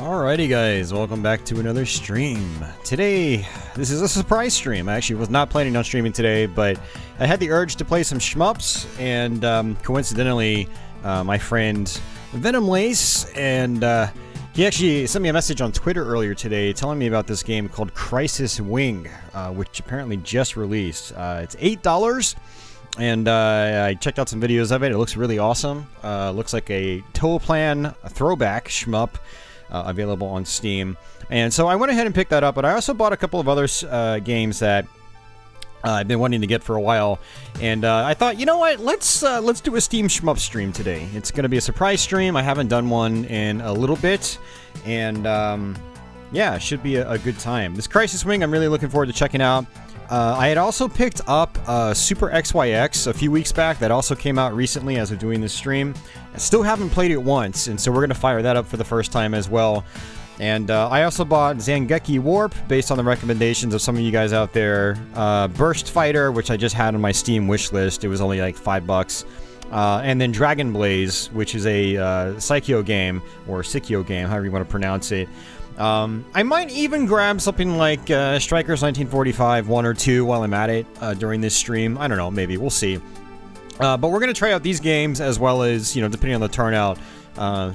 Alrighty guys, welcome back to another stream. Today, this is a surprise stream. I actually was not planning on streaming today, but I had the urge to play some shmups, and coincidentally, my friend Venom Lace, and he actually sent me a message on Twitter earlier today telling me about this game called Crisis Wing, which apparently just released. It's $8, and I checked out some videos of it. It looks really awesome. Looks like a Toaplan throwback shmup. Available on Steam, and so I went ahead and picked that up. But I also bought a couple of other games that I've been wanting to get for a while, and I thought, you know what, let's do a Steam shmup stream today. It's going to be a surprise stream. I haven't done one in a little bit, and yeah, it should be a good time. This Crisis Wing, I'm really looking forward to checking out. I had also picked up Super XYX a few weeks back. That also came out recently as of doing this stream. I still haven't played it once, and so we're going to fire that up for the first time as well. And I also bought Zangeki Warp, based on the recommendations of some of you guys out there. Burst Fighter, which I just had on my Steam wishlist. It was only like $5. And then Dragon Blaze, which is a Psycho game, or Sikyo game, however you want to pronounce it. I might even grab something like Strikers 1945 1 or 2 while I'm at it during this stream. I don't know, maybe. We'll see. But we're going to try out these games as well as, you know, depending on the turnout,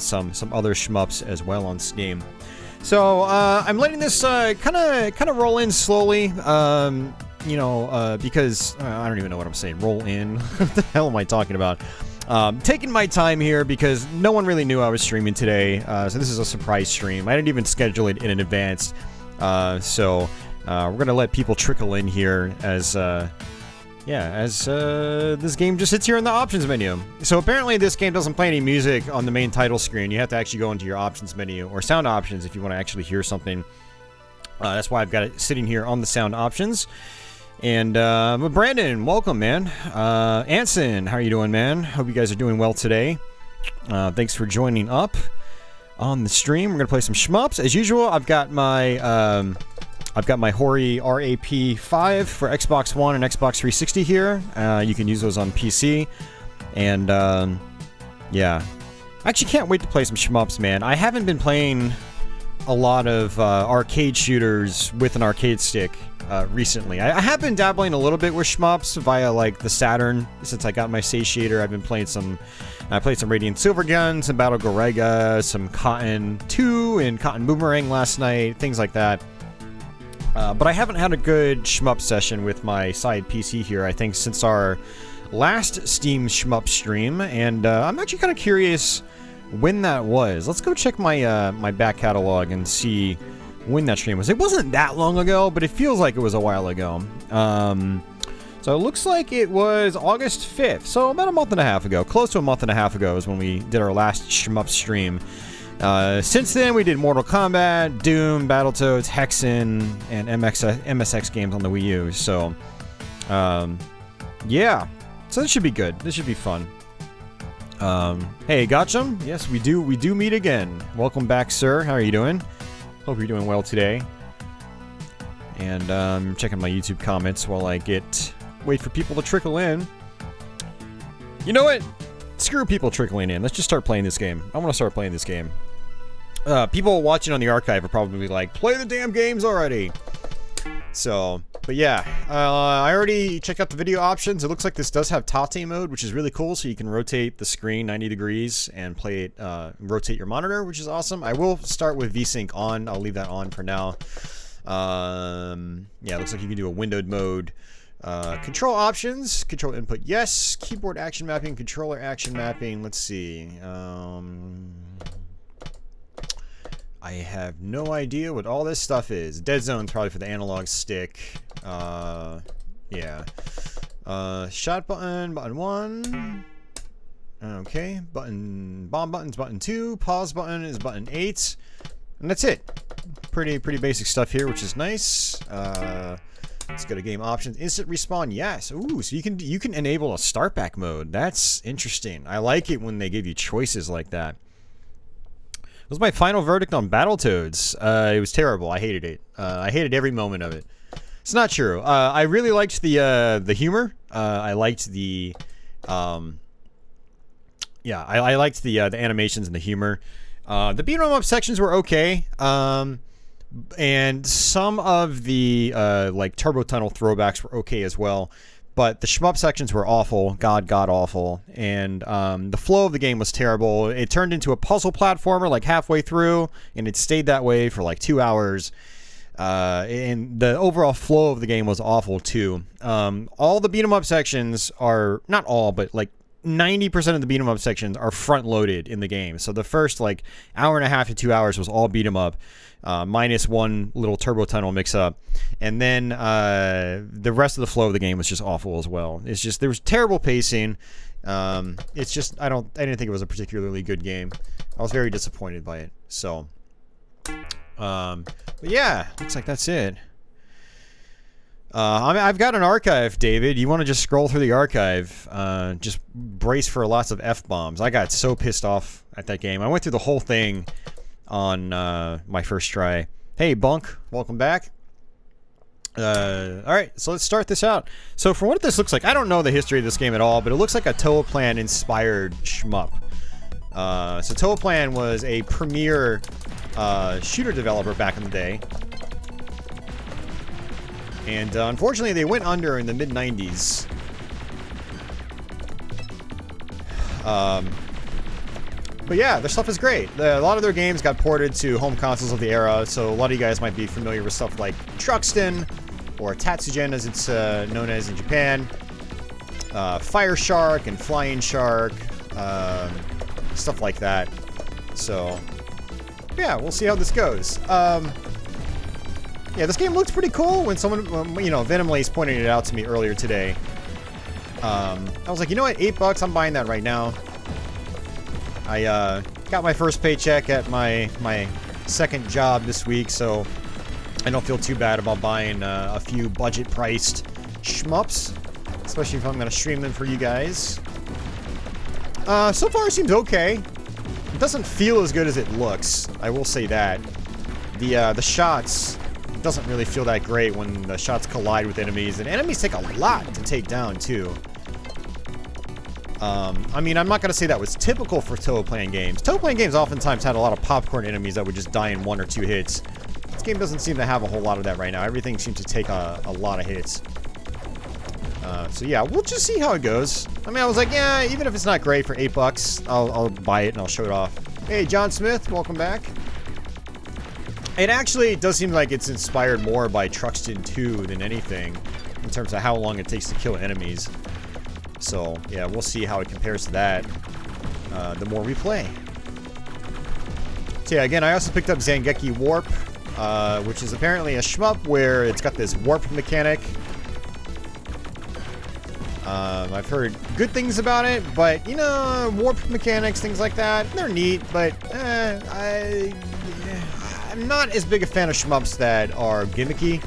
some other shmups as well on Steam. So I'm letting this kind of roll in slowly, you know, because I don't even know what I'm saying. Roll in? What the hell am I talking about? Taking my time here because no one really knew I was streaming today, so this is a surprise stream. I didn't even schedule it in advance, so we're gonna let people trickle in here as this game just sits here in the options menu. So apparently this game doesn't play any music on the main title screen. You have to actually go into your options menu, or sound options, if you want to actually hear something. That's why I've got it sitting here on the sound options. And but Brandon, welcome, man. Anson, how are you doing, man? Hope you guys are doing well today. Thanks for joining up on the stream. We're gonna play some shmups as usual. I've got my Hori RAP5 for Xbox One and Xbox 360 here. You can use those on PC, and yeah, I actually can't wait to play some shmups, man. I haven't been playing a lot of arcade shooters with an arcade stick recently. I have been dabbling a little bit with shmups via like the Saturn. Since I got my satiator, I've been playing some. I played some Radiant Silvergun, some Battle Gorega, some Cotton 2, and Cotton Boomerang last night. Things like that. But I haven't had a good shmup session with my side PC here, I think, since our last Steam shmup stream, and I'm actually kind of curious when that was. Let's go check my my back catalog and see when that stream was. It wasn't that long ago, but it feels like it was a while ago. So it looks like it was August 5th, so about a month and a half ago. Close to a month and a half ago is when we did our last shmup stream. Since then, we did Mortal Kombat, Doom, Battletoads, Hexen, and MSX games on the Wii U. So, yeah. So this should be good. This should be fun. Hey, Gotcham? Yes, we do meet again. Welcome back, sir. How are you doing? Hope you're doing well today. And checking my YouTube comments while I wait for people to trickle in. You know what? Screw people trickling in. Let's just start playing this game. I want to start playing this game. People watching on the archive are probably like, play the damn games already. So, but yeah, I already checked out the video options. It looks like this does have Tate mode, which is really cool. So you can rotate the screen 90 degrees and play it, rotate your monitor, which is awesome. I will start with VSync on. I'll leave that on for now. Yeah, it looks like you can do a windowed mode. Control options, control input, yes. Keyboard action mapping, controller action mapping. Let's see. I have no idea what all this stuff is. Dead zone's probably for the analog stick. Yeah. Shot button, button 1. Okay. Bomb button's button 2. Pause button is button 8. And that's it. Pretty basic stuff here, which is nice. Let's go to game options. Instant respawn, yes. Ooh, so you can enable a start back mode. That's interesting. I like it when they give you choices like that. It was my final verdict on Battletoads. It was terrible. I hated it. I hated every moment of it. It's not true. I really liked the humor. I liked the yeah, I liked the animations and the humor. The beat 'em up sections were okay. And some of the like turbo tunnel throwbacks were okay as well, but the shmup sections were awful, god awful, and the flow of the game was terrible. It turned into a puzzle platformer like halfway through, and it stayed that way for like 2 hours. And the overall flow of the game was awful too. All the beat 'em up sections are not all, but like 90% of the beat 'em up sections are front loaded in the game. So the first like hour and a half to 2 hours was all beat 'em up. Minus one little turbo tunnel mix up, and then the rest of the flow of the game was just awful as well. It's just there was terrible pacing. It's just I didn't think it was a particularly good game. I was very disappointed by it. So, but yeah, looks like that's it. I've got an archive, David. You want to just scroll through the archive? Just brace for lots of F-bombs. I got so pissed off at that game. I went through the whole thing on my first try. Hey Bunk, welcome back. Alright, so let's start this out. So from what this looks like, I don't know the history of this game at all, but it looks like a Toaplan inspired shmup. So Toaplan was a premier shooter developer back in the day, and unfortunately they went under in the mid-90s. But yeah, their stuff is great. A lot of their games got ported to home consoles of the era, so a lot of you guys might be familiar with stuff like Truxton, or Tatsugen as it's known as in Japan, Fire Shark and Flying Shark, stuff like that. So, yeah, we'll see how this goes. Yeah, this game looks pretty cool. When someone, you know, Venom Lace pointed it out to me earlier today, I was like, you know what, $8, I'm buying that right now. I got my first paycheck at my second job this week, so I don't feel too bad about buying a few budget-priced shmups, especially if I'm going to stream them for you guys. So far it seems okay. It doesn't feel as good as it looks, I will say that. The shots doesn't really feel that great when the shots collide with enemies, and enemies take a lot to take down too. I mean, I'm not going to say that was typical for Toaplan games. Toaplan games oftentimes had a lot of popcorn enemies that would just die in 1 or 2 hits. This game doesn't seem to have a whole lot of that right now. Everything seems to take a lot of hits. So yeah, we'll just see how it goes. I mean, I was like, yeah, even if it's not great for $8, I'll buy it and I'll show it off. Hey, John Smith, welcome back. It actually does seem like it's inspired more by Truxton 2 than anything, in terms of how long it takes to kill enemies. So, yeah, we'll see how it compares to that the more we play. So, yeah, again, I also picked up Zangeki Warp, which is apparently a shmup where it's got this warp mechanic. I've heard good things about it, but, you know, warp mechanics, things like that, they're neat, but I'm not as big a fan of shmups that are gimmicky.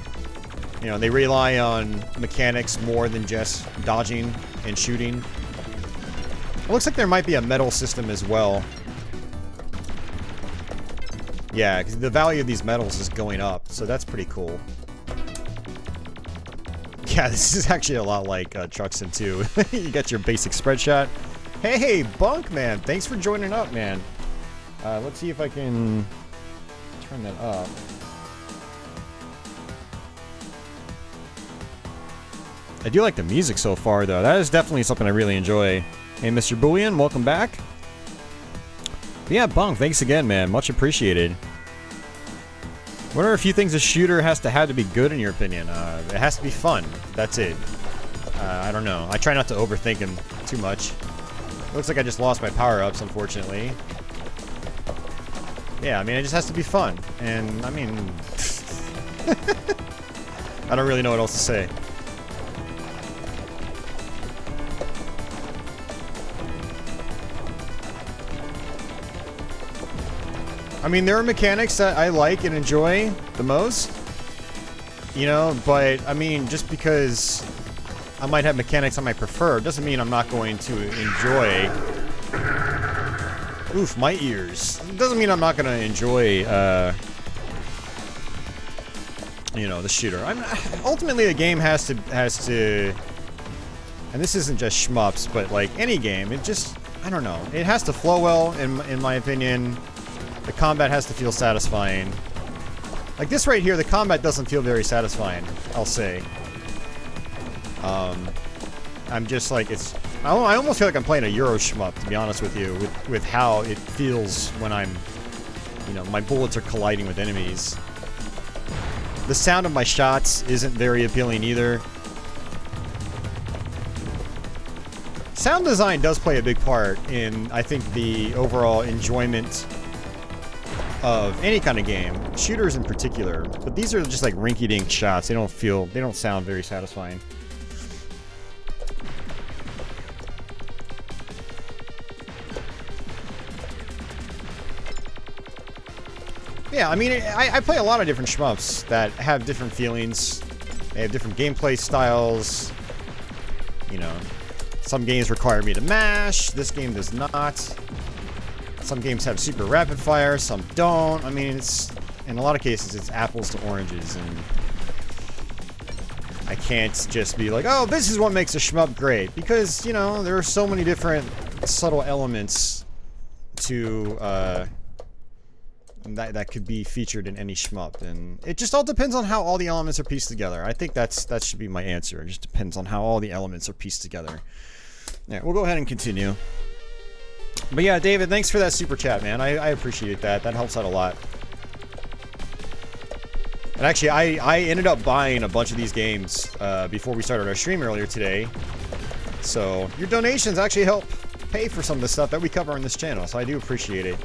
You know, they rely on mechanics more than just dodging and shooting. It looks like there might be a medal system as well. Yeah, because the value of these medals is going up, so that's pretty cool. Yeah, this is actually a lot like Truxton 2. You got your basic spread shot. Hey, Bunk, man. Thanks for joining up, man. Let's see if I can turn that up. I do like the music so far, though. That is definitely something I really enjoy. Hey, Mr. Bullion, welcome back. But yeah, Bunk, thanks again, man. Much appreciated. What are a few things a shooter has to have to be good, in your opinion? It has to be fun. That's it. I don't know. I try not to overthink him too much. It looks like I just lost my power-ups, unfortunately. Yeah, I mean, it just has to be fun. And, I mean... I don't really know what else to say. I mean, there are mechanics that I like and enjoy the most, you know, but, I mean, just because I might have mechanics I might prefer doesn't mean I'm not going to enjoy... Oof, my ears. It doesn't mean I'm not going to enjoy, you know, the shooter. Ultimately, the game has to... And this isn't just shmups, but, like, any game, it just... I don't know. It has to flow well, in my opinion. The combat has to feel satisfying. Like this right here, the combat doesn't feel very satisfying, I'll say. I'm just like, I almost feel like I'm playing a Euro shmup, to be honest with you, with how it feels when I'm, you know, my bullets are colliding with enemies. The sound of my shots isn't very appealing either. Sound design does play a big part in, I think, the overall enjoyment of any kind of game, shooters in particular. But these are just like rinky-dink shots. They don't sound very satisfying. Yeah, I mean, I play a lot of different shmups that have different feelings. They have different gameplay styles. You know, some games require me to mash. This game does not. Some games have super rapid fire, some don't. I mean, it's, in a lot of cases, it's apples to oranges, and I can't just be like, oh, this is what makes a shmup great, because, you know, there are so many different subtle elements to, that could be featured in any shmup, and it just all depends on how all the elements are pieced together. I think that should be my answer. It just depends on how all the elements are pieced together. Yeah, we'll go ahead and continue. But yeah, David, thanks for that super chat, man. I appreciate that. That helps out a lot. And actually, I ended up buying a bunch of these games before we started our stream earlier today. So your donations actually help pay for some of the stuff that we cover on this channel, so I do appreciate it.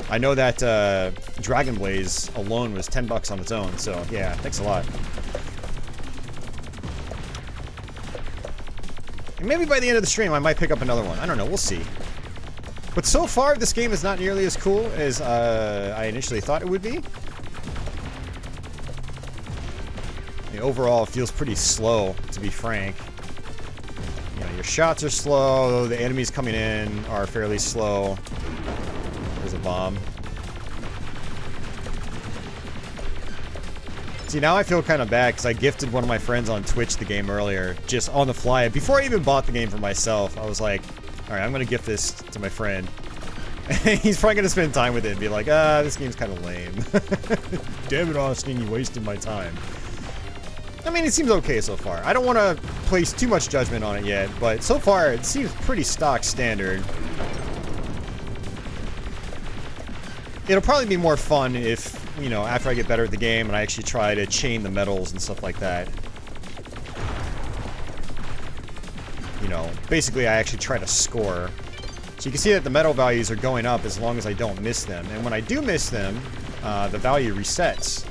I know that Dragon Blaze alone was $10 on its own, so yeah, thanks a lot. And maybe by the end of the stream I might pick up another one. I don't know, we'll see. But so far, this game is not nearly as cool as I initially thought it would be. I mean, overall, it feels pretty slow, to be frank. You know, your shots are slow, the enemies coming in are fairly slow. There's a bomb. See, now I feel kind of bad because I gifted one of my friends on Twitch the game earlier, just on the fly. Before I even bought the game for myself, I was like, alright, I'm going to gift this to my friend. He's probably going to spend time with it and be like, this game's kind of lame. Damn it, Austin, you wasted my time. I mean, it seems okay so far. I don't want to place too much judgment on it yet, but so far it seems pretty stock standard. It'll probably be more fun if, you know, after I get better at the game and I actually try to chain the medals and stuff like that. You know, basically I actually try to score. So you can see that the medal values are going up as long as I don't miss them. And when I do miss them, the value resets.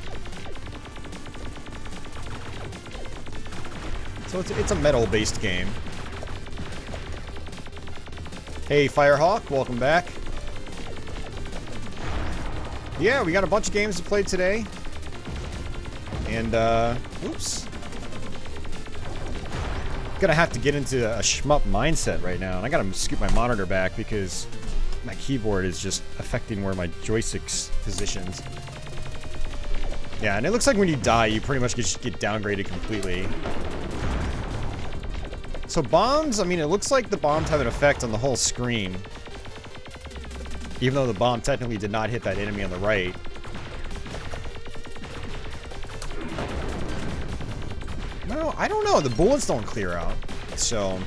So it's a medal-based game. Hey, Firehawk, welcome back. Yeah, we got a bunch of games to play today. And, oops. Gonna have to get into a shmup mindset right now. And I gotta scoot my monitor back because my keyboard is just affecting where my joystick's positioned. Yeah, and it looks like when you die, you pretty much just get downgraded completely. So bombs, I mean, it looks like the bombs have an effect on the whole screen. Even though the bomb technically did not hit that enemy on the right. No, I don't know. The bullets don't clear out. So,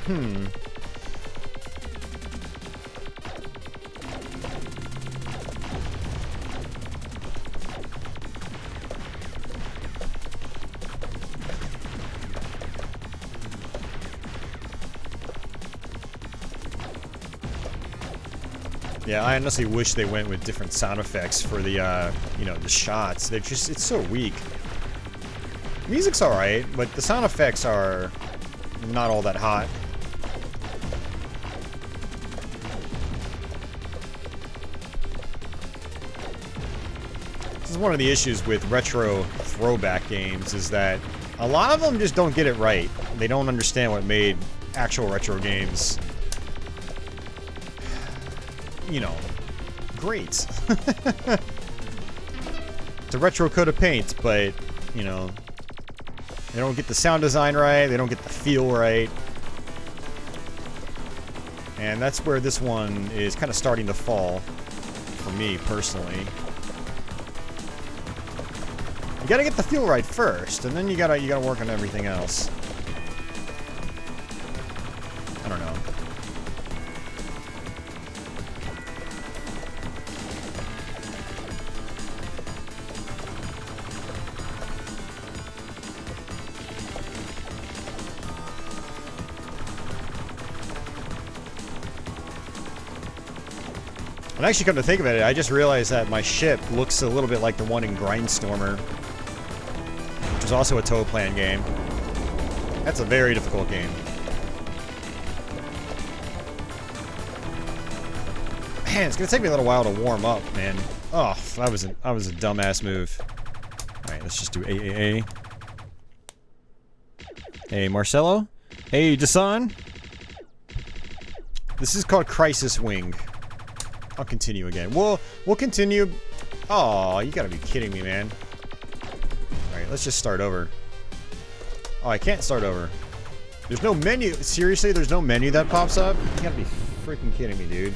Yeah, I honestly wish they went with different sound effects for the, you know, the shots. They're just, it's so weak. Music's alright, but the sound effects are not all that hot. This is one of the issues with retro throwback games, is that a lot of them just don't get it right. They don't understand what made actual retro games, you know, great. It's a retro coat of paint, but, you know, they don't get the sound design right, they don't get the feel right. And that's where this one is kind of starting to fall. for me, personally. You gotta get the fuel right first, and then you gotta work on everything else. I don't know. And actually, come to think of it, I just realized that my ship looks a little bit like the one in Grindstormer, which is also a tow plan game. That's a very difficult game. Man, it's gonna take me a little while to warm up, man. Oh, that was a dumbass move. All right, let's just do AAA. Hey, Marcelo. Hey, Dasan. This is called Crisis Wing. I'll continue again. We'll continue. Oh, you gotta be kidding me, man. Alright, let's just start over. Oh, I can't start over. There's no menu. Seriously, there's no menu that pops up? You gotta be freaking kidding me, dude.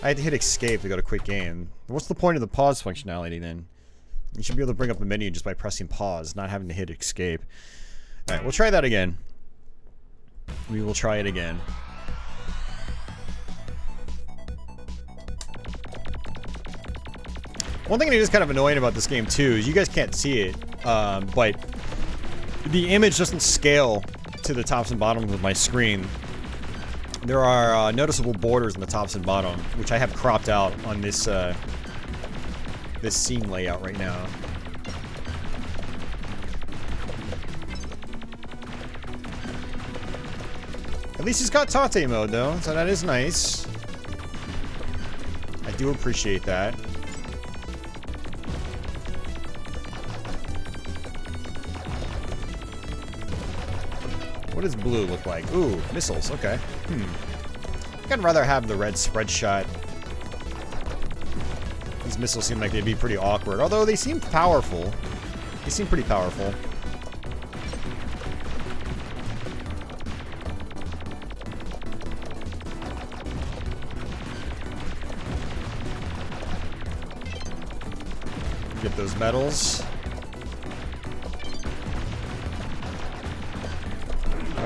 I had to hit escape to go to quit game. What's the point of the pause functionality then? You should be able to bring up the menu just by pressing pause, not having to hit escape. Alright, we'll try that again. We will try it again. One thing that is kind of annoying about this game too is you guys can't see it, but the image doesn't scale to the tops and bottoms of my screen. There are noticeable borders in the tops and bottom, which I have cropped out on this this scene layout right now. At least it's got Tate mode though, so that is nice. I do appreciate that. What does blue look like? Ooh, missiles, okay. I'd rather have the red spread shot. These missiles seem like they'd be pretty awkward, although they seem powerful. They seem pretty powerful. Get those medals.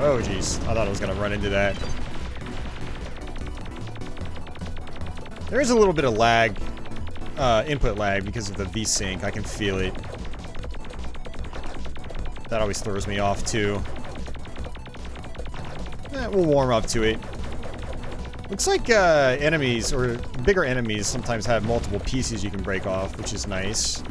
Oh jeez, I thought I was gonna run into that. There is a little bit of lag, input lag because of the VSync. I can feel it. That always throws me off too. We'll warm up to it. Looks like enemies, or bigger enemies, sometimes have multiple pieces you can break off, which is nice.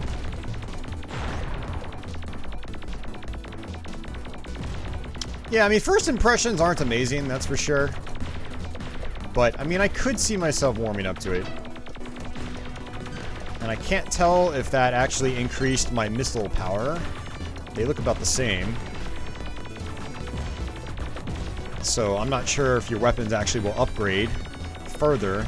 Yeah, I mean, first impressions aren't amazing, that's for sure. But, I mean, I could see myself warming up to it. And I can't tell if that actually increased my missile power. They look about the same. So, I'm not sure if your weapons actually will upgrade further.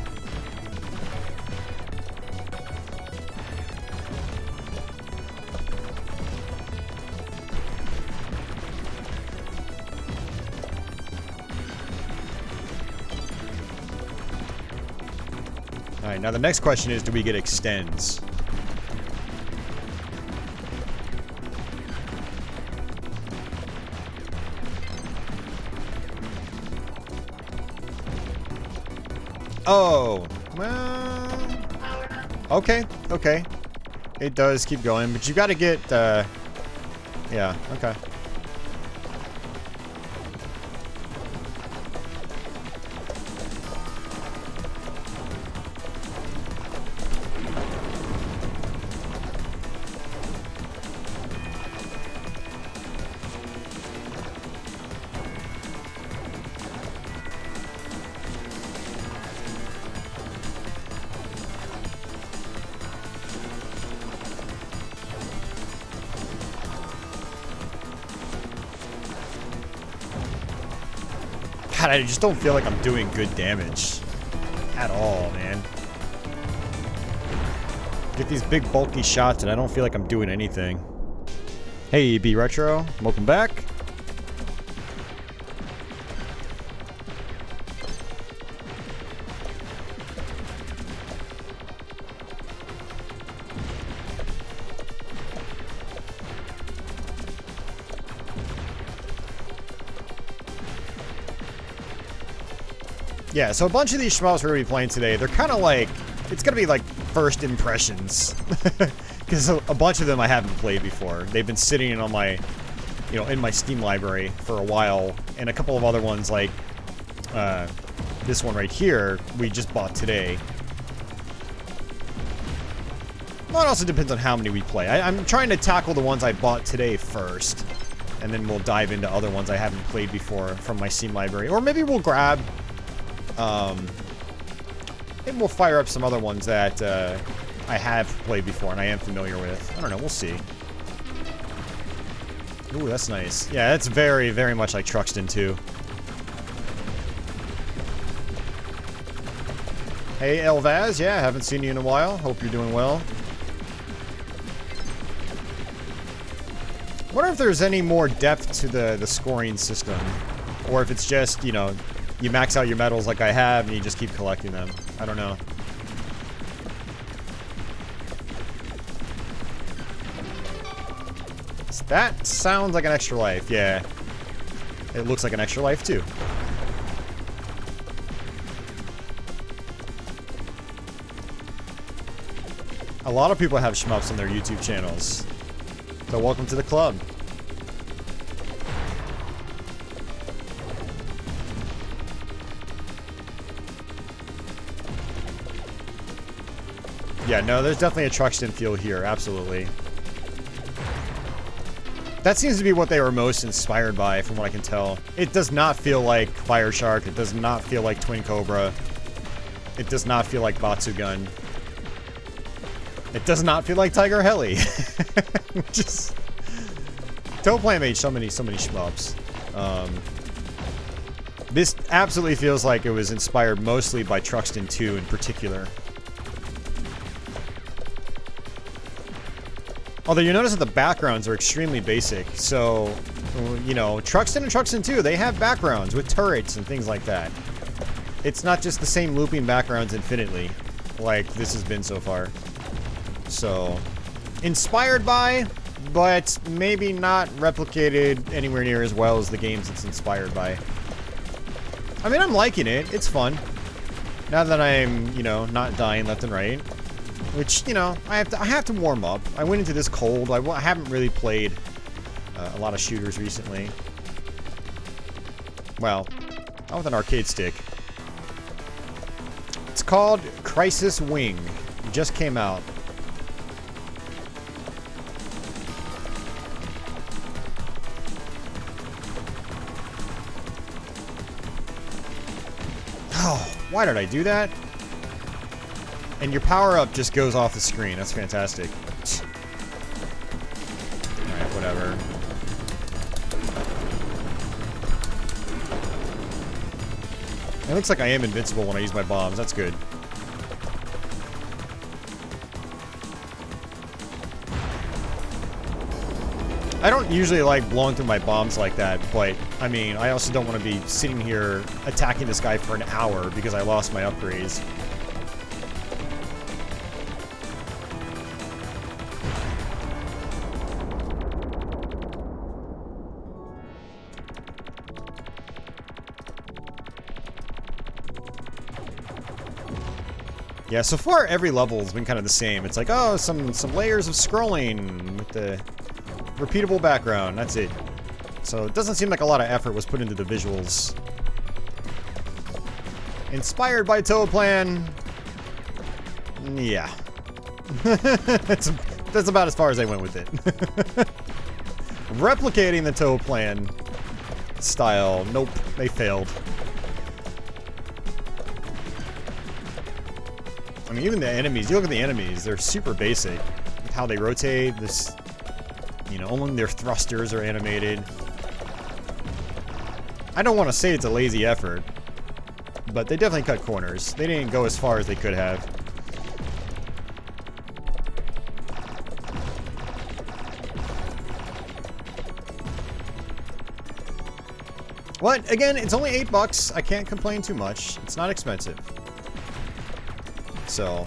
Alright, now the next question is, do we get extends? Oh, well, okay, okay. It does keep going, but you gotta get, yeah, okay. God, I just don't feel like I'm doing good damage. At all, man. Get these big bulky shots and I don't feel like I'm doing anything. Hey, B Retro. Welcome back. Yeah, so a bunch of these shmups we're going to be playing today, they're kind of like, it's going to be like first impressions. Because a bunch of them I haven't played before. They've been sitting on my, you know, in my Steam library for a while. And a couple of other ones like this one right here, we just bought today. Well, it also depends on how many we play. I'm trying to tackle the ones I bought today first. And then we'll dive into other ones I haven't played before from my Steam library. Or maybe we'll grab... maybe we'll fire up some other ones that I have played before and I am familiar with. I don't know, we'll see. Ooh, that's nice. Yeah, that's very, very much like Truxton 2. Hey, Elvaz. Yeah, haven't seen you in a while. Hope you're doing well. I wonder if there's any more depth to the scoring system. Or if it's just, you know, you max out your medals like I have and you just keep collecting them. I don't know. That sounds like an extra life, yeah. It looks like an extra life too. A lot of people have shmups on their YouTube channels. So welcome to the club. Yeah, no, there's definitely a Truxton feel here, absolutely. That seems to be what they were most inspired by, from what I can tell. It does not feel like Fire Shark, it does not feel like Twin Cobra. It does not feel like Batsugun. It does not feel like Tiger Heli. Just... Toadplan made so many shmups. This absolutely feels like it was inspired mostly by Truxton 2 in particular. Although you notice that the backgrounds are extremely basic, so, you know, Truxton and Truxton 2, they have backgrounds with turrets and things like that. It's not just the same looping backgrounds infinitely, like this has been so far. So, inspired by, but maybe not replicated anywhere near as well as the games it's inspired by. I mean, I'm liking it. It's fun. Now that I'm, you know, not dying left and right. Which, you know, I have to warm up. I went into this cold. I haven't really played a lot of shooters recently. Well, not with an arcade stick. It's called Crisis Wing. It just came out. Oh, why did I do that? And your power-up just goes off the screen. That's fantastic. Alright, whatever. It looks like I am invincible when I use my bombs. That's good. I don't usually like blowing through my bombs like that, but, I mean, I also don't want to be sitting here attacking this guy for an hour because I lost my upgrades. Yeah, so far every level has been kind of the same. It's like, oh, some layers of scrolling with the repeatable background. That's it. So it doesn't seem like a lot of effort was put into the visuals. Inspired by Toadplan. Yeah. That's about as far as I went with it. Replicating the Toadplan style. Nope, they failed. I mean, even the enemies, you look at the enemies, they're super basic. With how they rotate, this, you know, only their thrusters are animated. I don't want to say it's a lazy effort, but they definitely cut corners. They didn't go as far as they could have. But, again, it's only $8. I can't complain too much. It's not expensive. So,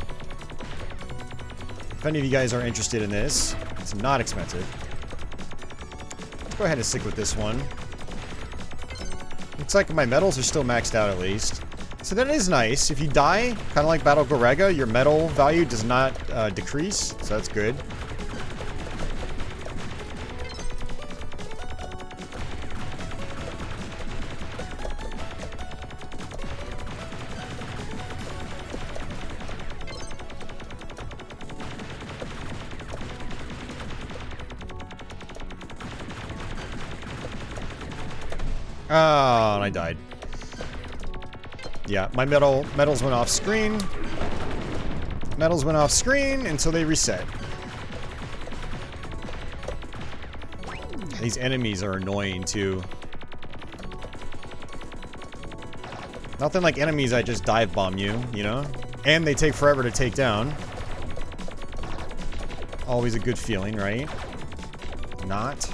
if any of you guys are interested in this, it's not expensive. Let's go ahead and stick with this one. Looks like my medals are still maxed out at least. So that is nice. If you die, kind of like Battle Gorega, your metal value does not decrease, so that's good. Oh, and I died. Yeah, my metals went off screen. Metals went off screen until they reset. These enemies are annoying too. Nothing like enemies I just dive bomb you, you know? And they take forever to take down. Always a good feeling, right? Not.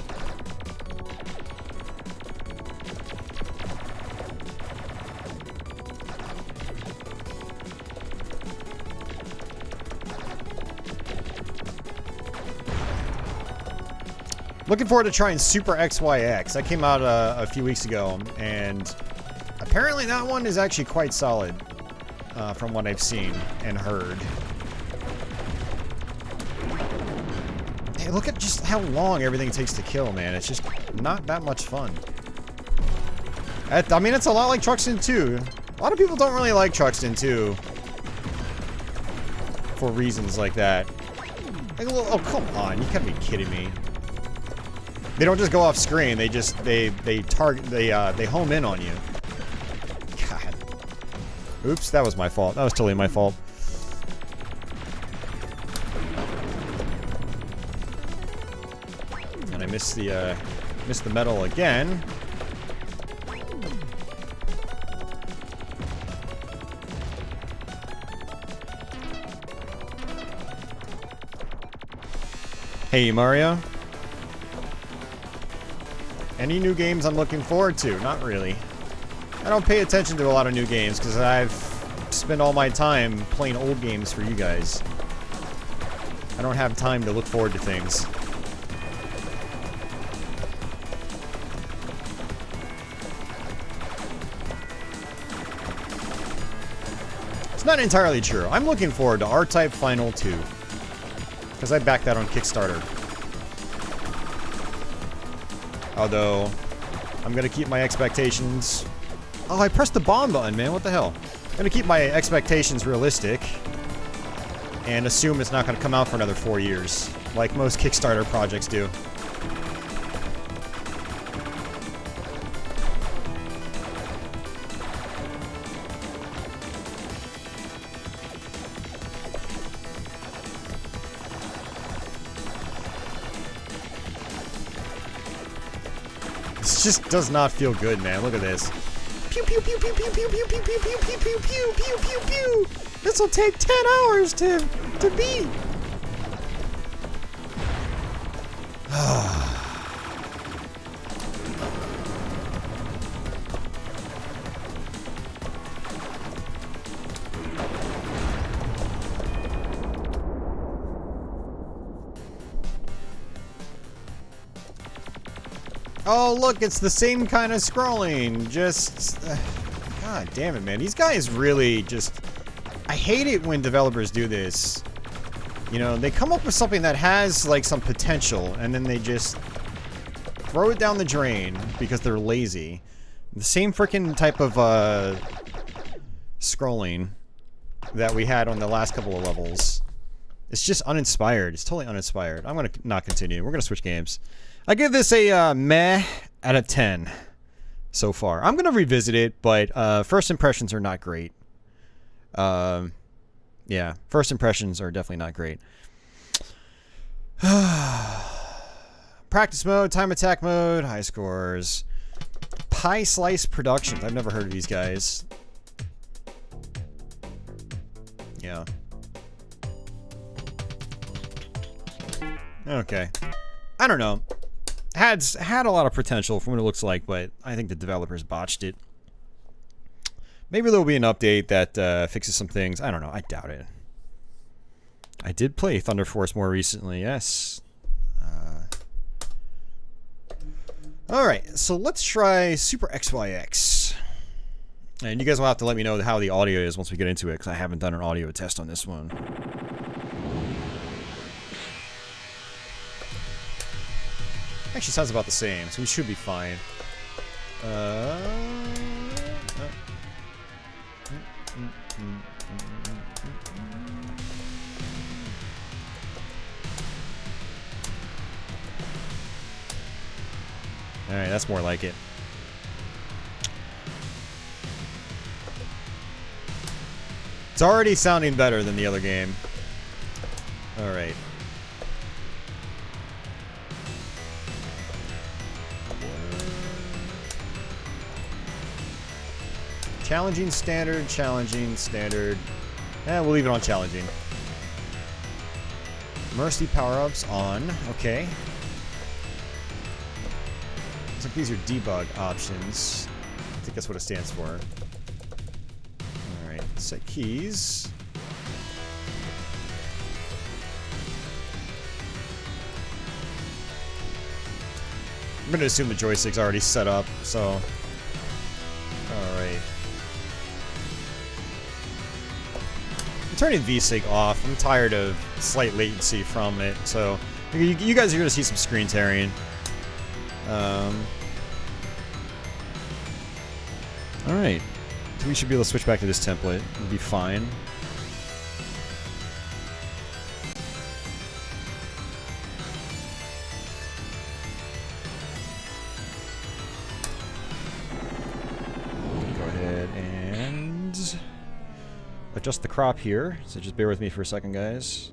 Looking forward to trying Super XYX. That came out a few weeks ago, and apparently that one is actually quite solid from what I've seen and heard. Hey, look at just how long everything takes to kill, man. It's just not that much fun. I mean, it's a lot like Truxton 2. A lot of people don't really like Truxton 2 for reasons like that. Like, oh, come on. You can't be kidding me. They don't just go off screen. They just they home in on you. God. Oops, that was my fault. That was totally my fault. And I missed the metal again. Hey, Mario. Any new games I'm looking forward to? Not really. I don't pay attention to a lot of new games because I've spent all my time playing old games for you guys. I don't have time to look forward to things. It's not entirely true. I'm looking forward to R-Type Final 2 because I backed that on Kickstarter. Although, I'm gonna keep my expectations... Oh, I pressed the bomb button, man. What the hell? I'm gonna keep my expectations realistic. And assume it's not gonna come out for another 4 years. Like most Kickstarter projects do. This just does not feel good, man. Look at this. Pew pew pew pew pew pew pew pew pew pew pew pew pew pew pew pew. This will take 10 hours to beat. Oh, look, it's the same kind of scrolling. Just... God damn it, man. These guys really just... I hate it when developers do this. You know, they come up with something that has, like, some potential, and then they just throw it down the drain because they're lazy. The same freaking type of, scrolling that we had on the last couple of levels. It's just uninspired. It's totally uninspired. I'm gonna not continue. We're gonna switch games. I give this a meh out of 10 so far. I'm gonna revisit it, but first impressions are not great. Yeah, first impressions are definitely not great. Practice mode, time attack mode, high scores. Pie Slice Productions. I've never heard of these guys. Yeah. Okay. I don't know. Had a lot of potential from what it looks like, but I think the developers botched it. Maybe there'll be an update that fixes some things. I don't know. I doubt it. I did play Thunder Force more recently, yes. Alright, so let's try Super XYX. And you guys will have to let me know how the audio is once we get into it, because I haven't done an audio test on this one. Actually sounds about the same, so we should be fine. Alright, that's more like it. It's already sounding better than the other game. Alright. Challenging, standard, challenging, standard. We'll leave it on challenging. Mercy power-ups on. Okay. Looks like these are debug options. I think that's what it stands for. Alright, set keys. I'm gonna assume the joystick's already set up, so... Alright. I'm turning VSync off. I'm tired of slight latency from it, so... You guys are gonna see some screen tearing. Alright. So we should be able to switch back to this template. It'll be fine. Go ahead and adjust the crop here. So just bear with me for a second, guys.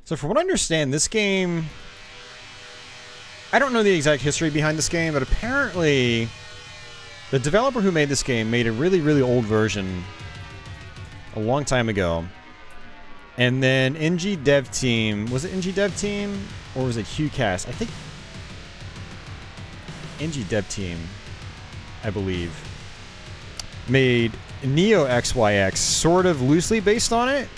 So from what I understand, this game... I don't know the exact history behind this game, but apparently the developer who made this game made a really, really old version a long time ago. And then NG Dev Team... Was it NG Dev Team? Or was it HuCast? I think... NG Dev Team, I believe, made Neo XYX sort of loosely based on it.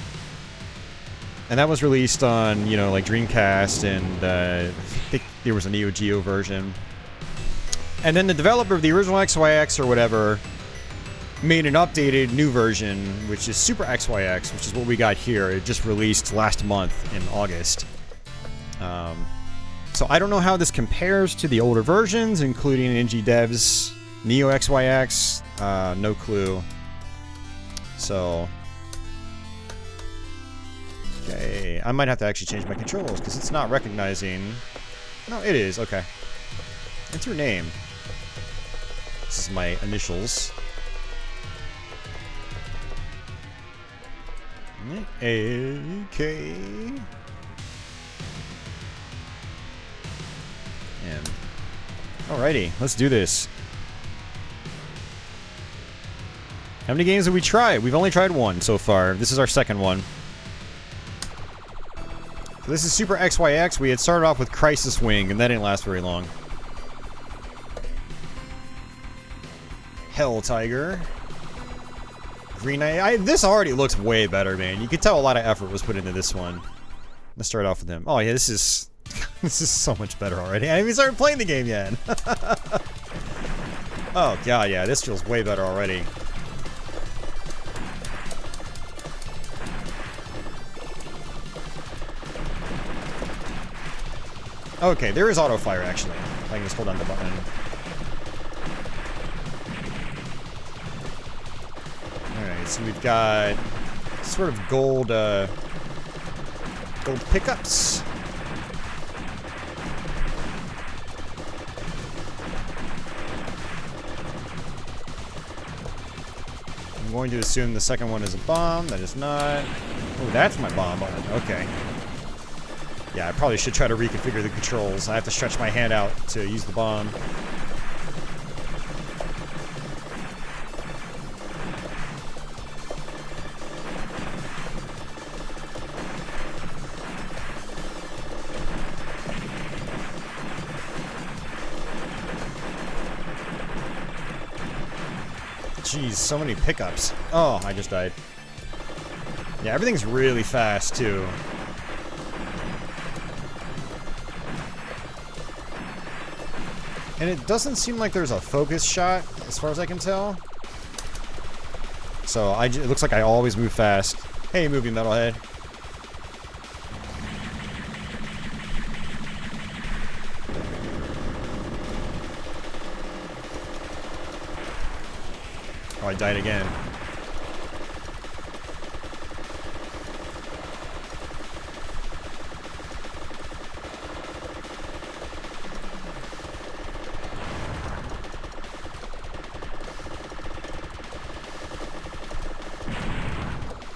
And that was released on, you know, like Dreamcast, and I think there was a Neo Geo version. And then the developer of the original XYX or whatever made an updated new version, which is Super XYX, which is what we got here. It just released last month in August. So I don't know how this compares to the older versions, including NG Dev's Neo XYX. No clue. So... Okay, I might have to actually change my controls because it's not recognizing... No, it is. Okay. What's your name? This is my initials. Okay. And... Alrighty, let's do this. How many games have we tried? We've only tried one so far. This is our second one. So this is Super XYX. We had started off with Crisis Wing, and that didn't last very long. Hell Tiger. Green Eye. This already looks way better, man. You could tell a lot of effort was put into this one. Let's start off with him. Oh yeah, this is this is so much better already. I haven't even started playing the game yet. Oh god, yeah, this feels way better already. Okay, there is auto fire actually. I can just hold on the button. Alright, so we've got sort of gold gold pickups. I'm going to assume the second one is a bomb. That is not. Oh, that's my bomb button. Okay. Yeah, I probably should try to reconfigure the controls. I have to stretch my hand out to use the bomb. Jeez, so many pickups. Oh, I just died. Yeah, everything's really fast, too. And it doesn't seem like there's a focus shot, as far as I can tell. So it looks like I always move fast. Hey, movie metalhead. Oh, I died again.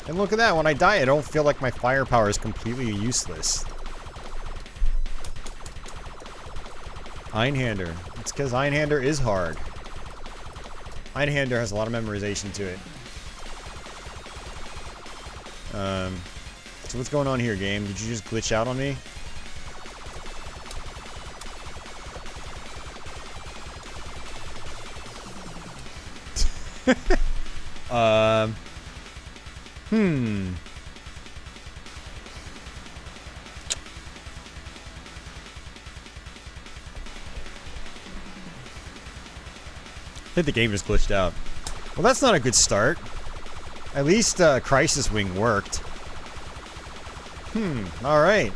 And look at that, when I die, I don't feel like my firepower is completely useless. Einhander. It's because Einhander is hard. Einhander has a lot of memorization to it. So what's going on here, game? Did you just glitch out on me? I think the game just glitched out. Well, that's not a good start. At least Crisis Wing worked. Alright.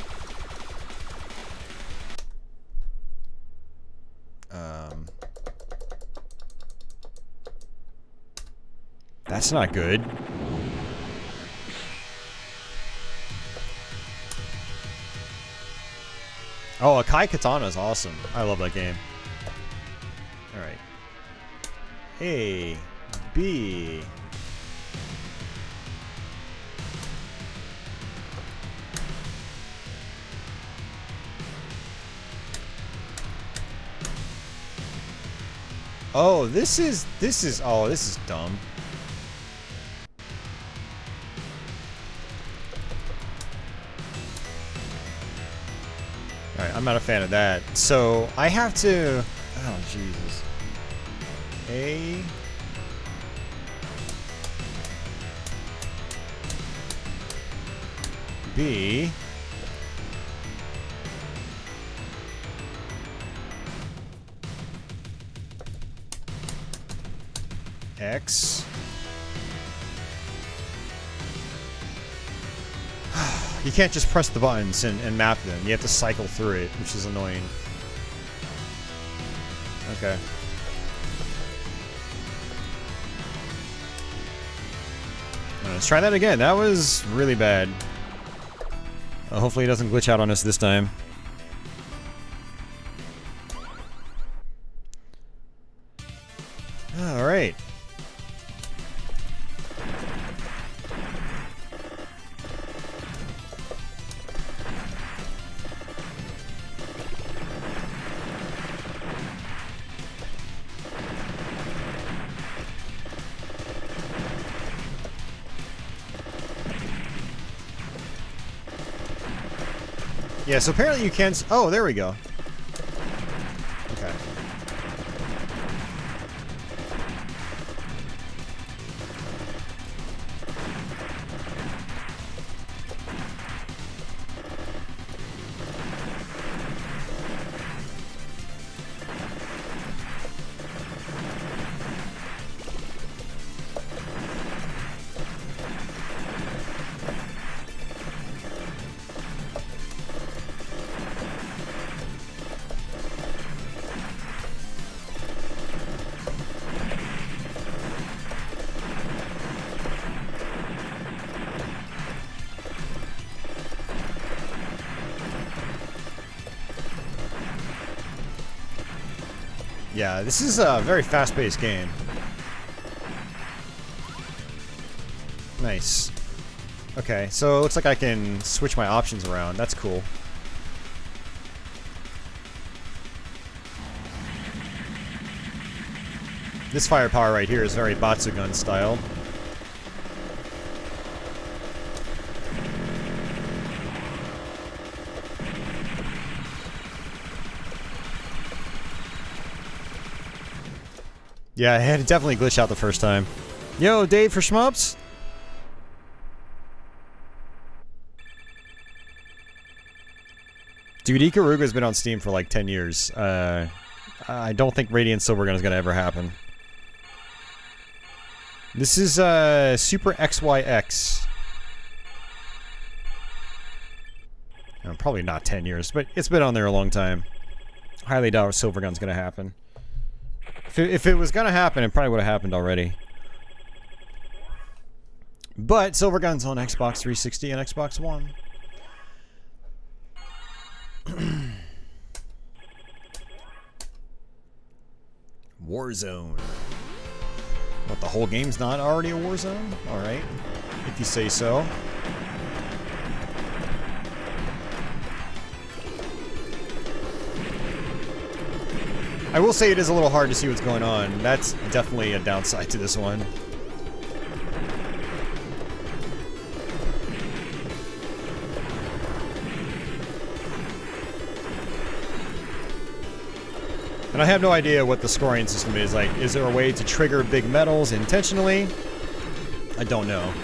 That's not good. Oh, Akai Katana is awesome. I love that game. Alright. A, B. Oh, this is dumb. Alright, I'm not a fan of that. So, I have to... Oh, Jesus. A... B... X... You can't just press the buttons and map them. You have to cycle through it, which is annoying. Okay. Let's try that again. That was really bad. Hopefully it doesn't glitch out on us this time. Alright. Yeah, so apparently you can... Oh, there we go. Okay. Yeah, this is a very fast-paced game. Nice. Okay, so it looks like I can switch my options around. That's cool. This firepower right here is very Batsugun style. Yeah, I had to definitely glitch out the first time. Yo, Dave for SHMUPS? Dude, Ikaruga's been on Steam for like 10 years. I don't think Radiant Silvergun is going to ever happen. This is Super XYX. Probably not 10 years, but it's been on there a long time. Highly doubt Silvergun's going to happen. If it was going to happen, it probably would have happened already. But Silvergun's on Xbox 360 and Xbox One. Warzone. What, the whole game's not already a Warzone? Alright. If you say so. I will say it is a little hard to see what's going on. That's definitely a downside to this one. And I have no idea what the scoring system is. Like, is there a way to trigger big medals intentionally? I don't know.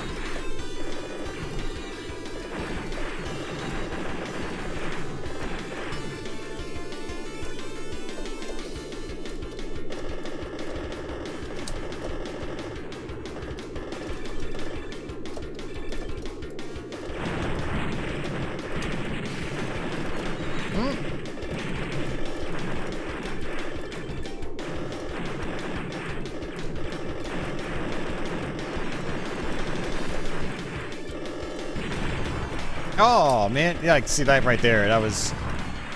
Oh man, yeah, I can see that right there. That was.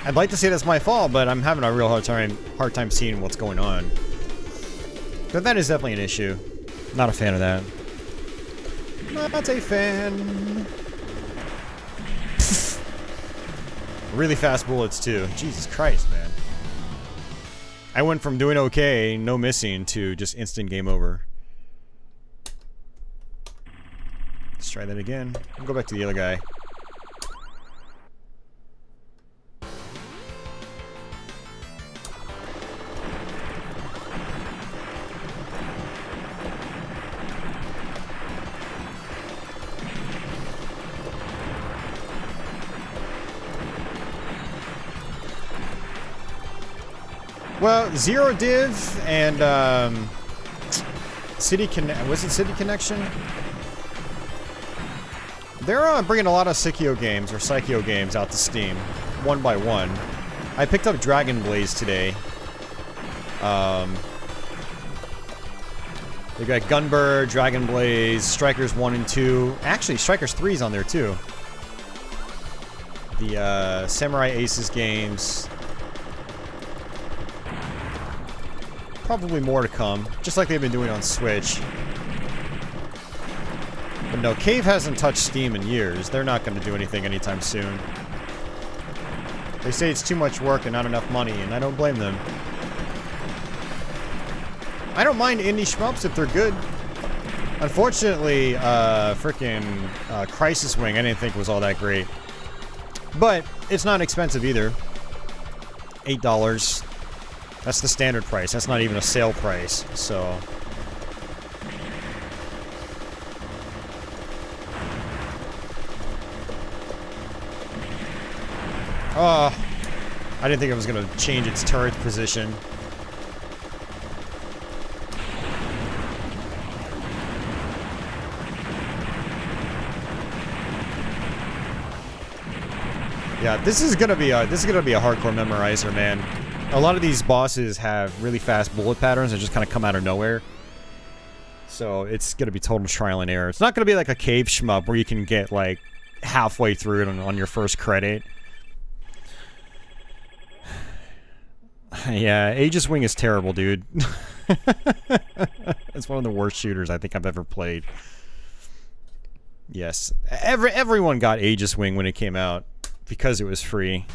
I'd like to say that's my fault, but I'm having a real hard time seeing what's going on. But that is definitely an issue. Not a fan of that. Not a fan. Really fast bullets too. Jesus Christ, man. I went from doing okay, no missing, to just instant game over. Let's try that again. I'll go back to the other guy. Well, Zero Div and City Connection? They're bringing a lot of Psycho games out to Steam, one by one. I picked up Dragon Blaze today. They got Gunbird, Dragon Blaze, Strikers 1 and 2. Actually, Strikers 3 is on there too. The Samurai Aces games. Probably more to come, just like they've been doing on Switch. But no, Cave hasn't touched Steam in years. They're not going to do anything anytime soon. They say it's too much work and not enough money, and I don't blame them. I don't mind indie shmups if they're good. Unfortunately, frickin' Crisis Wing I didn't think was all that great. But it's not expensive either. $8. That's the standard price. That's not even a sale price, so... Oh, I didn't think it was going to change its turret position. Yeah, this is gonna be a hardcore memorizer, man. A lot of these bosses have really fast bullet patterns that just kind of come out of nowhere. So it's gonna be total trial and error. It's not gonna be like a cave shmup where you can get like halfway through it on your first credit. Yeah, Aegis Wing is terrible, dude. It's one of the worst shooters I think I've ever played. Yes, everyone got Aegis Wing when it came out because it was free.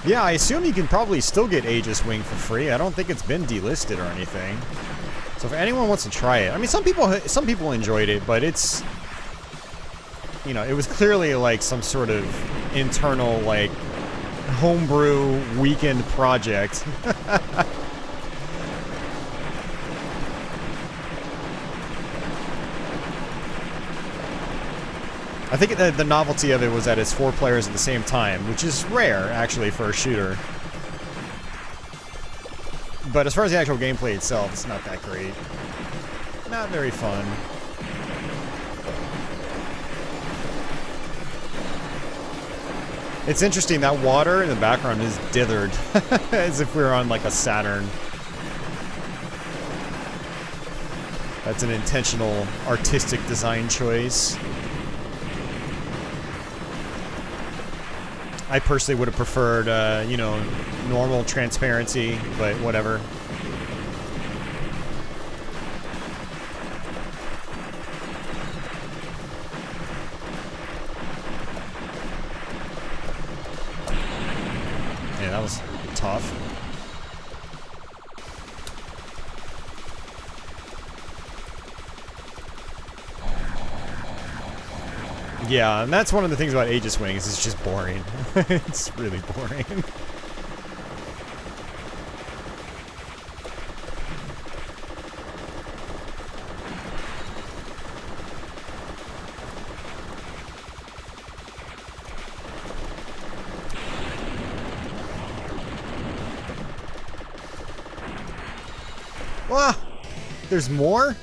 Yeah, I assume you can probably still get Aegis Wing for free. I don't think it's been delisted or anything. So if anyone wants to try it, I mean, some people enjoyed it, but it's, you know, it was clearly like some sort of internal like homebrew weekend project. I think the novelty of it was that it's 4 players at the same time, which is rare, actually, for a shooter. But as far as the actual gameplay itself, it's not that great. Not very fun. It's interesting, that water in the background is dithered, as if we were on like a Saturn. That's an intentional artistic design choice. I personally would have preferred, you know, normal transparency, but whatever. Yeah, that was tough. Yeah, and that's one of the things about Aegis Wing is it's just boring. It's really boring. Wow, there's more?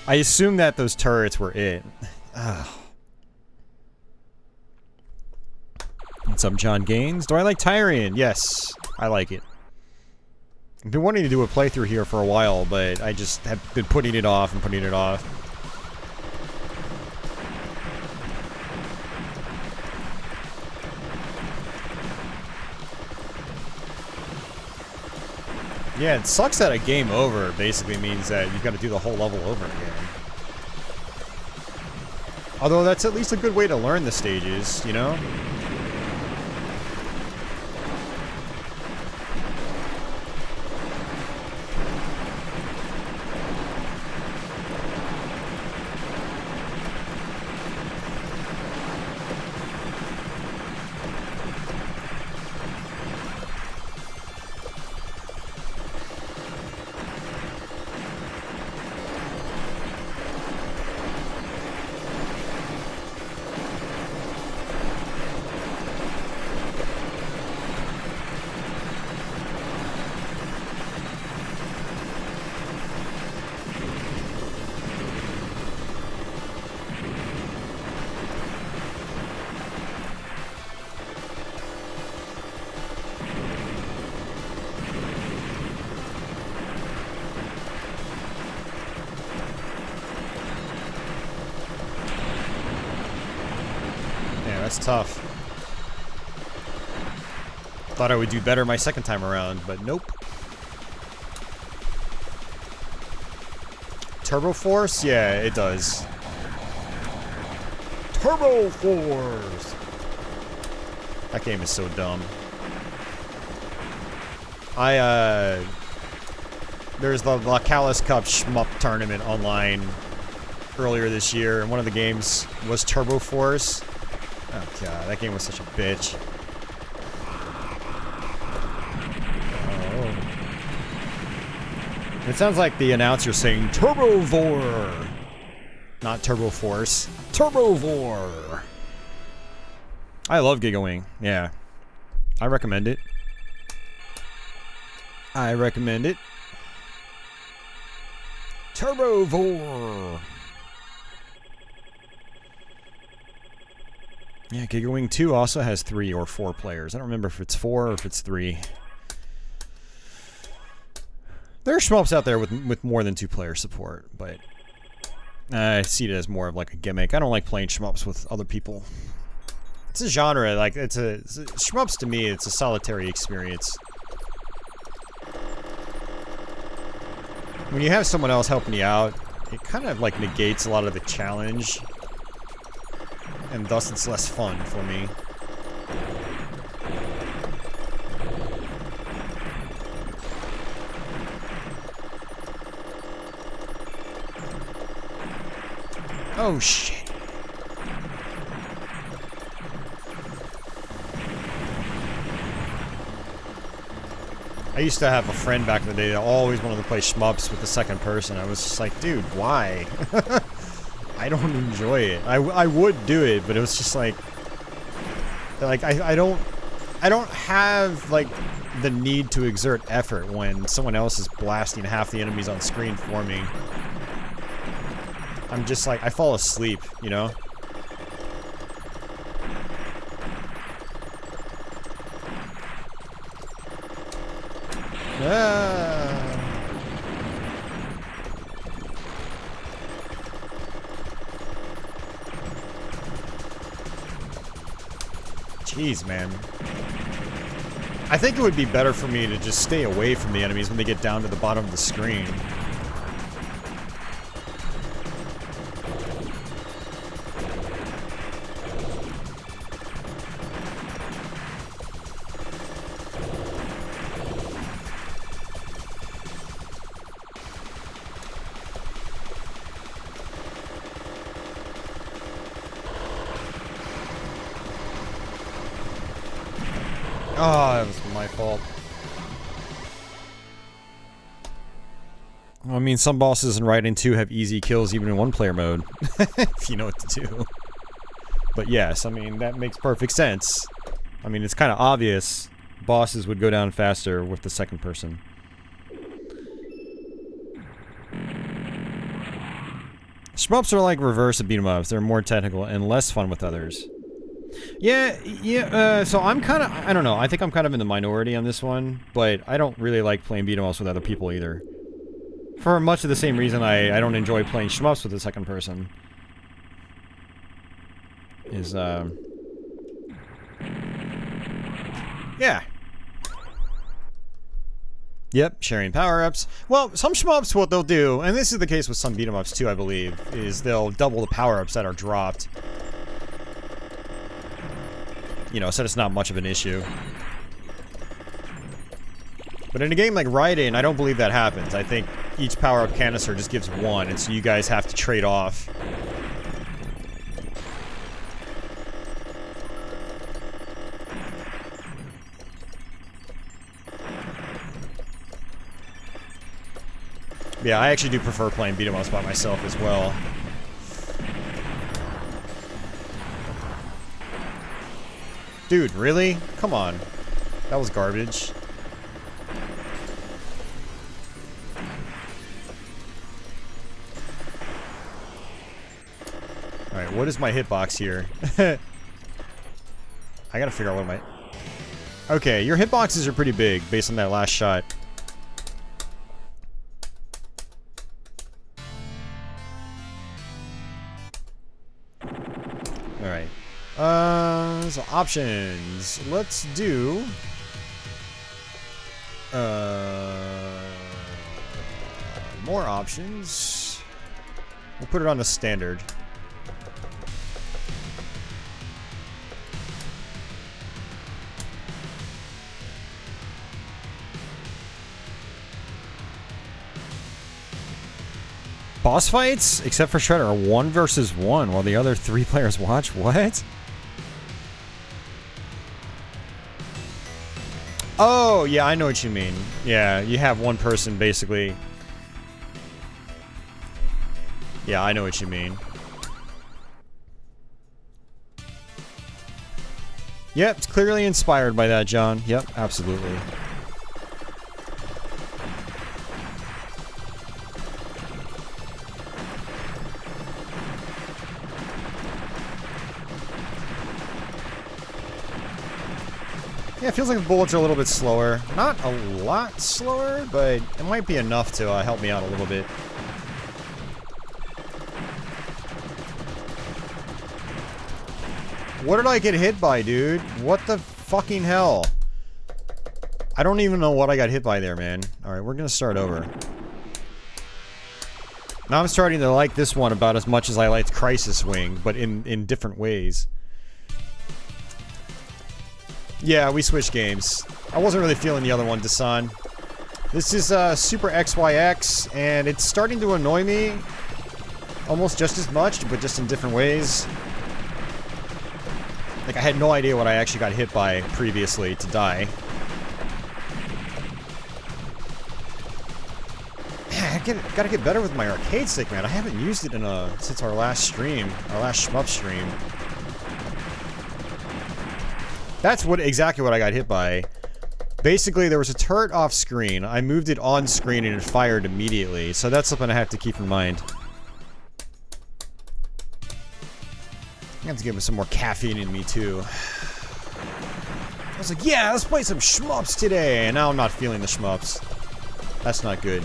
I assume that those turrets were it. What's up, John Gaines? Do I like Tyrion? Yes, I like it. I've been wanting to do a playthrough here for a while, but I just have been putting it off and putting it off. Yeah, it sucks that a game over basically means that you've got to do the whole level over again. Although that's at least a good way to learn the stages, you know? That's tough. Thought I would do better my second time around, but nope. Turbo Force? Yeah, it does. Turbo Force! That game is so dumb. There's the Lacalis Cup SHMUP tournament online earlier this year, and one of the games was Turbo Force. Oh god, that game was such a bitch. Oh. It sounds like the announcer saying Turbo Vor! Not Turbo Force. Turbo Vor! I love Gigawing, yeah. I recommend it. I recommend it. Turbo Vor! Yeah, Gigawing 2 also has 3 or 4 players. I don't remember if it's 4 or if it's 3. There are shmups out there with more than 2 player support, but I see it as more of like a gimmick. I don't like playing shmups with other people. It's a genre, like, it's shmups to me, it's a solitary experience. When you have someone else helping you out, it kind of like negates a lot of the challenge. And thus it's less fun for me. Oh shit. I used to have a friend back in the day that always wanted to play shmups with the second person. I was just like, dude, why? I don't enjoy it. I would do it, but it was just like I don't have like the need to exert effort when someone else is blasting half the enemies on screen for me. I'm just like, I fall asleep, you know? Jeez, man. I think it would be better for me to just stay away from the enemies when they get down to the bottom of the screen. Oh, that was my fault. I mean, some bosses in Raiden 2 have easy kills even in one-player mode. If you know what to do. But yes, I mean, that makes perfect sense. I mean, it's kind of obvious bosses would go down faster with the second person. Shmups are like reverse of beat-em-ups. They're more technical and less fun with others. Yeah, so I'm kind of, I don't know, I think I'm kind of in the minority on this one, but I don't really like playing beat-em-ups with other people either. For much of the same reason I don't enjoy playing shmups with the second person. Yeah. Yep, sharing power-ups. Well, some shmups, what they'll do, and this is the case with some beat-em-ups too, I believe, is they'll double the power-ups that are dropped. You know, so it's not much of an issue. But in a game like Raiden, I don't believe that happens. I think each power-up canister just gives one, and so you guys have to trade off. Yeah, I actually do prefer playing beat-em-ups by myself as well. Dude, really? Come on. That was garbage. Alright, what is my hitbox here? I gotta figure out what my... Okay, your hitboxes are pretty big based on that last shot. Alright. So options. Let's do... more options. We'll put it on the standard. Boss fights, except for Shredder, are 1 versus 1 while the other 3 players watch? What? Oh, yeah, I know what you mean. Yeah, you have one person basically. Yeah, I know what you mean. Yep, it's clearly inspired by that, John. Yep, absolutely. Yeah, it feels like the bullets are a little bit slower. Not a lot slower, but it might be enough to help me out a little bit. What did I get hit by, dude? What the fucking hell? I don't even know what I got hit by there, man. Alright, we're gonna start over. Now I'm starting to like this one about as much as I liked Crisis Wing, but in different ways. Yeah, we switched games. I wasn't really feeling the other one, Dasan. This is Super XYX, and it's starting to annoy me almost just as much, but just in different ways. Like, I had no idea what I actually got hit by previously to die. gotta get better with my arcade stick, man. I haven't used it since our last stream, our last shmup stream. That's exactly what I got hit by. Basically, there was a turret off screen. I moved it on screen and it fired immediately. So that's something I have to keep in mind. I have to give it some more caffeine in me too. I was like, yeah, let's play some shmups today. And now I'm not feeling the shmups. That's not good.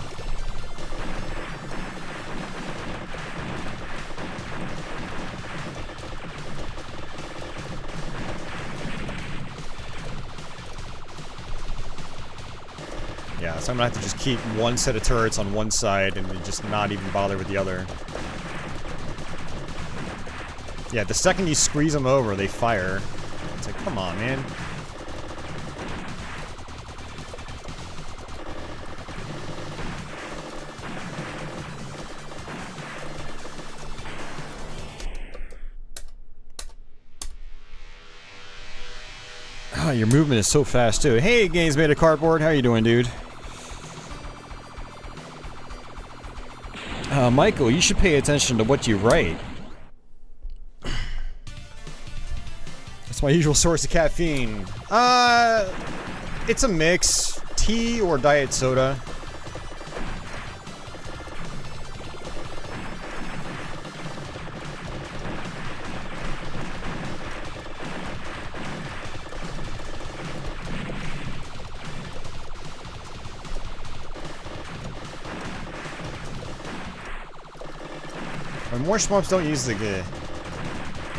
Yeah, so I'm gonna have to just keep one set of turrets on one side and just not even bother with the other. Yeah, the second you squeeze them over, they fire. It's like, come on, man. Oh, your movement is so fast, too. Hey, Games Made of Cardboard. How you doing, dude? Michael, you should pay attention to what you write. That's my usual source of caffeine. It's a mix. Tea or diet soda. More shmups don't use the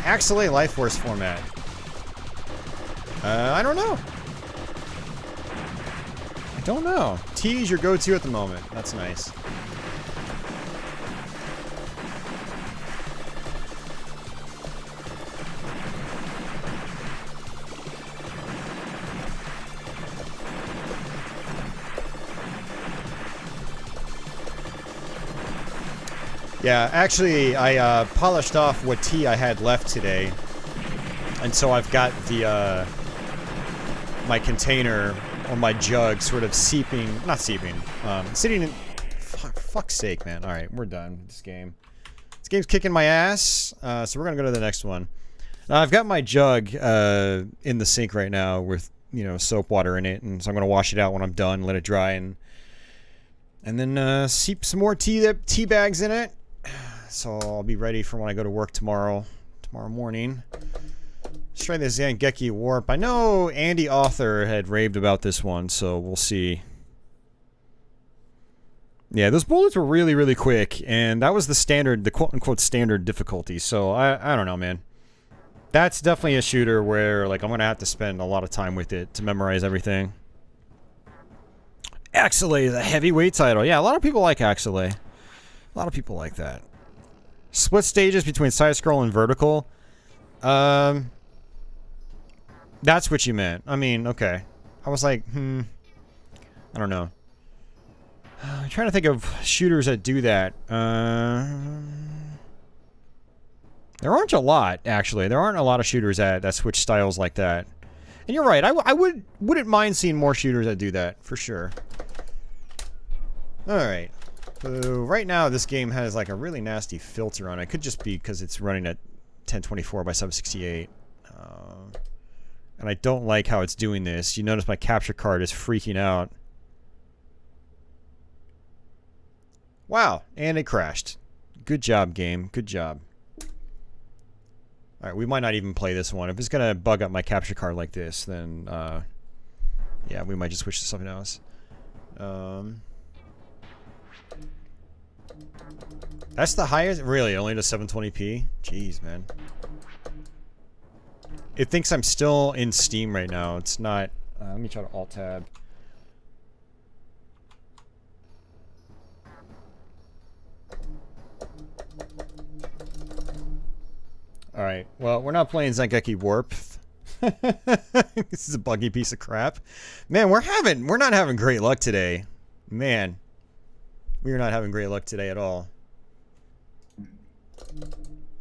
Axelay Life Force format. I don't know. I don't know. T is your go-to at the moment. That's nice. Yeah, actually, I polished off what tea I had left today, and so I've got the my container or my jug sort of seeping, not seeping, sitting in. Fuck's sake, man! All right, we're done with this game. This game's kicking my ass, so we're gonna go to the next one. Now, I've got my jug in the sink right now with soap water in it, and so I'm gonna wash it out when I'm done, let it dry, and then seep some more tea bags in it. So I'll be ready for when I go to work tomorrow morning. Let's try this Zangeki Warp. I know Andy Author had raved about this one, so we'll see. Yeah, those bullets were really, really quick, and that was the standard, the quote-unquote standard difficulty, so I don't know, man. That's definitely a shooter where, like, I'm gonna have to spend a lot of time with it to memorize everything. Axelay is a heavyweight title. Yeah, a lot of people like Axelay. A lot of people like that. Split stages between side-scroll and vertical. That's what you meant. I mean, okay. I was like, I don't know. I'm trying to think of shooters that do that. There aren't a lot, actually. There aren't a lot of shooters that switch styles like that. And you're right. I wouldn't mind seeing more shooters that do that, for sure. Alright. So right now this game has like a really nasty filter on it. It could just be because it's running at 1024 by 768. And I don't like how it's doing this. You notice my capture card is freaking out. Wow, and it crashed. Good job, game. Good job. Alright, we might not even play this one. If it's gonna bug up my capture card like this, then yeah, we might just switch to something else. That's the highest? Really? Only to 720p? Jeez, man. It thinks I'm still in Steam right now. It's not... let me try to Alt-Tab. Alright, well, we're not playing Zangeki Warp. This is a buggy piece of crap. Man, we're not having great luck today. Man. We are not having great luck today at all.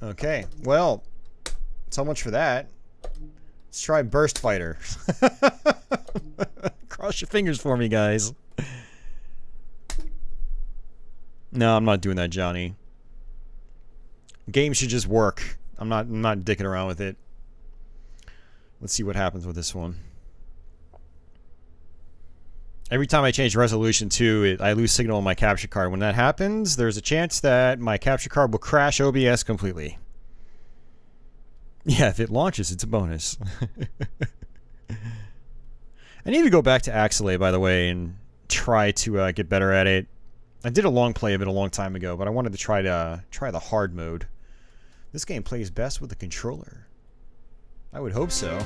Okay, well, so much for that. Let's try Burst Fighter. Cross your fingers for me, guys. No, I'm not doing that, Johnny. Game should just work. I'm not dicking around with it. Let's see what happens with this one. Every time I change resolution too, I lose signal on my capture card. When that happens, there's a chance that my capture card will crash OBS completely. Yeah, if it launches, it's a bonus. I need to go back to Axelay, by the way, and try to get better at it. I did a long play of it a long time ago, but I wanted to try the hard mode. This game plays best with the controller. I would hope so.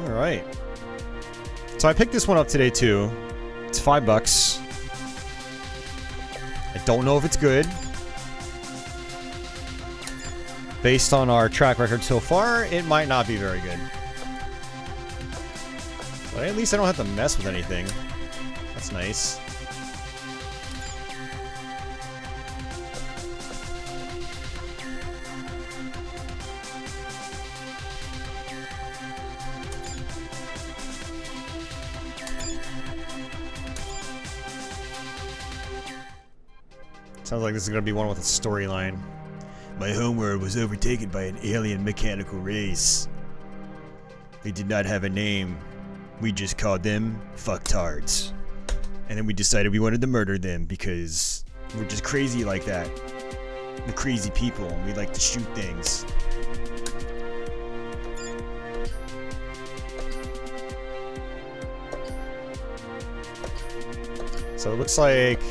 Alright. So I picked this one up today too. It's $5. I don't know if it's good. Based on our track record so far, it might not be very good. But at least I don't have to mess with anything. That's nice. Sounds like this is going to be one with a storyline. My homeworld was overtaken by an alien mechanical race. They did not have a name. We just called them fucktards. And then we decided we wanted to murder them because we're just crazy like that. We're crazy people and we like to shoot things. So it looks like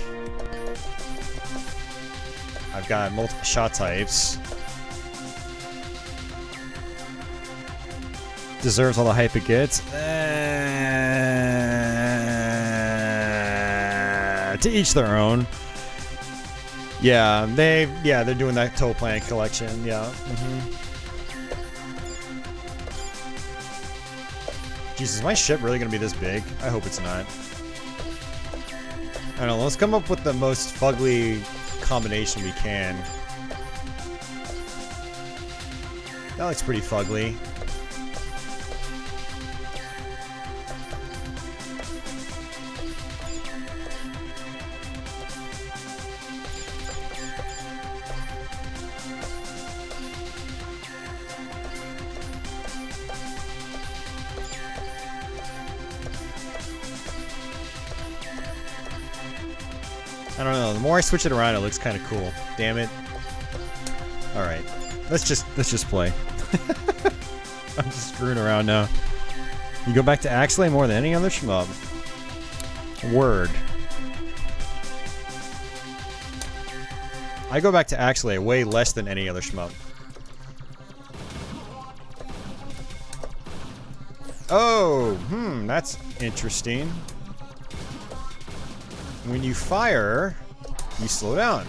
I've got multiple shot types. Deserves all the hype it gets. To each their own. Yeah, they're doing that Toe Planet collection. Yeah. Jesus, is my ship really gonna be this big? I hope it's not. I don't know. Let's come up with the most fugly combination we can. That looks pretty fugly. I don't know. The more I switch it around, it looks kind of cool. Damn it. All right, let's just play. I'm just screwing around now. You go back to Axelay more than any other shmup. Word. I go back to Axelay way less than any other shmup. Oh, that's interesting. When you fire, you slow down.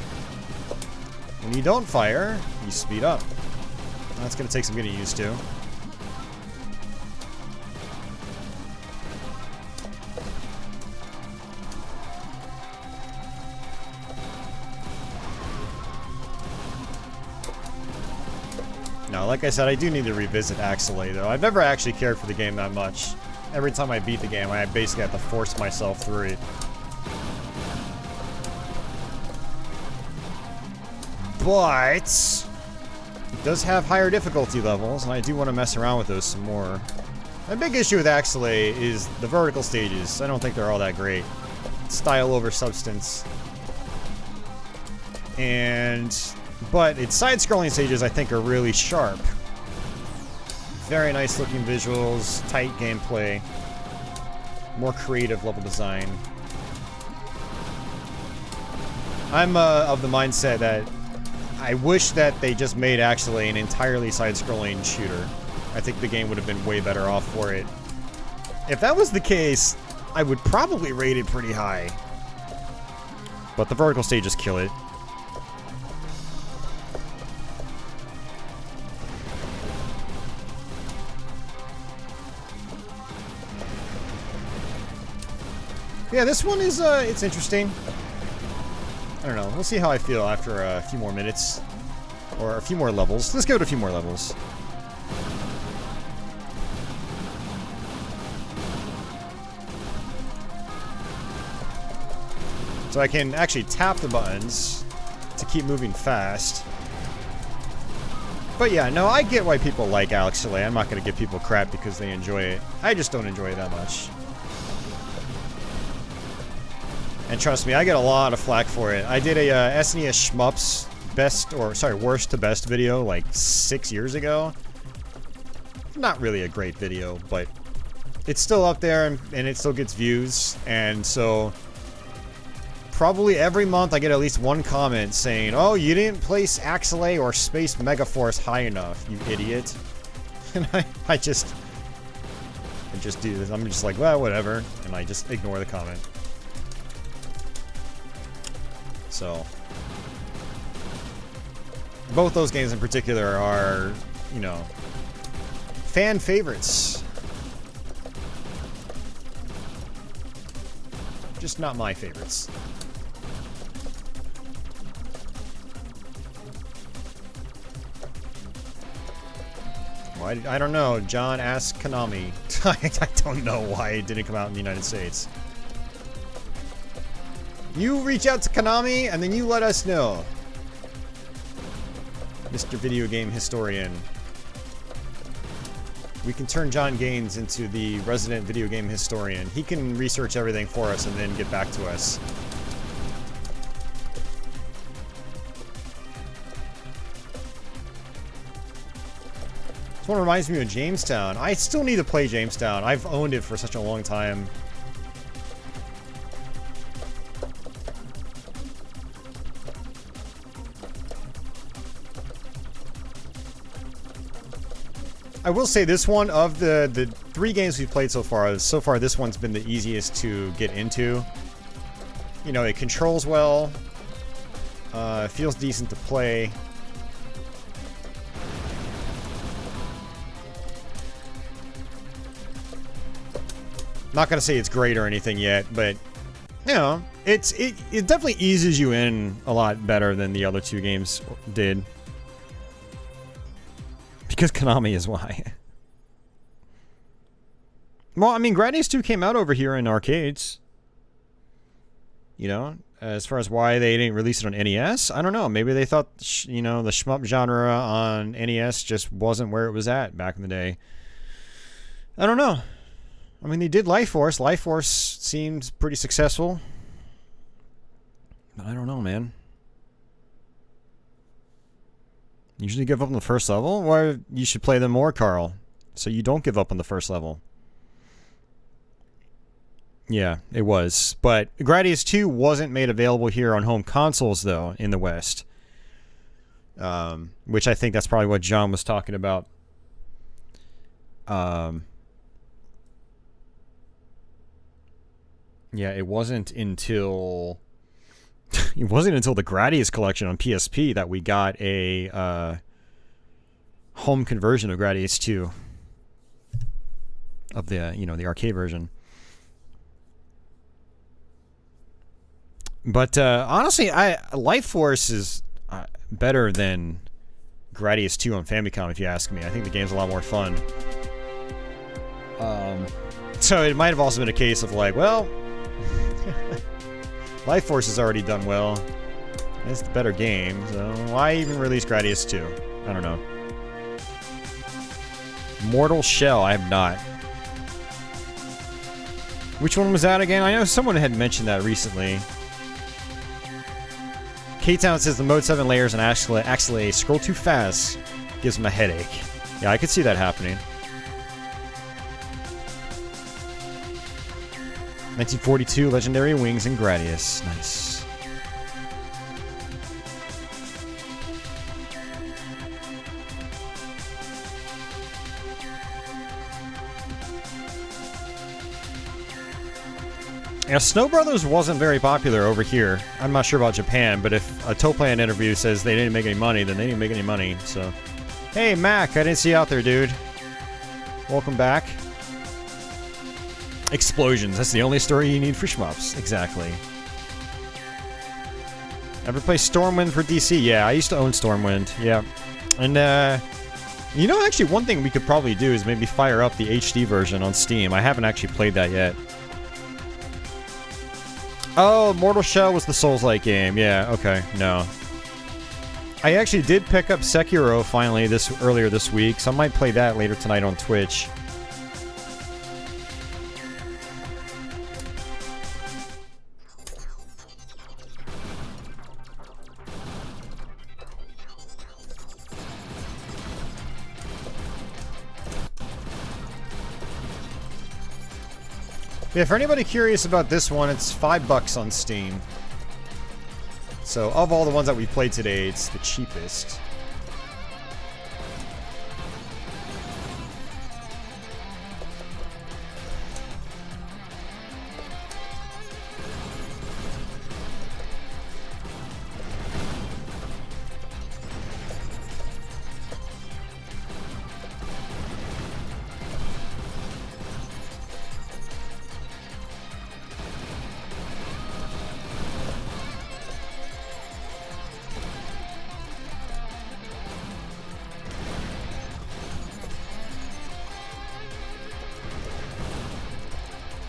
When you don't fire, you speed up. That's going to take some getting used to. Now, like I said, I do need to revisit Axelay, though. I've never actually cared for the game that much. Every time I beat the game, I basically have to force myself through it. But it does have higher difficulty levels, and I do want to mess around with those some more. My big issue with Axelay is the vertical stages. I don't think they're all that great. Style over substance. But its side-scrolling stages I think are really sharp. Very nice looking visuals, tight gameplay, more creative level design. I'm of the mindset that I wish that they just made Axelay an entirely side-scrolling shooter. I think the game would have been way better off for it. If that was the case, I would probably rate it pretty high. But the vertical stages kill it. Yeah, this one is, it's interesting. I don't know. We'll see how I feel after a few more minutes. Or a few more levels. Let's go to a few more levels. So I can actually tap the buttons to keep moving fast. But yeah, no, I get why people like Alex Delay. I'm not going to give people crap because they enjoy it. I just don't enjoy it that much. And trust me, I get a lot of flack for it. I did a SNES SHMUPS worst to best video like 6 years ago. Not really a great video, but it's still up there and it still gets views. And so probably every month I get at least one comment saying, "Oh, you didn't place Axelay or Space Megaforce high enough, you idiot." And I just do this. I'm just like, well, whatever. And I just ignore the comment. So both those games in particular are, you know, fan favorites. Just not my favorites. Well, I don't know. John asked Konami. I don't know why it didn't come out in the United States. You reach out to Konami and then you let us know. Mr. Video Game Historian. We can turn John Gaines into the resident video game historian. He can research everything for us and then get back to us. This one reminds me of Jamestown. I still need to play Jamestown. I've owned it for such a long time. I will say this one, of the 3 games we've played so far this one's been the easiest to get into. You know, it controls well, feels decent to play. Not gonna say it's great or anything yet, but you know, it definitely eases you in a lot better than the other 2 games did. Because Konami is why. Well, I mean, Gradius 2 came out over here in arcades. You know, as far as why they didn't release it on NES, I don't know. Maybe they thought, you know, the shmup genre on NES just wasn't where it was at back in the day. I don't know. I mean, they did Life Force. Life Force seemed pretty successful. But I don't know, man. Usually give up on the first level? Why you should play them more, Carl. So you don't give up on the first level. Yeah, it was. But Gradius 2 wasn't made available here on home consoles, though, in the West. Which I think that's probably what John was talking about. Yeah, it wasn't until... It wasn't until the Gradius collection on PSP that we got a home conversion of Gradius 2 of the, you know, the arcade version. But honestly, Life Force is better than Gradius 2 on Famicom, if you ask me. I think the game's a lot more fun. So it might have also been a case of like, well, Life Force has already done well. It's the better game, so why even release Gradius 2? I don't know. Mortal Shell, I have not. Which one was that again? I know someone had mentioned that recently. K-Town says the Mode 7 layers and actually scroll too fast gives him a headache. Yeah, I could see that happening. 1942, Legendary Wings and Gradius. Nice. Yeah, Snow Brothers wasn't very popular over here. I'm not sure about Japan, but if a Toplan interview says they didn't make any money, then they didn't make any money, so... Hey, Mac, I didn't see you out there, dude. Welcome back. Explosions. That's the only story you need for shmups. Exactly. Ever play Stormwind for DC? Yeah, I used to own Stormwind. Yeah. And, you know, actually, one thing we could probably do is maybe fire up the HD version on Steam. I haven't actually played that yet. Oh, Mortal Shell was the Souls-like game. Yeah, okay, no. I actually did pick up Sekiro finally earlier this week, so I might play that later tonight on Twitch. Yeah, for anybody curious about this one, it's $5 on Steam. So, of all the ones that we played today, it's the cheapest.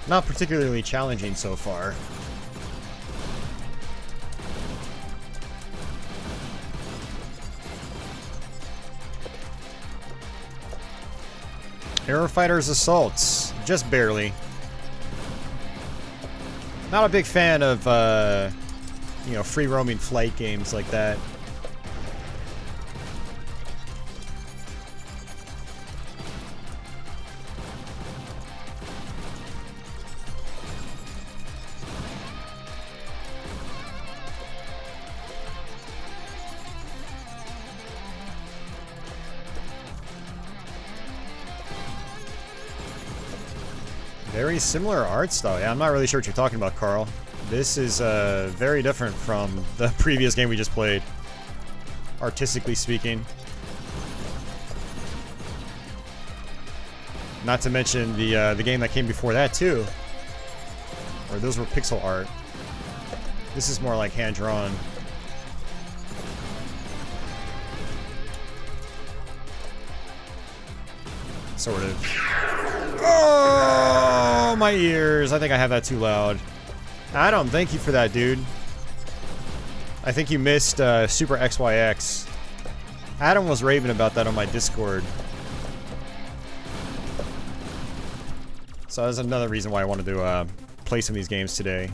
Not particularly challenging so far. Aerofighter's Assaults. Just barely. Not a big fan of, you know, free-roaming flight games like that. Very similar art style. Yeah, I'm not really sure what you're talking about, Carl. This is very different from the previous game we just played, artistically speaking. Not to mention the game that came before that too, or those were pixel art. This is more like hand-drawn. Sort of. Oh, my ears. I think I have that too loud. Adam, thank you for that, dude. I think you missed Super XYX. Adam was raving about that on my Discord. So that's another reason why I wanted to play some of these games today.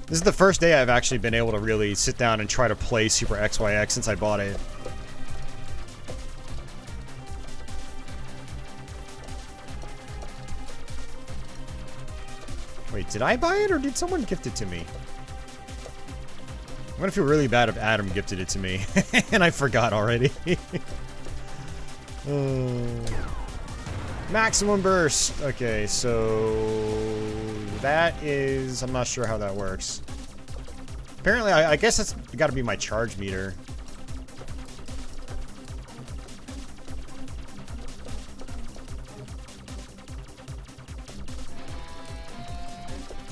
This is the first day I've actually been able to really sit down and try to play Super XYX since I bought it. Wait, did I buy it or did someone gift it to me? I'm gonna feel really bad if Adam gifted it to me and I forgot already. Maximum burst. Okay, so that is, I'm not sure how that works. Apparently, I guess that's got to be my charge meter.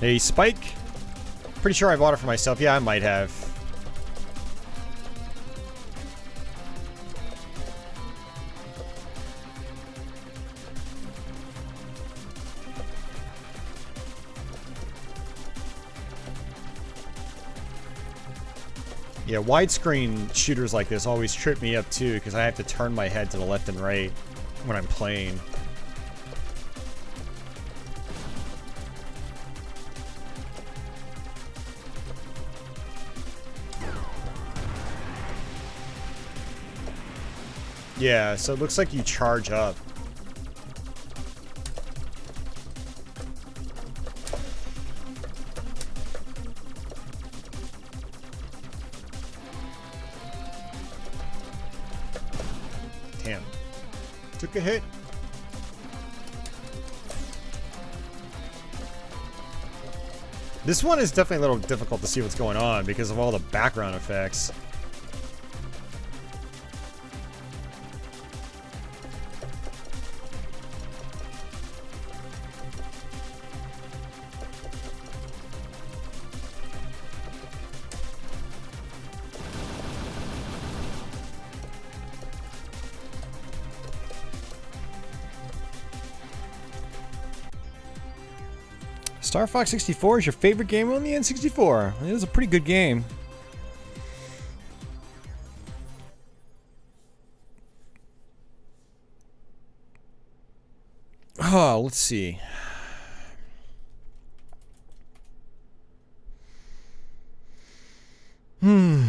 Hey, Spike. Pretty sure I bought it for myself. Yeah, I might have. Yeah, widescreen shooters like this always trip me up too, because I have to turn my head to the left and right when I'm playing. Yeah, so it looks like you charge up. Damn. Took a hit. This one is definitely a little difficult to see what's going on because of all the background effects. Star Fox 64 is your favorite game on the N64. It was a pretty good game. Oh, let's see. Yeah,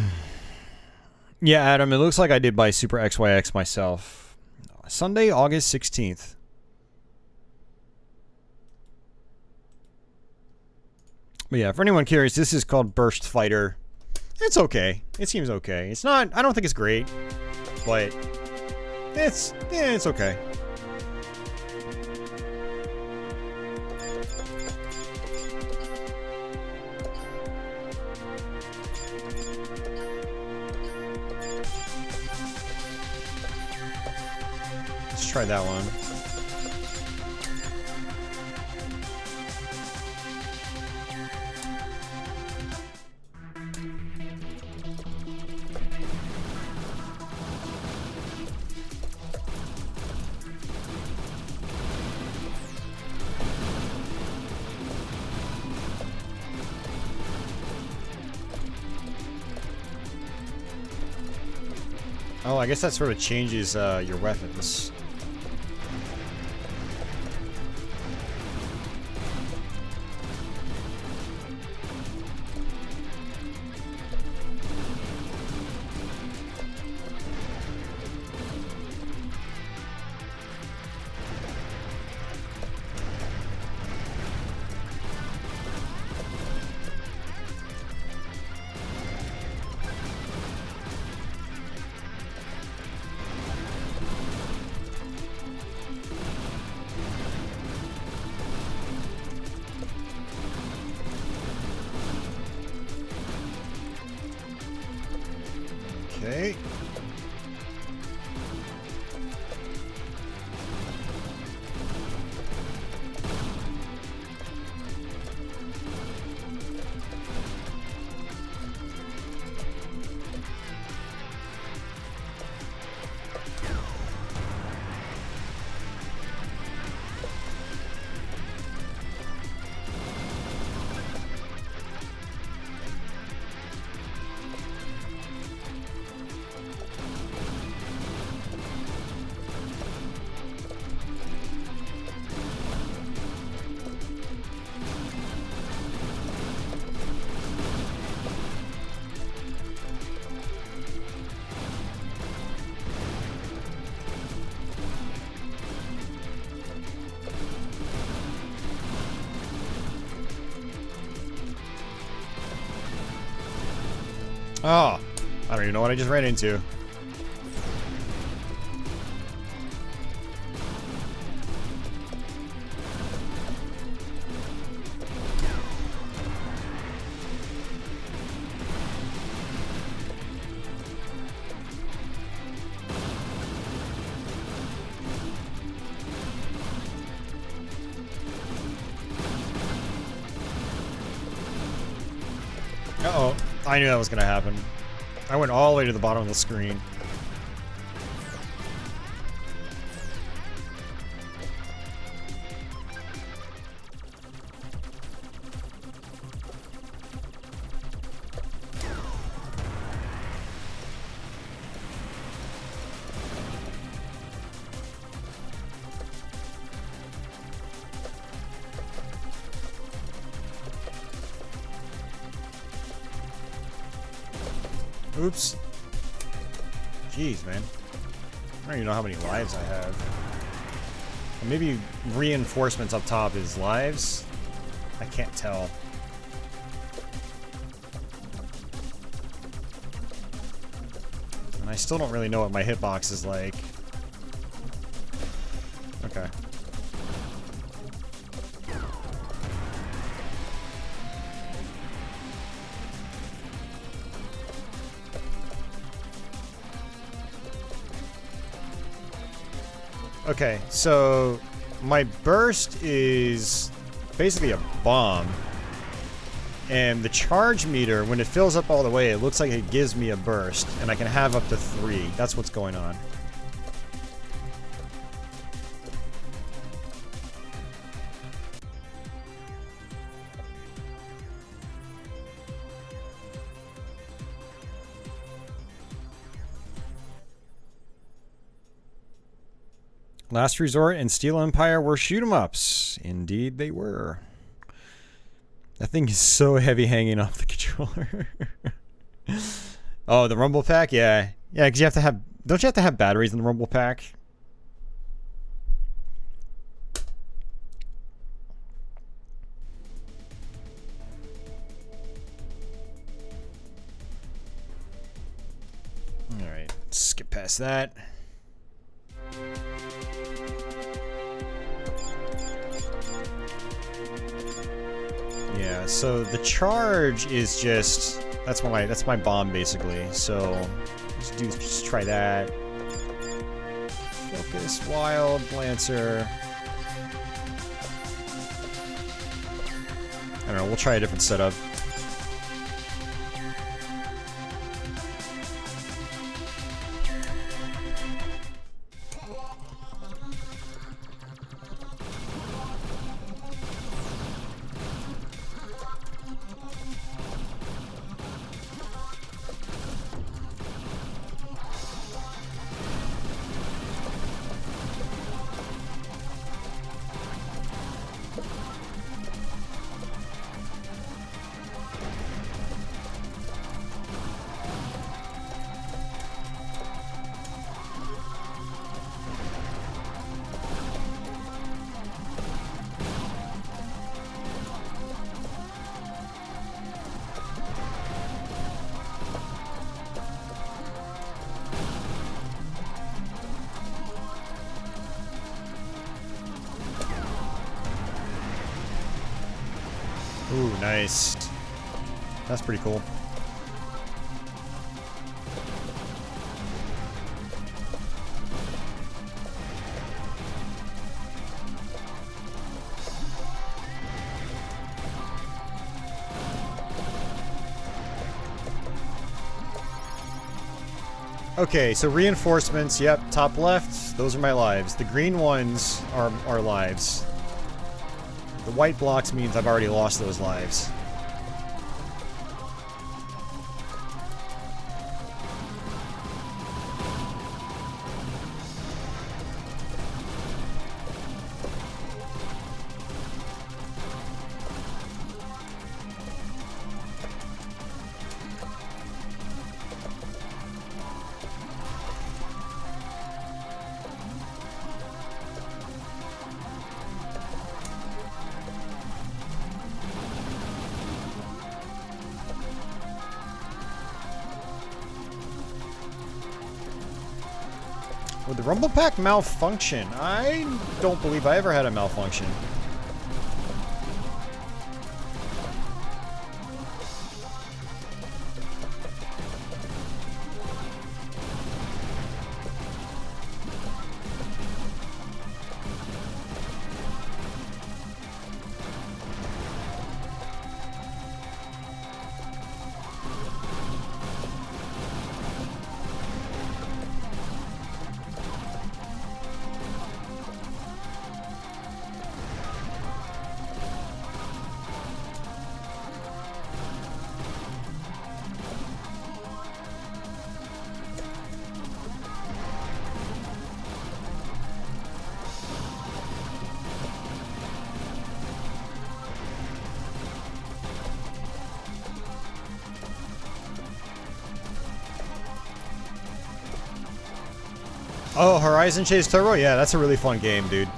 Adam, it looks like I did buy Super XYX myself. Sunday, August 16th. But yeah, for anyone curious, this is called Burst Fighter. It's okay. It seems okay. It's not, I don't think it's great, but it's okay. Let's try that one. Oh, I guess that sort of changes your weapons. Okay. Oh, I don't even know what I just ran into. Uh-oh. I knew that was going to happen. I went all the way to the bottom of the screen. Oops. Jeez, man. I don't even know how many lives I have. Maybe reinforcements up top is lives? I can't tell. And I still don't really know what my hitbox is like. Okay. Okay, so my burst is basically a bomb. And the charge meter, when it fills up all the way, it looks like it gives me a burst. And I can have up to 3. That's what's going on. Last Resort and Steel Empire were shoot-em-ups. Indeed they were. That thing is so heavy hanging off the controller. Oh, the Rumble Pack? Yeah. Yeah, because you have to have... Don't you have to have batteries in the Rumble Pack? Alright, skip past that. Yeah, so the charge is just... That's my bomb, basically. So, just try that. Focus, Wild, Lancer. I don't know, we'll try a different setup. Ooh, nice. That's pretty cool. Okay, so reinforcements, yep, top left, those are my lives. The green ones are lives. The white blocks means I've already lost those lives. Would the Rumble Pack malfunction? I don't believe I ever had a malfunction. Oh, Horizon Chase Turbo? Yeah, that's a really fun game, dude.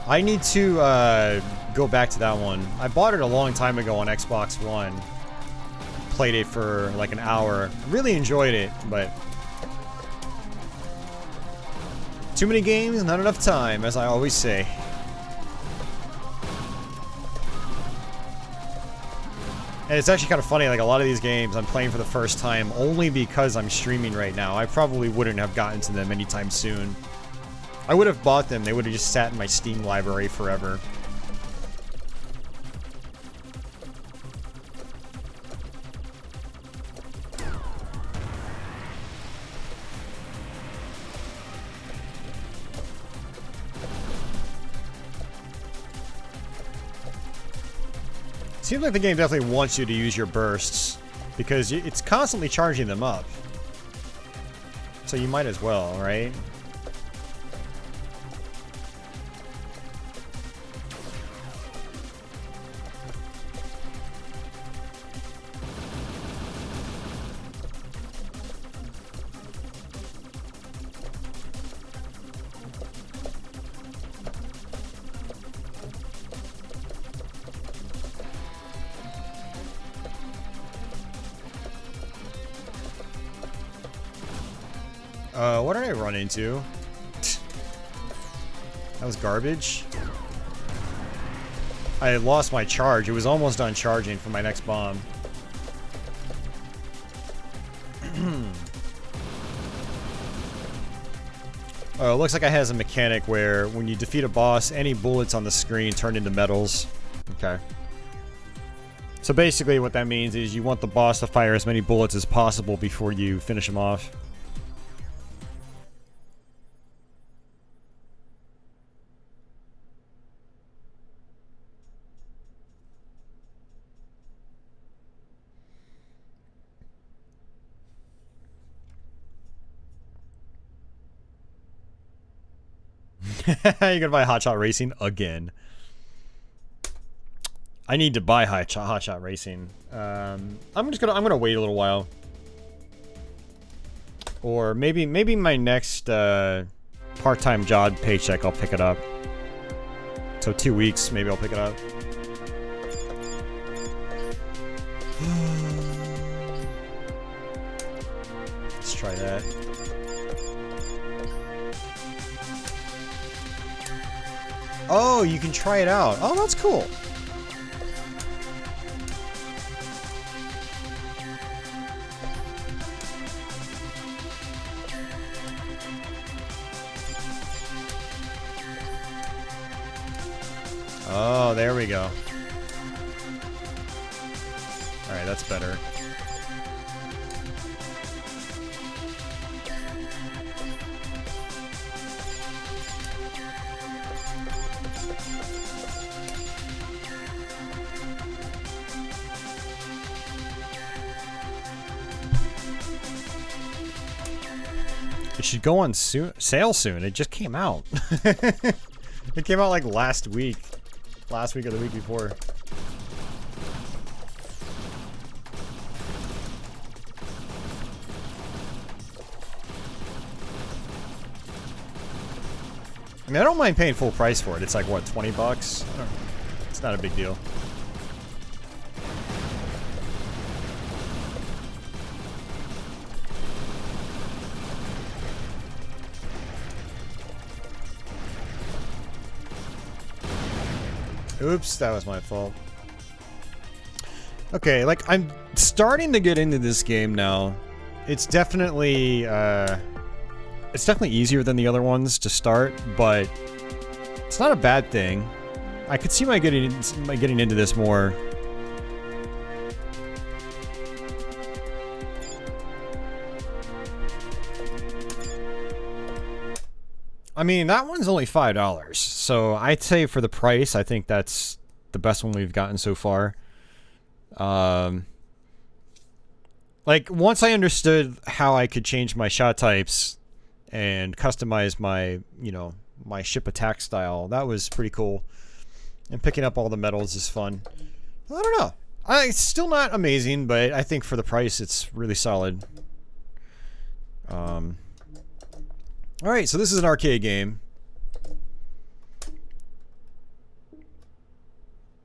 I need to go back to that one. I bought it a long time ago on Xbox One. Played it for like an hour. Really enjoyed it, but... Too many games, not enough time, as I always say. And it's actually kind of funny, like a lot of these games I'm playing for the first time only because I'm streaming right now. I probably wouldn't have gotten to them anytime soon. I would have bought them, they would have just sat in my Steam library forever. Seems like the game definitely wants you to use your bursts, because it's constantly charging them up. So you might as well, right? What did I run into? That was garbage. I lost my charge. It was almost done charging for my next bomb. Oh, it looks like it has a mechanic where when you defeat a boss, any bullets on the screen turn into medals. Okay. So basically what that means is you want the boss to fire as many bullets as possible before you finish him off. You're gonna buy Hotshot Racing again. I need to buy Hotshot Racing. I'm gonna wait a little while, or maybe my next part-time job paycheck I'll pick it up. So 2 weeks, maybe I'll pick it up. Let's try that. Oh, you can try it out. Oh, that's cool. Oh, there we go. Alright, that's better. It should go on sale soon. It just came out. It came out like last week. Last week or the week before. I mean, I don't mind paying full price for it. It's like, what, 20 bucks? I don't know. It's not a big deal. Oops, that was my fault. Okay, like, I'm starting to get into this game now. It's definitely easier than the other ones to start, but it's not a bad thing. I could see my getting into this more. I mean, that one's only $5, so I'd say for the price, I think that's the best one we've gotten so far. Like, once I understood how I could change my shot types and customize my, you know, my ship attack style, that was pretty cool. And picking up all the medals is fun. I don't know. It's still not amazing, but I think for the price, it's really solid. Alright, so this is an arcade game.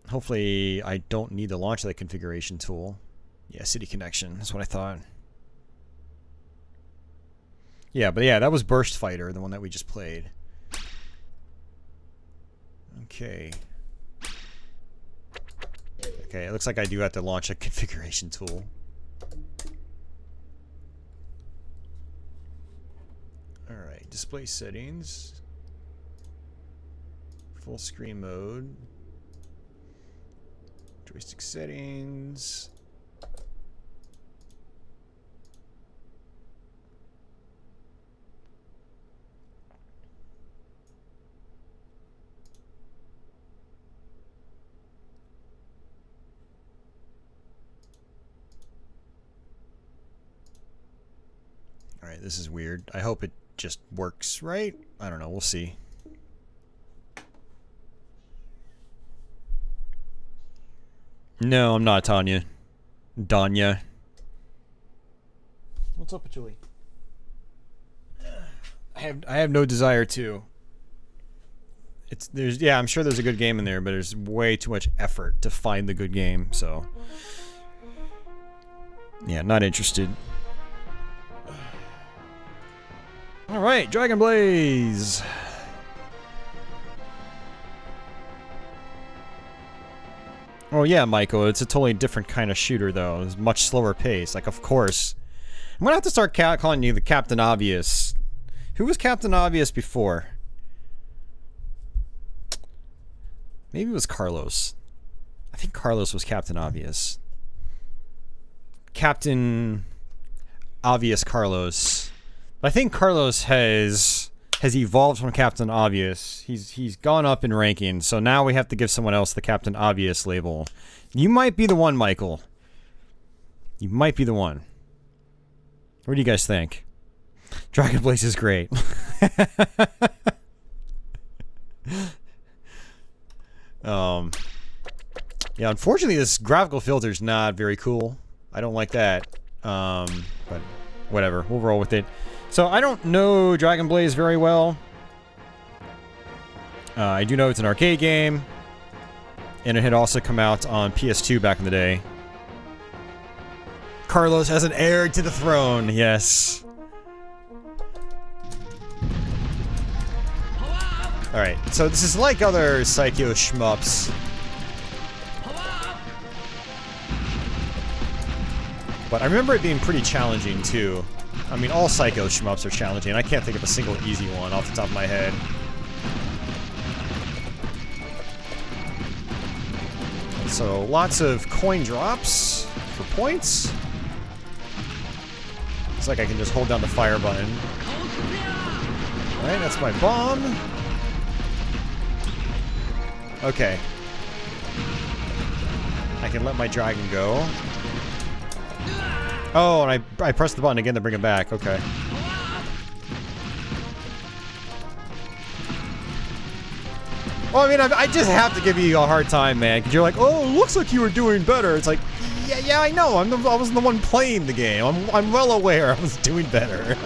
Hopefully I don't need to launch that configuration tool. Yeah, City Connection, that's what I thought. Yeah, but yeah, that was Burst Fighter, the one that we just played. Okay. Okay, it looks like I do have to launch a configuration tool. Alright, display settings. Full screen mode. Joystick settings. Alright, this is weird. I hope it just works right. I don't know, we'll see. No, I'm not Tanya. Danya. What's up, Julie? I have no desire to. Yeah, I'm sure there's a good game in there, but there's way too much effort to find the good game, so yeah, not interested. Alright, Dragon Blaze! Oh yeah, Michael, it's a totally different kind of shooter though. It's much slower pace, like of course. I'm gonna have to start calling you the Captain Obvious. Who was Captain Obvious before? Maybe it was Carlos. I think Carlos was Captain Obvious. Captain Obvious Carlos. But I think Carlos has evolved from Captain Obvious. He's gone up in ranking, so now we have to give someone else the Captain Obvious label. You might be the one, Michael. You might be the one. What do you guys think? Dragon Blaze is great. Yeah, unfortunately this graphical filter is not very cool. I don't like that. But whatever, we'll roll with it. So I don't know Dragon Blaze very well. I do know it's an arcade game. And it had also come out on PS2 back in the day. Carlos has an heir to the throne, yes. Alright, so this is like other SHMUPS. But I remember it being pretty challenging too. I mean, all SHMUPS are challenging. I can't think of a single easy one off the top of my head. So, lots of coin drops for points. Looks like I can just hold down the fire button. Alright, that's my bomb. Okay. I can let my dragon go. Oh, and I pressed the button again to bring it back. Okay. Well, I mean, I just have to give you a hard time, man, because you're like, oh, it looks like you were doing better. It's like, yeah, I know. I wasn't the one playing the game. I'm well aware I was doing better.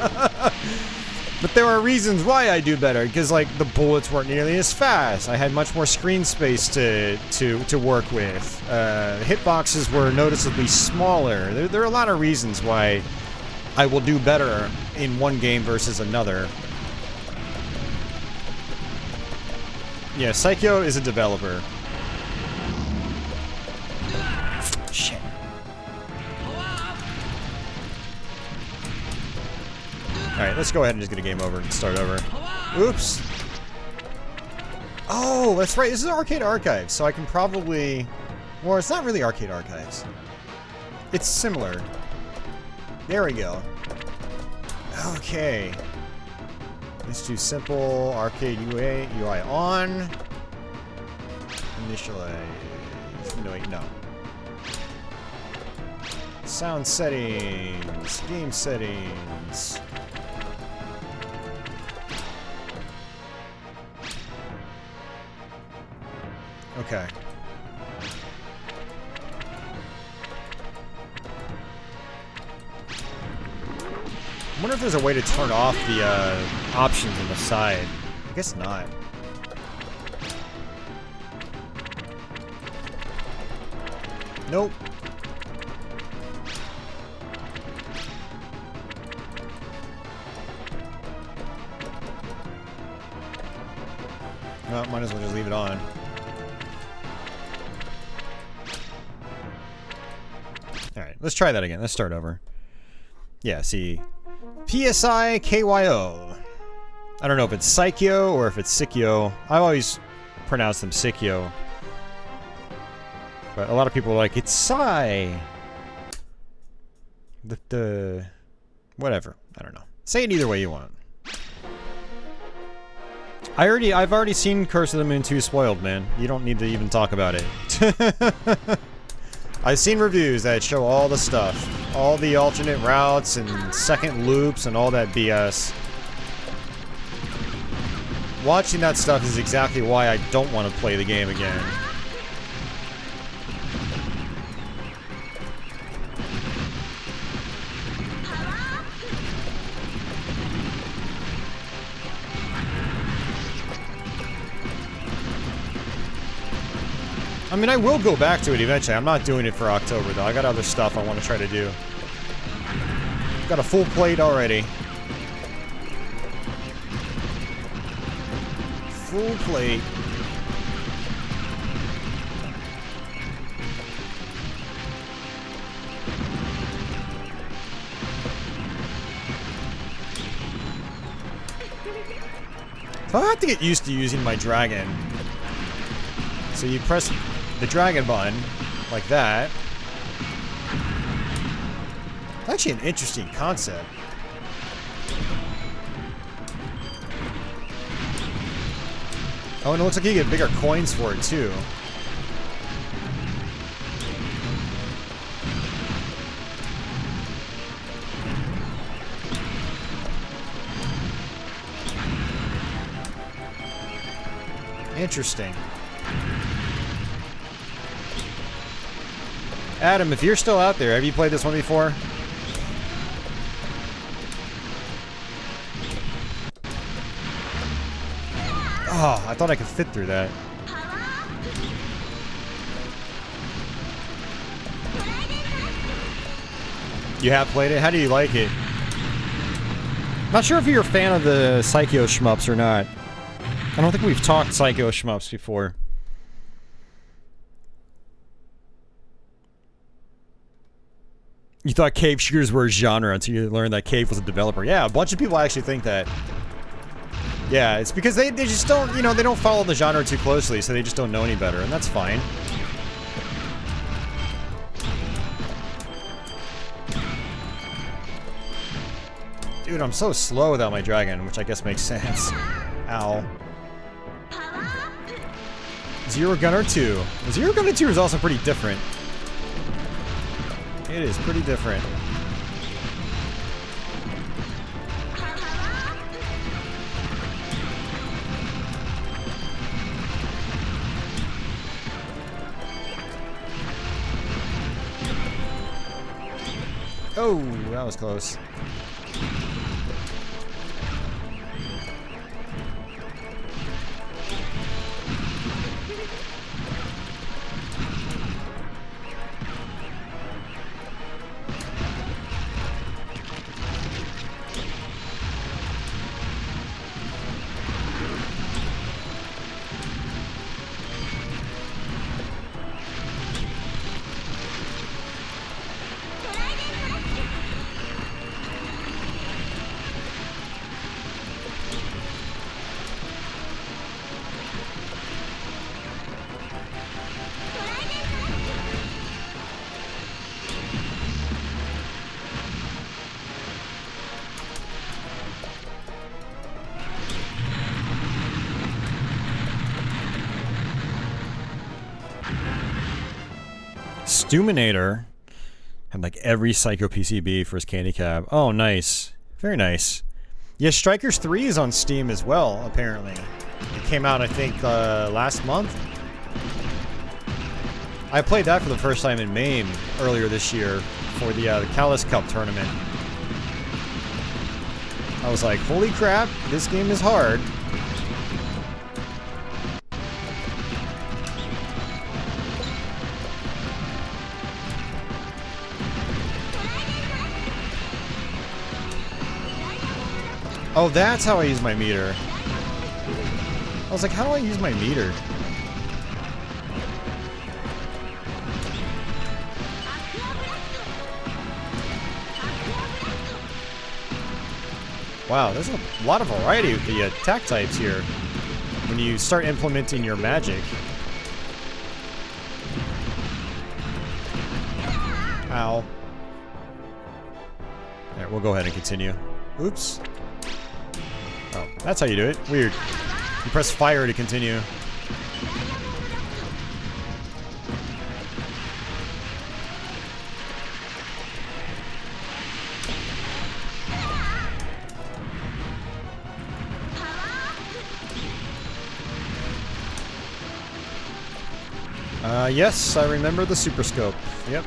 But there are reasons why I do better, because like the bullets weren't nearly as fast. I had much more screen space to work with. Hitboxes were noticeably smaller. There are a lot of reasons why I will do better in one game versus another. Yeah, Psycho is a developer. Shit. Alright, let's go ahead and just get a game over and start over. Oops. Oh, that's right. This is Arcade Archives, so I can probably... Well, it's not really Arcade Archives. It's similar. There we go. Okay. Let's do simple arcade UI on. Initialize. No, wait, no. Sound settings. Game settings. Okay. I wonder if there's a way to turn off the options on the side. I guess not. Nope. Well, might as well just leave it on. Alright, let's try that again. Let's start over. Yeah, see. PSI KYO. I don't know if it's Psycho or if it's Sikyo. I always pronounce them Sikyo. But a lot of people are like, it's Psy. Whatever. I don't know. Say it either way you want. I've already seen Curse of the Moon 2 spoiled, man. You don't need to even talk about it. I've seen reviews that show all the stuff. All the alternate routes and second loops and all that BS. Watching that stuff is exactly why I don't want to play the game again. I mean, I will go back to it eventually. I'm not doing it for October, though. I got other stuff I want to try to do. Got a full plate already. full plate. So I have to get used to using my dragon. So you press the dragon button like that. It's actually an interesting concept. Oh, and it looks like you get bigger coins for it too. Interesting. Adam, if you're still out there, have you played this one before? Oh, I thought I could fit through that. You have played it? How do you like it? Not sure if you're a fan of the Psycho SHMUPS or not. I don't think we've talked Psycho SHMUPS before. You thought cave shooters were a genre until you learned that Cave was a developer. Yeah, a bunch of people actually think that. Yeah, it's because they just don't, you know, they don't follow the genre too closely, so they just don't know any better, and that's fine. Dude, I'm so slow without my dragon, which I guess makes sense. Ow. Zero Gunner 2. Zero Gunner 2 is also pretty different. It is pretty different. Oh, that was close. Stuminator had like every Psycho PCB for his candy cab. Oh, nice. Very nice. Yeah, Strikers 3 is on Steam as well, apparently. It came out, I think, last month. I played that for the first time in MAME earlier this year for the Callus Cup tournament. I was like, holy crap, this game is hard. Oh, that's how I use my meter. I was like, how do I use my meter? Wow, there's a lot of variety with the attack types here when you start implementing your magic. Ow. Alright, we'll go ahead and continue. Oops. Oh, that's how you do it. Weird. You press fire to continue. Yes, I remember the Super Scope. Yep.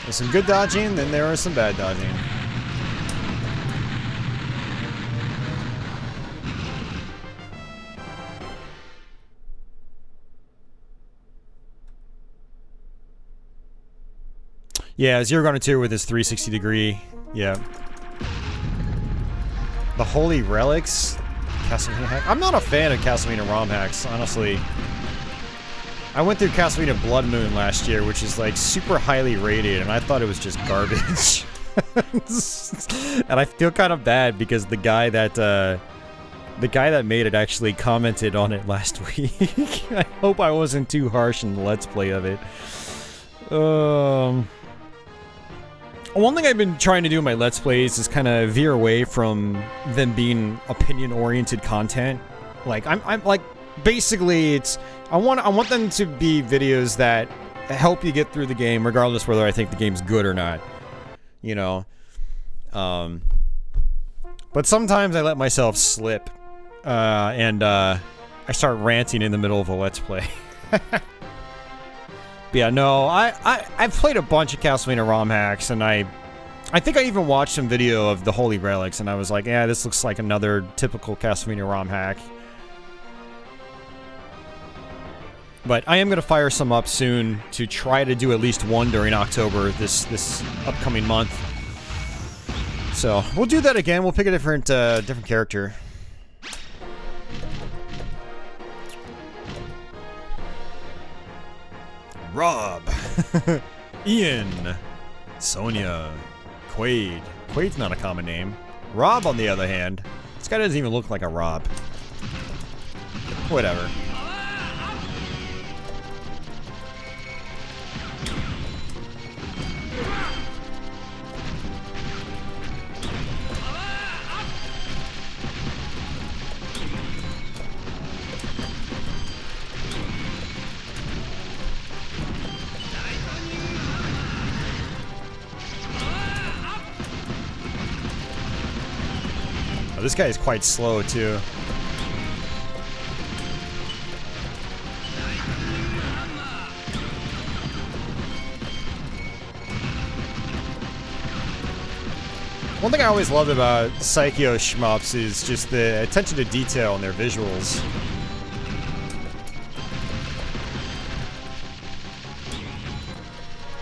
This some good dodging, then there was some bad dodging. Yeah, 0 Gunner 2 with his 360 degree. Yeah. The Holy Relics? Castlevania hack? I'm not a fan of Castlevania ROM hacks, honestly. I went through Castlevania Blood Moon last year, which is like super highly rated, and I thought it was just garbage. And I feel kind of bad because the guy that made it actually commented on it last week. I hope I wasn't too harsh in the Let's Play of it. One thing I've been trying to do in my Let's Plays is kind of veer away from them being opinion-oriented content. Like, I'm like, basically, it's, I want them to be videos that help you get through the game, regardless whether I think the game's good or not. You know? But sometimes I let myself slip, and I start ranting in the middle of a Let's Play. But yeah, no, I've played a bunch of Castlevania ROM hacks, and I think I even watched some video of the Holy Relics, and I was like, yeah, this looks like another typical Castlevania ROM hack. But I am going to fire some up soon to try to do at least one during October, this upcoming month. So, we'll do that again. We'll pick a different character. Rob, Ian, Sonia, Quaid. Quaid's not a common name. Rob, on the other hand, this guy doesn't even look like a Rob. Whatever. This guy is quite slow, too. One thing I always loved about SHMUPS is just the attention to detail in their visuals.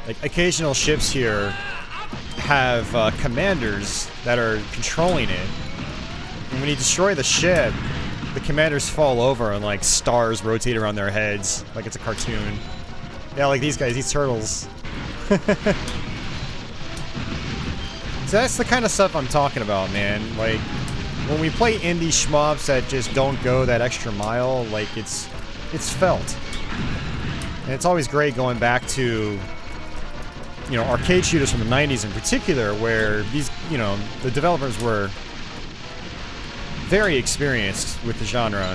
Like, occasional ships here have commanders that are controlling it. And when you destroy the ship, the commanders fall over and, like, stars rotate around their heads like it's a cartoon. Yeah, like these guys, these turtles. So that's the kind of stuff I'm talking about, man. Like, when we play indie shmups that just don't go that extra mile, like, it's felt. And it's always great going back to, you know, arcade shooters from the 90s in particular, where these, you know, the developers were very experienced with the genre.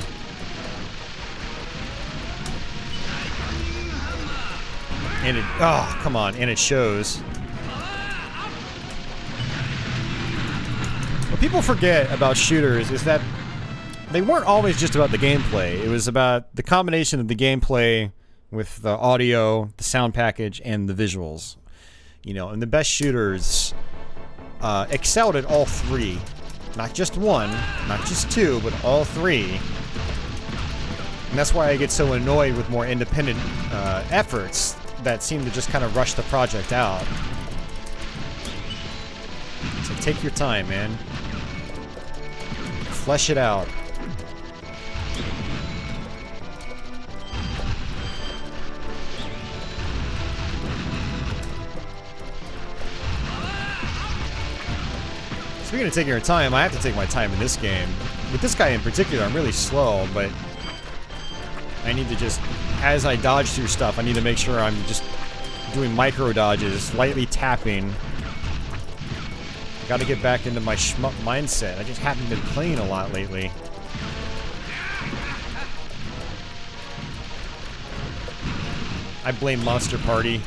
And it, oh, come on, and it shows. What people forget about shooters is that they weren't always just about the gameplay. It was about the combination of the gameplay with the audio, the sound package, and the visuals. You know, and the best shooters excelled at all three. Not just one, not just two, but all three. And that's why I get so annoyed with more independent efforts that seem to just kind of rush the project out. So take your time, man. Flesh it out. Speaking of taking your time, I have to take my time in this game. With this guy in particular, I'm really slow, but I need to just, as I dodge through stuff, I need to make sure I'm just doing micro dodges, lightly tapping. I gotta get back into my shmup mindset. I just haven't been playing a lot lately. I blame Monster Party.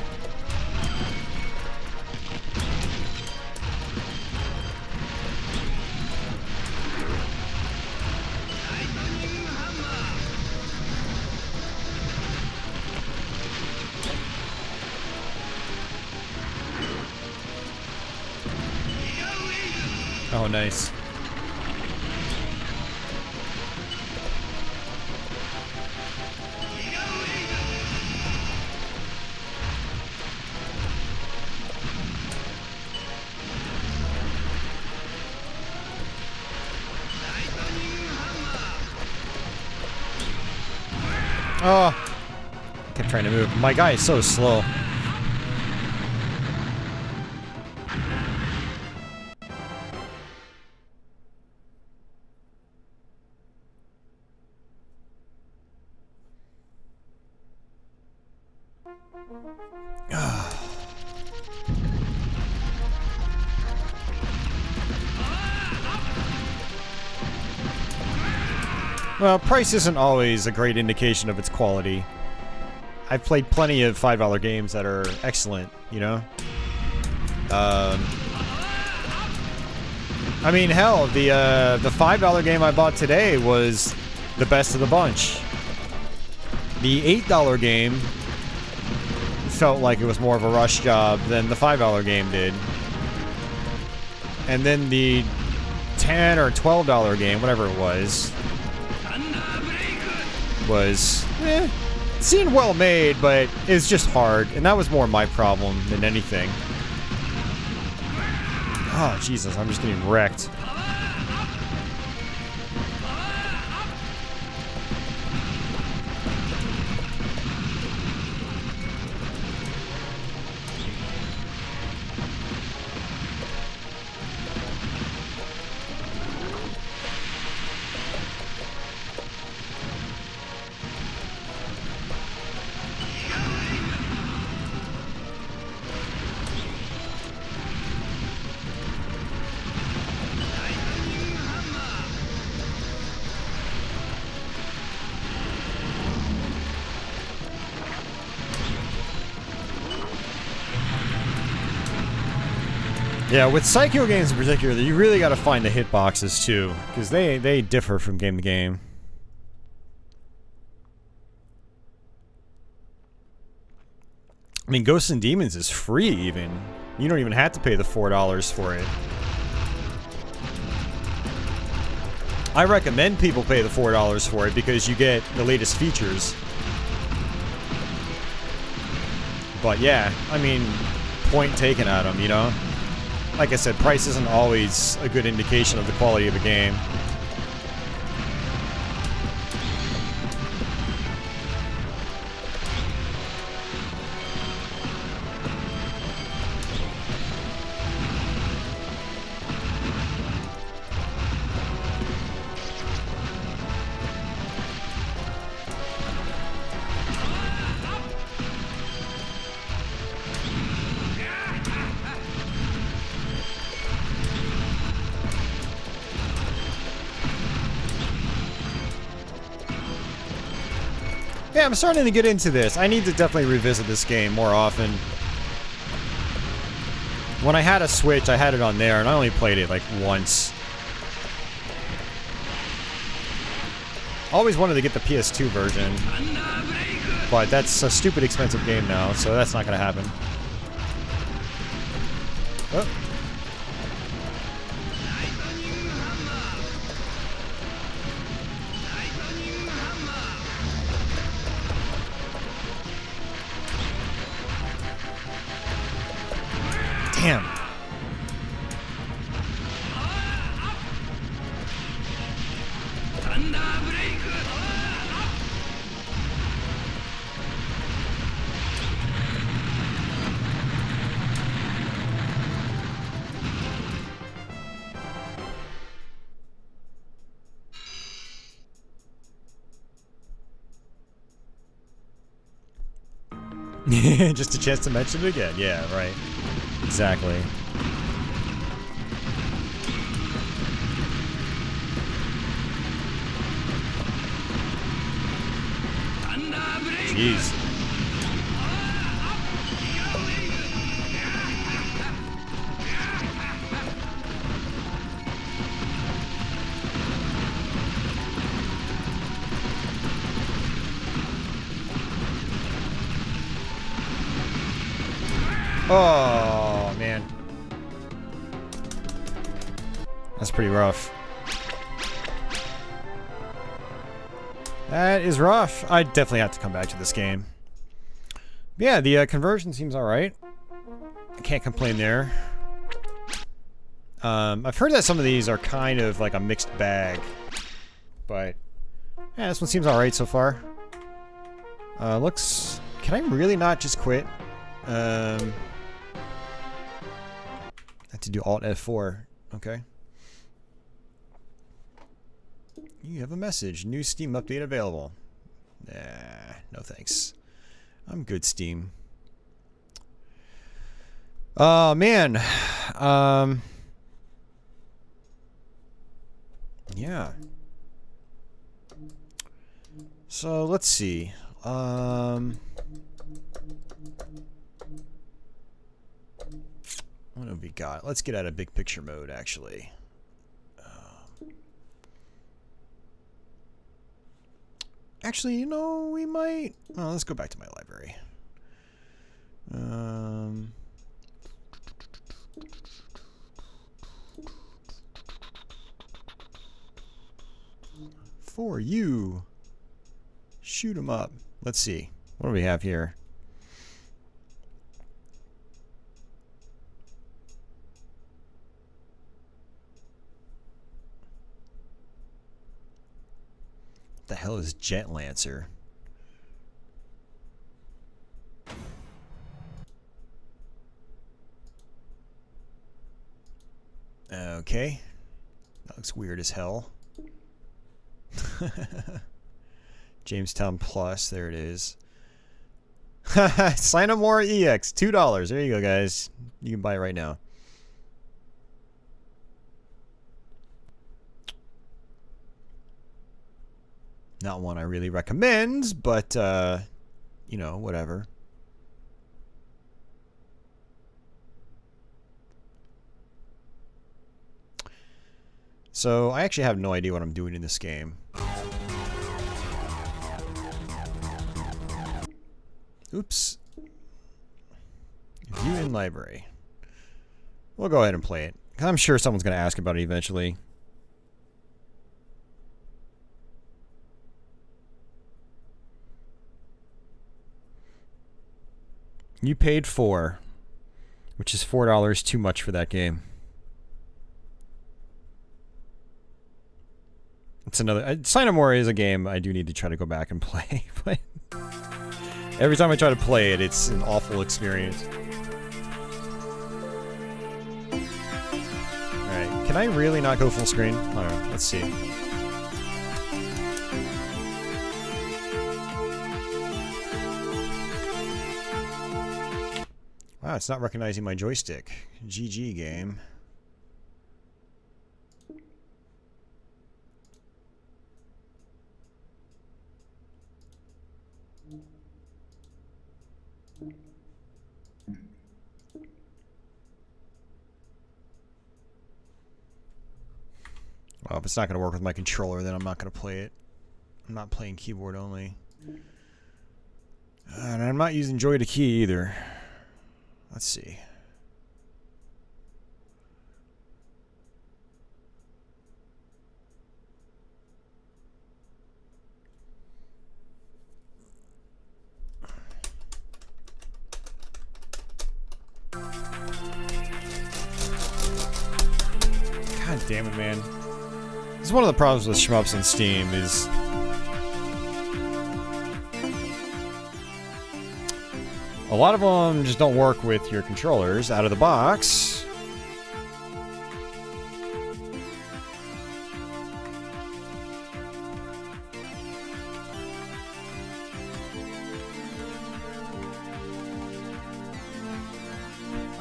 Oh, nice. Oh, kept trying to move. My guy is so slow. Well, price isn't always a great indication of its quality. I've played plenty of $5 games that are excellent, you know? I mean, hell, the $5 game I bought today was the best of the bunch. The $8 game felt like it was more of a rush job than the $5 game did. And then the $10 or $12 game, whatever it was seemed well made, but it's just hard, and that was more my problem than anything. Oh, Jesus, I'm just getting wrecked. Yeah, with Psycho games in particular, you really got to find the hitboxes too, because they differ from game to game. I mean, Ghosts and Demons is free even. You don't even have to pay the $4 for it. I recommend people pay the $4 for it because you get the latest features. But yeah, I mean, point taken at them, you know? Like I said, price isn't always a good indication of the quality of a game. Yeah, I'm starting to get into this. I need to definitely revisit this game more often. When I had a Switch, I had it on there, and I only played it like once. Always wanted to get the PS2 version, but that's a stupid expensive game now, so that's not going to happen. Oh. Damn. Just a chance to mention it again. Yeah, right. Exactly. Jeez. Oh, man. That's pretty rough. That is rough. I definitely have to come back to this game. But yeah, the conversion seems alright. I can't complain there. I've heard that some of these are kind of like a mixed bag. But, yeah, this one seems alright so far. Looks... Can I really not just quit? I have to do Alt F4. Okay. You have a message. New Steam update available. Nah, no thanks. I'm good, Steam. Oh, man. Yeah. So, let's see. What have we got? Let's get out of big picture mode, actually. Actually, you know, we might... Oh, let's go back to my library. For you. Shoot 'em up. Let's see. What do we have here? What the hell is Jet Lancer? Okay. That looks weird as hell. Jamestown Plus, there it is. Sturmwind EX, $2. There you go, guys. You can buy it right now. Not one I really recommend, but, you know, whatever. So, I actually have no idea what I'm doing in this game. Oops. View in library. We'll go ahead and play it. I'm sure someone's going to ask about it eventually. You paid $4, which is $4 too much for that game. It's another... Sturmwind is a game I do need to try to go back and play, but every time I try to play it, it's an awful experience. Alright, can I really not go full screen? I don't know, let's see. Wow, it's not recognizing my joystick. GG game. Well, if it's not going to work with my controller, then I'm not going to play it. I'm not playing keyboard only. And I'm not using Joy to Key either. Let's see. God damn it, man. This is one of the problems with shmups on Steam is... a lot of them just don't work with your controllers out of the box.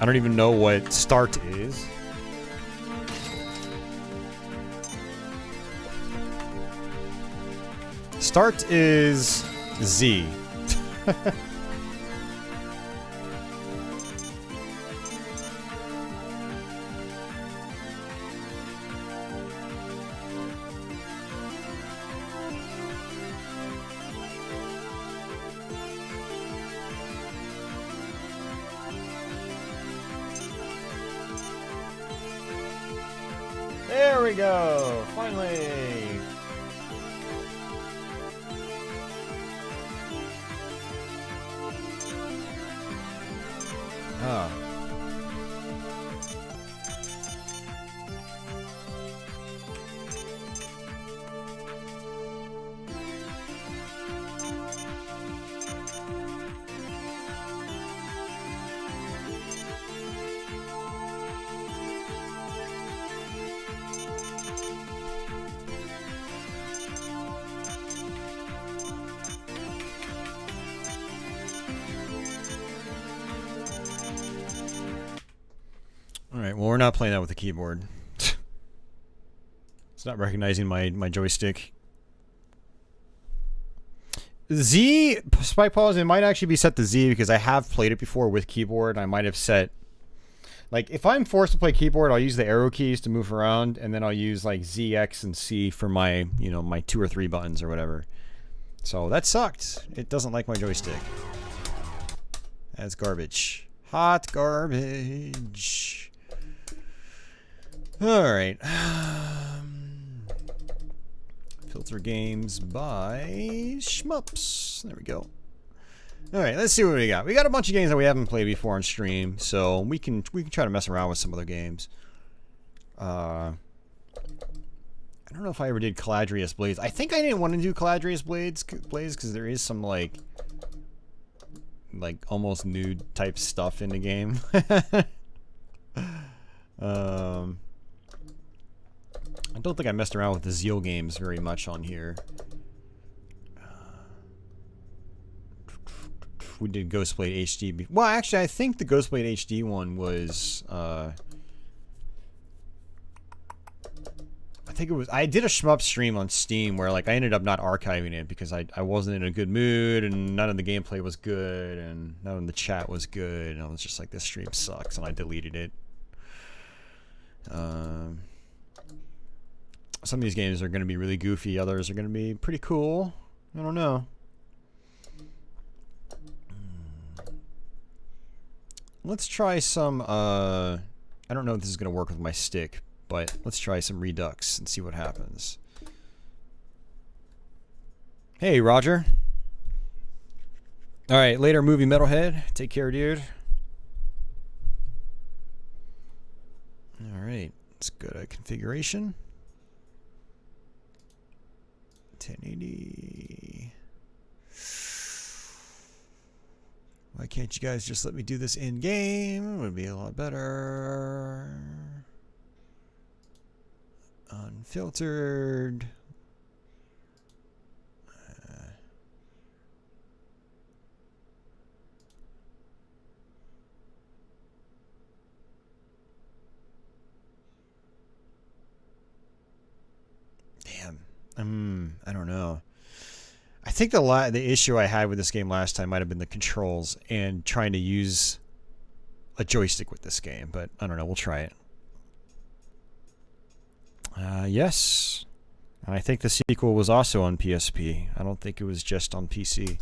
I don't even know what start is. Start is Z. we go! Finally! Oh. Alright, well we're not playing that with the keyboard. It's not recognizing my joystick. Z, Spike Pause, it might actually be set to Z because I have played it before with keyboard. I might have set... Like, if I'm forced to play keyboard, I'll use the arrow keys to move around, and then I'll use, like, Z, X, and C for my, you know, my 2 or 3 buttons or whatever. So, that sucked. It doesn't like my joystick. That's garbage. Hot garbage. Alright. Filter games by SHMUPS. There we go. Alright, let's see what we got. We got a bunch of games that we haven't played before on stream, so we can try to mess around with some other games. I don't know if I ever did Caladrius Blades. I think I didn't want to do Caladrius Blades because there is some like almost nude type stuff in the game. I don't think I messed around with the Zeal games very much on here. We did Ghostblade HD. Well, actually, I think the Ghostblade HD one was... I think it was... I did a shmup stream on Steam where like I ended up not archiving it because I wasn't in a good mood and none of the gameplay was good and none of the chat was good and I was just like, this stream sucks, and I deleted it. Some of these games are going to be really goofy, others are going to be pretty cool. I don't know. Let's try some, I don't know if this is going to work with my stick, but let's try some Redux and see what happens. Hey, Roger. Alright, later movie Metalhead. Take care, dude. Alright, let's go to configuration. 1080. Why can't you guys just let me do this in game? It would be a lot better. Unfiltered. Damn. I don't know. I think the issue I had with this game last time might have been the controls and trying to use a joystick with this game, but I don't know. We'll try it. Yes. I think the sequel was also on PSP. I don't think it was just on PC.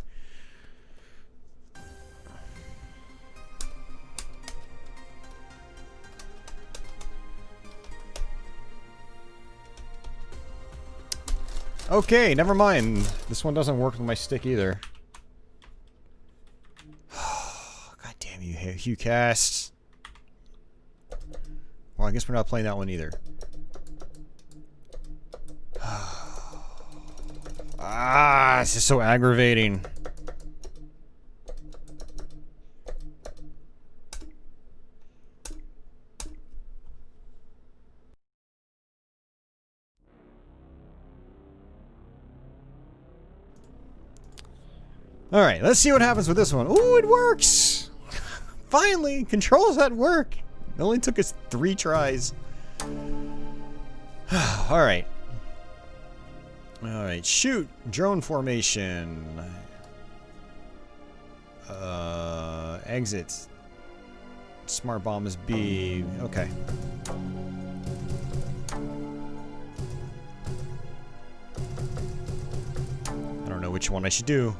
Okay, never mind. This one doesn't work with my stick either. God damn you, HughCast. Well, I guess we're not playing that one either. Ah, this is so aggravating. Alright, let's see what happens with this one. Ooh, it works! Finally! Controls at work! It only took us 3 tries. Alright. Alright, shoot! Drone formation. Exit. Smart bomb is B. Okay. I don't know which one I should do.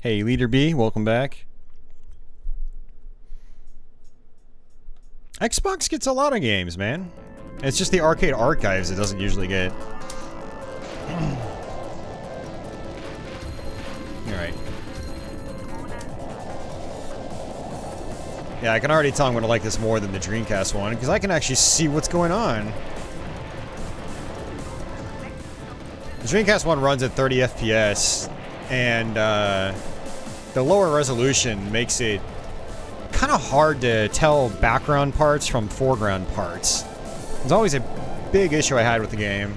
Hey, Leader B, welcome back. Xbox gets a lot of games, man. It's just the arcade archives it doesn't usually get. Alright. Yeah, I can already tell I'm going to like this more than the Dreamcast one, because I can actually see what's going on. The Dreamcast one runs at 30 FPS, and the lower resolution makes it kind of hard to tell background parts from foreground parts. It's always a big issue I had with the game.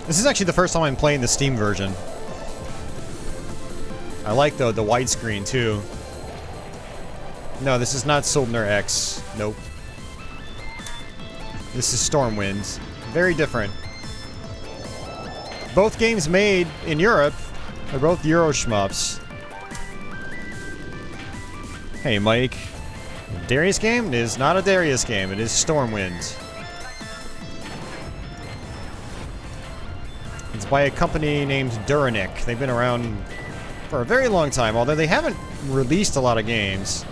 This is actually the first time I'm playing the Steam version. I like the widescreen too. No, this is not Sturmwind EX. Nope. This is Sturmwind. Very different. Both games made in Europe. They're both Euro SHMUPS. Hey, Mike. Darius game? It is not a Darius game. It is Sturmwind. It's by a company named Duranic. They've been around for a very long time, although they haven't released a lot of games.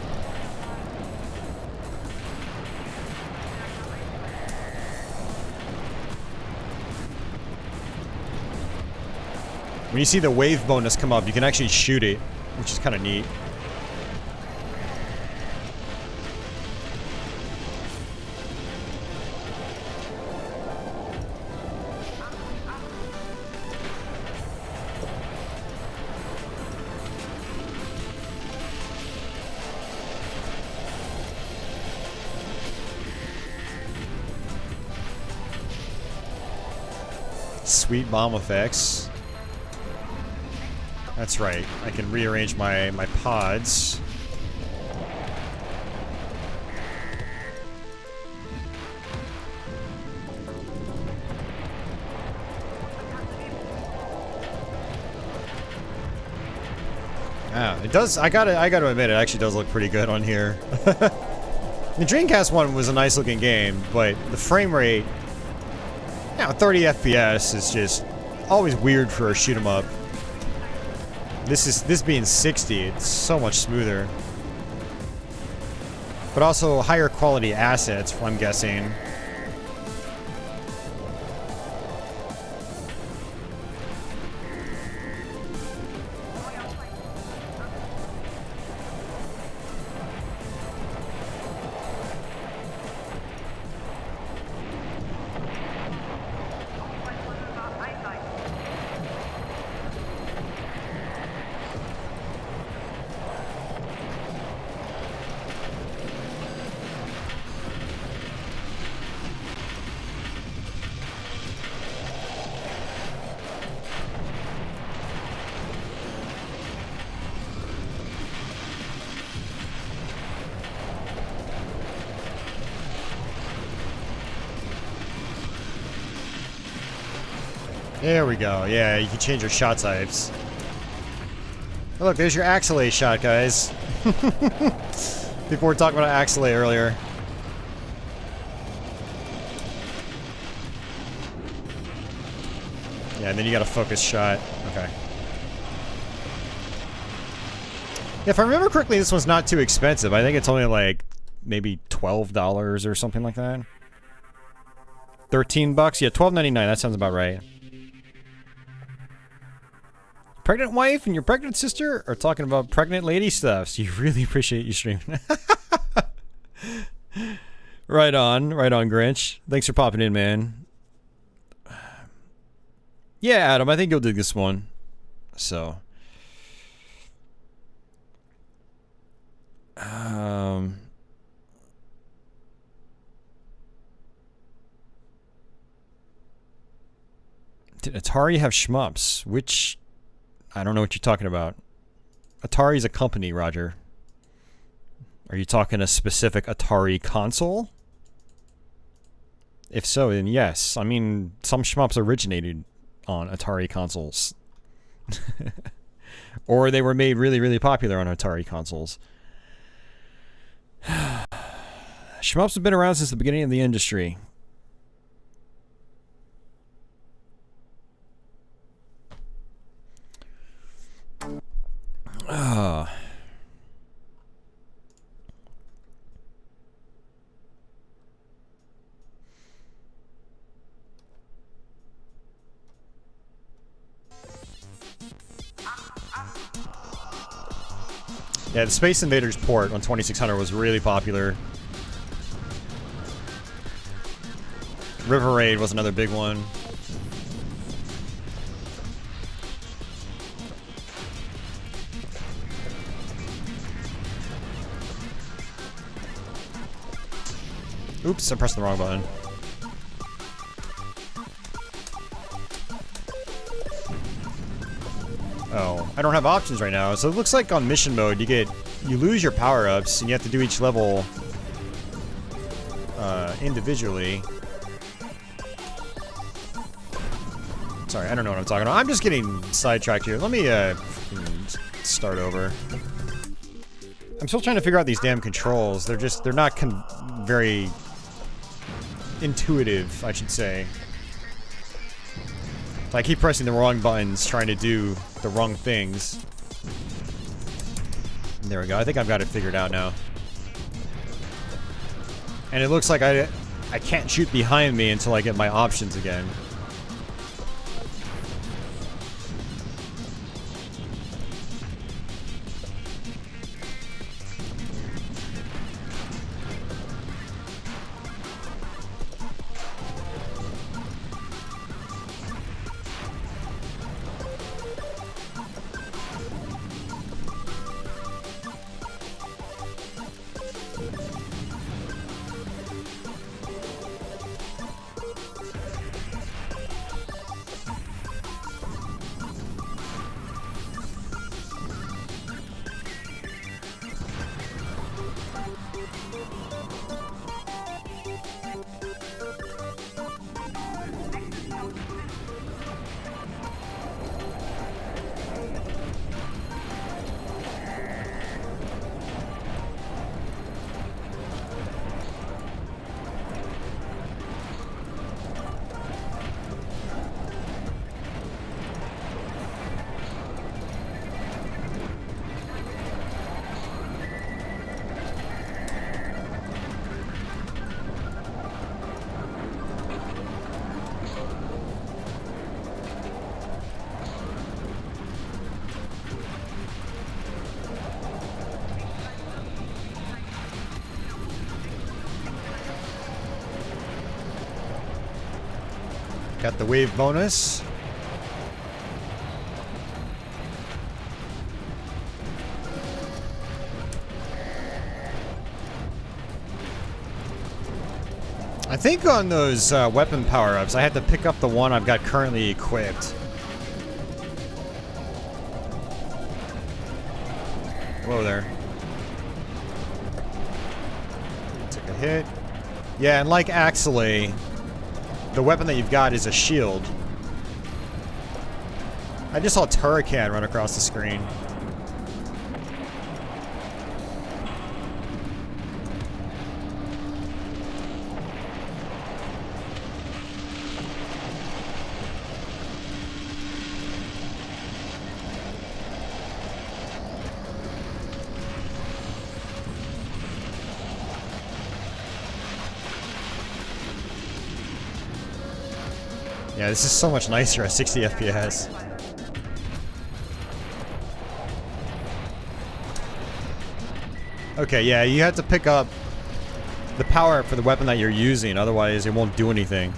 When you see the wave bonus come up, you can actually shoot it, which is kind of neat. Sweet bomb effects. That's right. I can rearrange my pods. Ah, it does. I gotta admit, it actually does look pretty good on here. The Dreamcast one was a nice looking game, but the frame rate, 30 FPS is just always weird for a shoot 'em up. This being 60, it's so much smoother. But also higher quality assets, I'm guessing. There we go. Yeah, you can change your shot types. Oh, look, there's your Axelay shot, guys. People were talking about Axelay earlier. Yeah, and then you got a focus shot. Okay. Yeah, if I remember correctly, this one's not too expensive. I think it's only like maybe $12 or something like that. 13 bucks? Yeah, $12.99. That sounds about right. Pregnant wife and your pregnant sister are talking about pregnant lady stuff, so you really appreciate you streaming. Right on, Grinch. Thanks for popping in, man. Yeah, Adam, I think you'll dig this one. So. Did Atari have shmups? Which... I don't know what you're talking about. Atari's a company, Roger. Are you talking a specific Atari console? If so, then yes. I mean, some shmups originated on Atari consoles. Or they were made really, really popular on Atari consoles. Shmups have been around since the beginning of the industry. Yeah, the Space Invaders port on 2600 was really popular. River Raid was another big one. Oops, I pressed the wrong button. Oh, I don't have options right now. So it looks like on mission mode you lose your power-ups and you have to do each level individually. Sorry, I don't know what I'm talking about. I'm just getting sidetracked here. Let me start over. I'm still trying to figure out these damn controls. They're not very intuitive, I should say. I keep pressing the wrong buttons, trying to do the wrong things. There we go. I think I've got it figured out now. And it looks like I can't shoot behind me until I get my options again. Got the wave bonus. I think on those weapon power-ups, I had to pick up the one I've got currently equipped. Whoa there. Took a hit. Yeah, and like Axelay, the weapon that you've got is a shield. I just saw Turrican run across the screen. Yeah, this is so much nicer at 60 FPS. Okay, yeah, you have to pick up the power for the weapon that you're using, otherwise it won't do anything.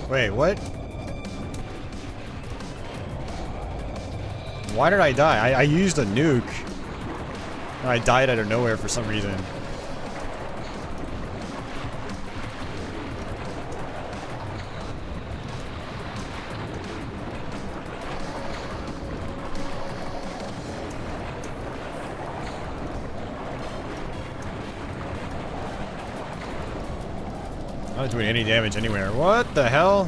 Wait, what? Why did I die? I used a nuke. And I died out of nowhere for some reason. I'm not doing any damage anywhere. What the hell?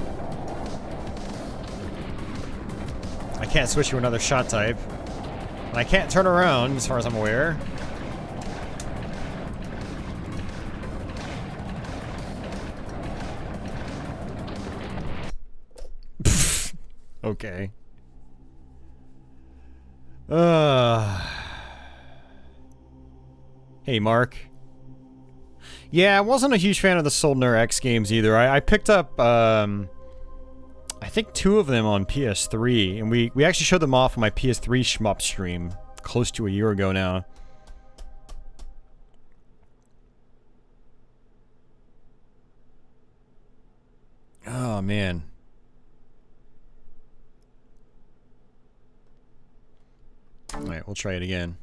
I can't switch to another shot type. And I can't turn around, as far as I'm aware. Okay. Hey, Mark. Yeah, I wasn't a huge fan of the Sturmwind EX games either. I picked up, I think 2 of them on PS3, and we actually showed them off on my PS3 SHMUPS stream close to a year ago now. Oh, man. Alright, we'll try it again.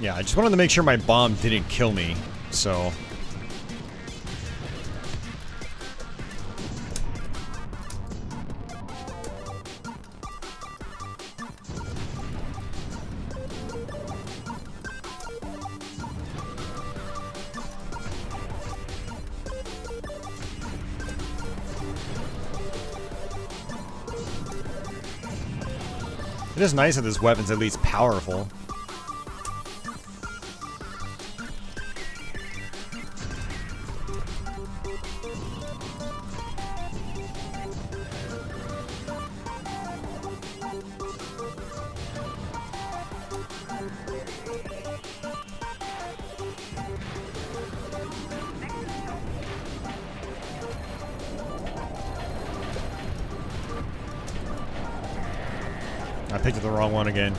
Yeah, I just wanted to make sure my bomb didn't kill me, so... It is nice that this weapon's at least powerful. I picked the wrong one again.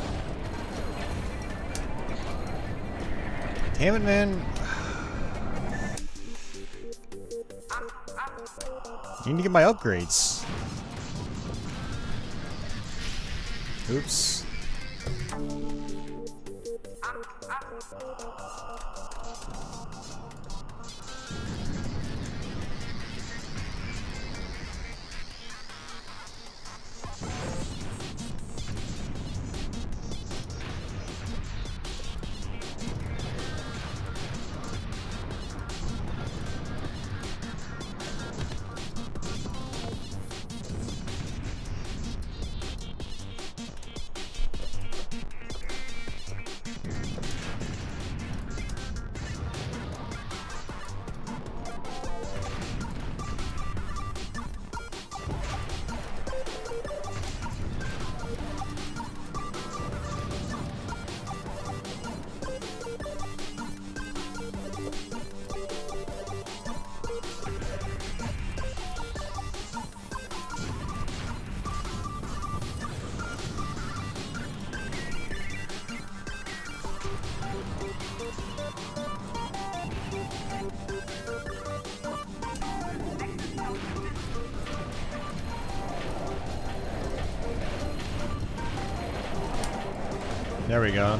Damn it, man. I need to get my upgrades. Oops. There we go.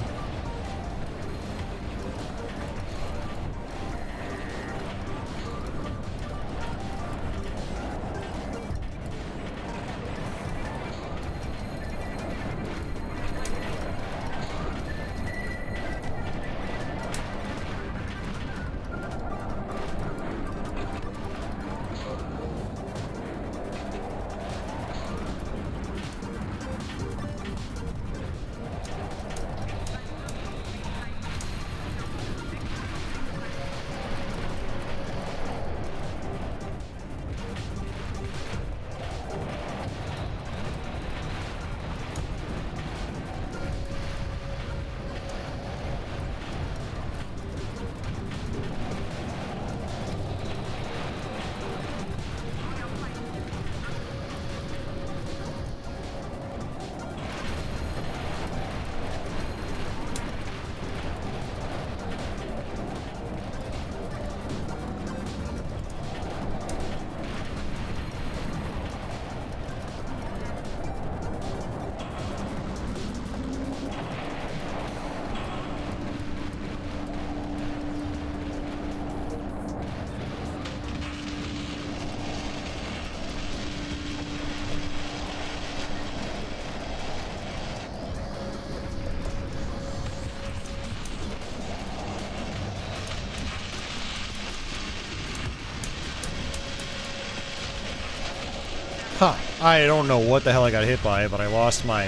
Huh. I don't know what the hell I got hit by, but I lost my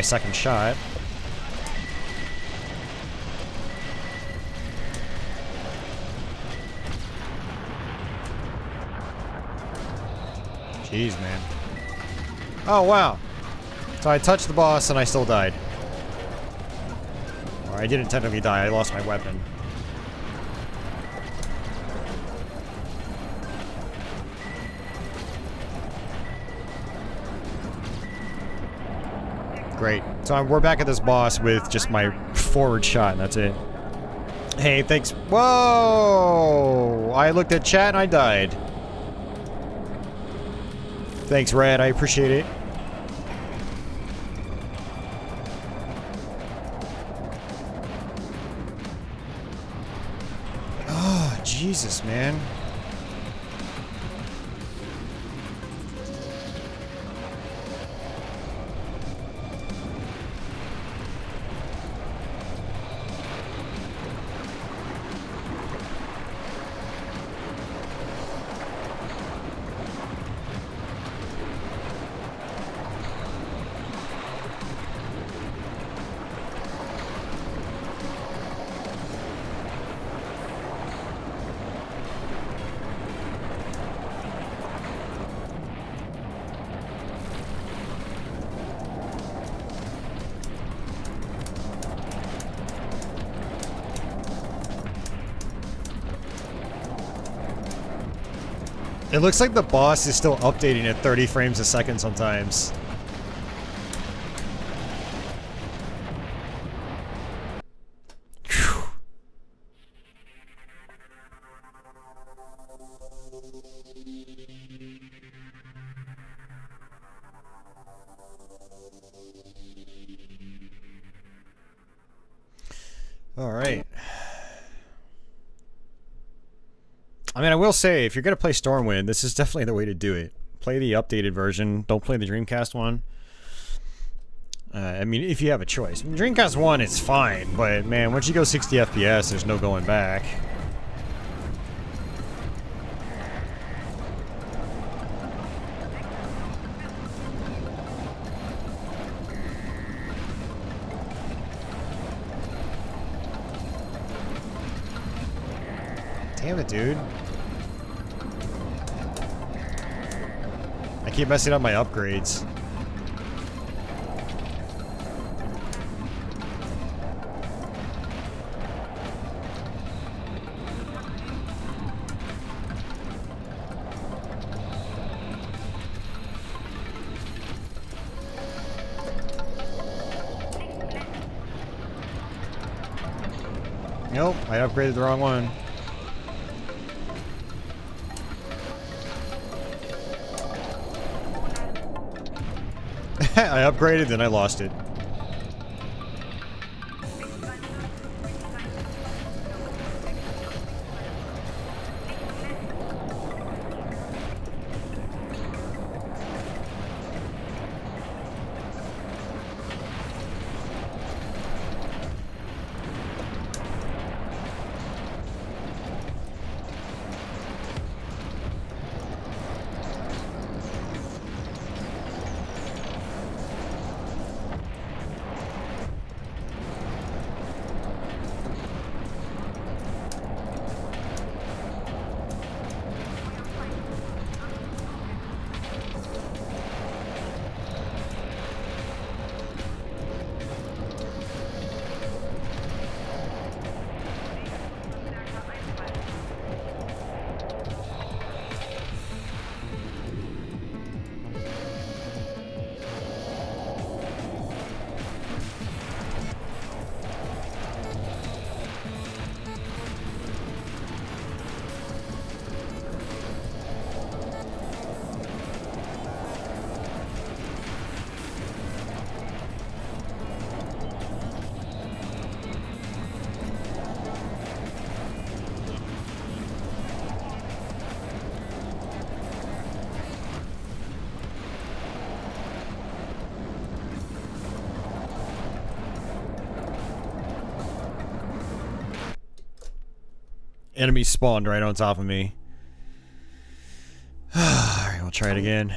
second shot. Jeez, man. Oh, wow. So I touched the boss and I still died. Or I didn't technically die, I lost my weapon. Great. So we're back at this boss with just my forward shot, and that's it. Hey, thanks. Whoa! I looked at chat and I died. Thanks, Rad. I appreciate it. Oh, Jesus, man. It looks like the boss is still updating at 30 frames a second sometimes. Whew. All right. I mean, I will say, if you're going to play Sturmwind, this is definitely the way to do it. Play the updated version. Don't play the Dreamcast one. I mean, if you have a choice. Dreamcast 1 is fine, but man, once you go 60 FPS, there's no going back. Damn it, dude. I keep messing up my upgrades. Nope, I upgraded the wrong one. I upgraded, then I lost it. Enemy spawned right on top of me. Alright, we'll try it again.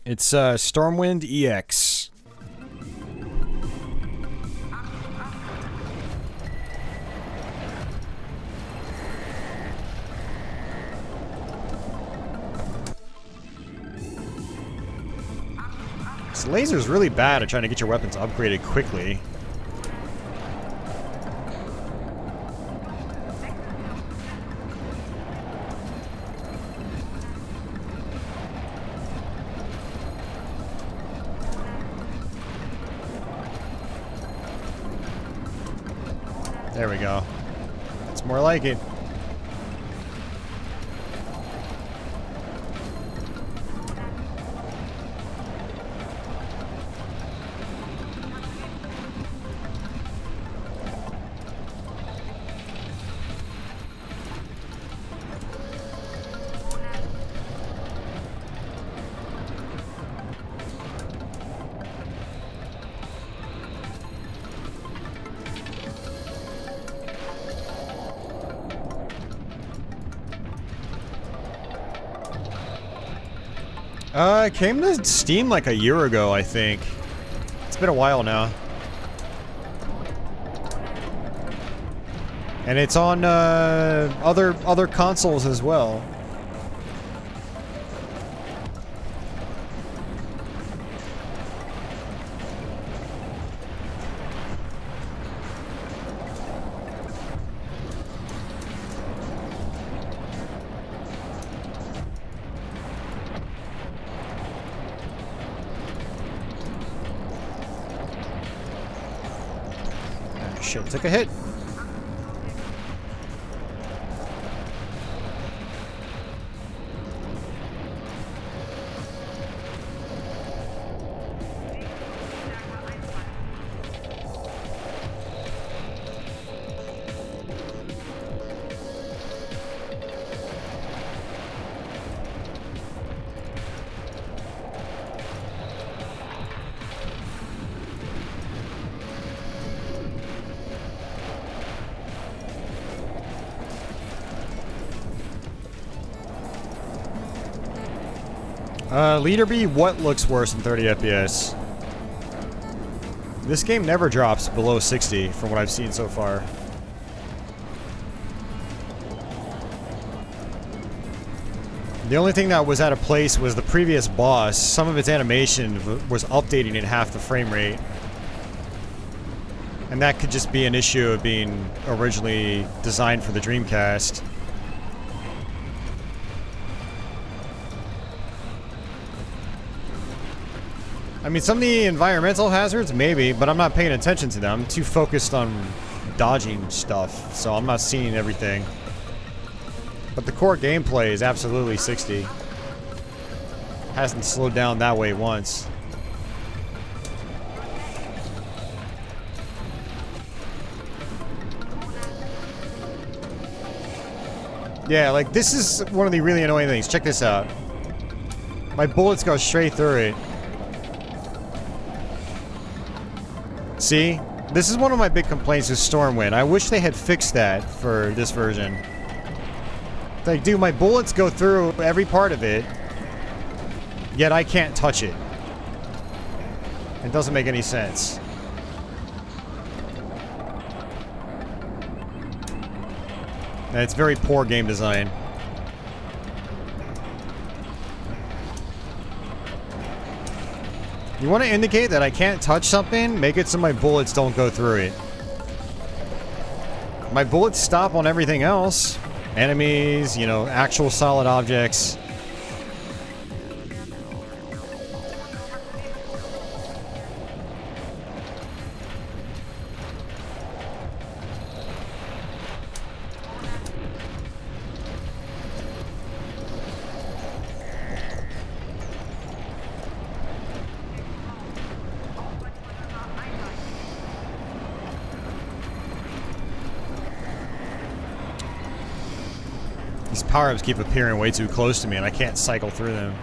It's Sturmwind EX. This laser's really bad at trying to get your weapons upgraded quickly. There we go. It's more like it. It came to Steam like a year ago, I think. It's been a while now. And it's on other consoles as well. Shit, took a hit. Leader B, what looks worse than 30 FPS? This game never drops below 60 from what I've seen so far. The only thing that was out of place was the previous boss. Some of its animation was updating at half the frame rate. And that could just be an issue of being originally designed for the Dreamcast. I mean, some of the environmental hazards, maybe, but I'm not paying attention to them. I'm too focused on dodging stuff, so I'm not seeing everything. But the core gameplay is absolutely 60. Hasn't slowed down that way once. Yeah, like, this is one of the really annoying things. Check this out. My bullets go straight through it. See? This is one of my big complaints with Stormwind. I wish they had fixed that for this version. Like, dude, my bullets go through every part of it, yet I can't touch it. It doesn't make any sense. And it's very poor game design. You want to indicate that I can't touch something? Make it so my bullets don't go through it. My bullets stop on everything else. Enemies, you know, actual solid objects. These power-ups keep appearing way too close to me and I can't cycle through them.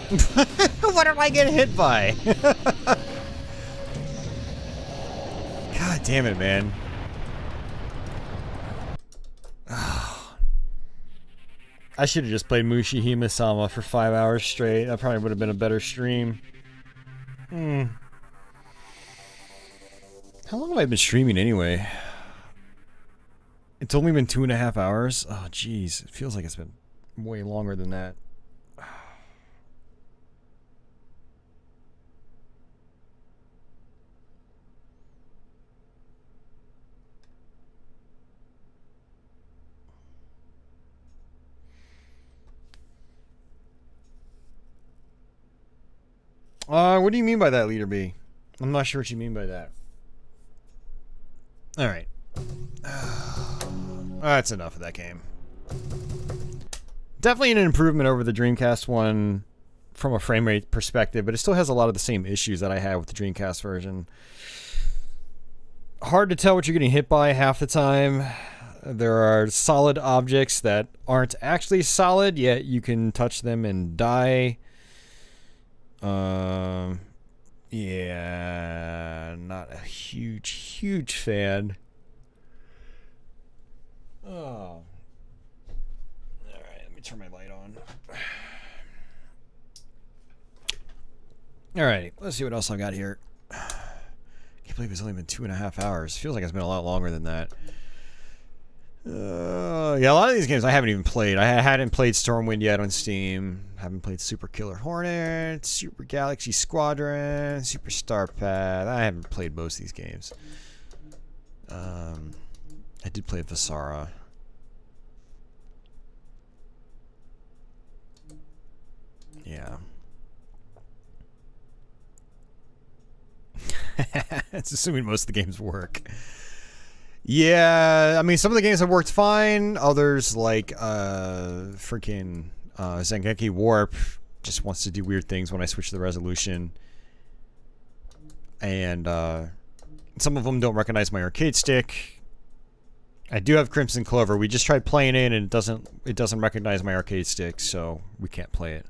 What did I get hit by? God damn it, man. I should have just played Mushihime-sama for 5 hours straight. That probably would have been a better stream. How long have I been streaming anyway? It's only been 2.5 hours? Oh, jeez. It feels like it's been way longer than that. What do you mean by that, Leader B? I'm not sure what you mean by that. Alright. That's enough of that game. Definitely an improvement over the Dreamcast one from a frame rate perspective, but it still has a lot of the same issues that I had with the Dreamcast version. Hard to tell what you're getting hit by half the time. There are solid objects that aren't actually solid, yet you can touch them and die. Yeah, not a huge fan. Oh. Alright, let me turn my light on. Alrighty, let's see what else I got here. Can't believe it's only been 2.5 hours. Feels like it's been a lot longer than that. Yeah, a lot of these games I haven't even played. I hadn't played Sturmwind yet on Steam. Haven't played Super Killer Hornet, Super Galaxy Squadron, Super Star Path. I haven't played most of these games. I did play Visara. Yeah. It's assuming most of the games work. Yeah, I mean, some of the games have worked fine. Others, like freaking Zengeki Warp, just wants to do weird things when I switch the resolution. And some of them don't recognize my arcade stick. I do have Crimson Clover. We just tried playing it, and it doesn't recognize my arcade stick, so we can't play it.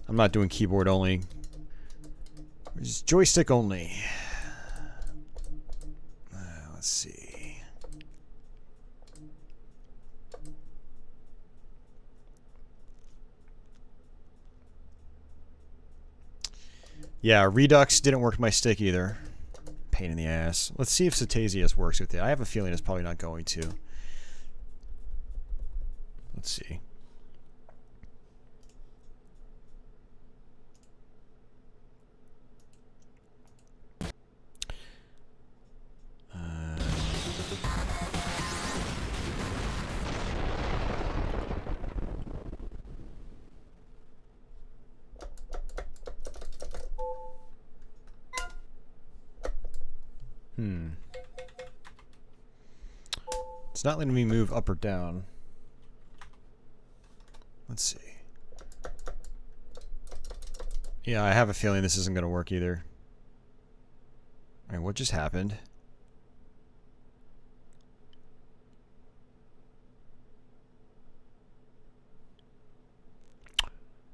I'm not doing keyboard only. It's joystick only. Let's see. Yeah, Redux didn't work with my stick either. Pain in the ass. Let's see if Cetasius works with it. I have a feeling it's probably not going to. Let's see. It's not letting me move up or down. Let's see. Yeah, I have a feeling this isn't going to work either. Alright, what just happened?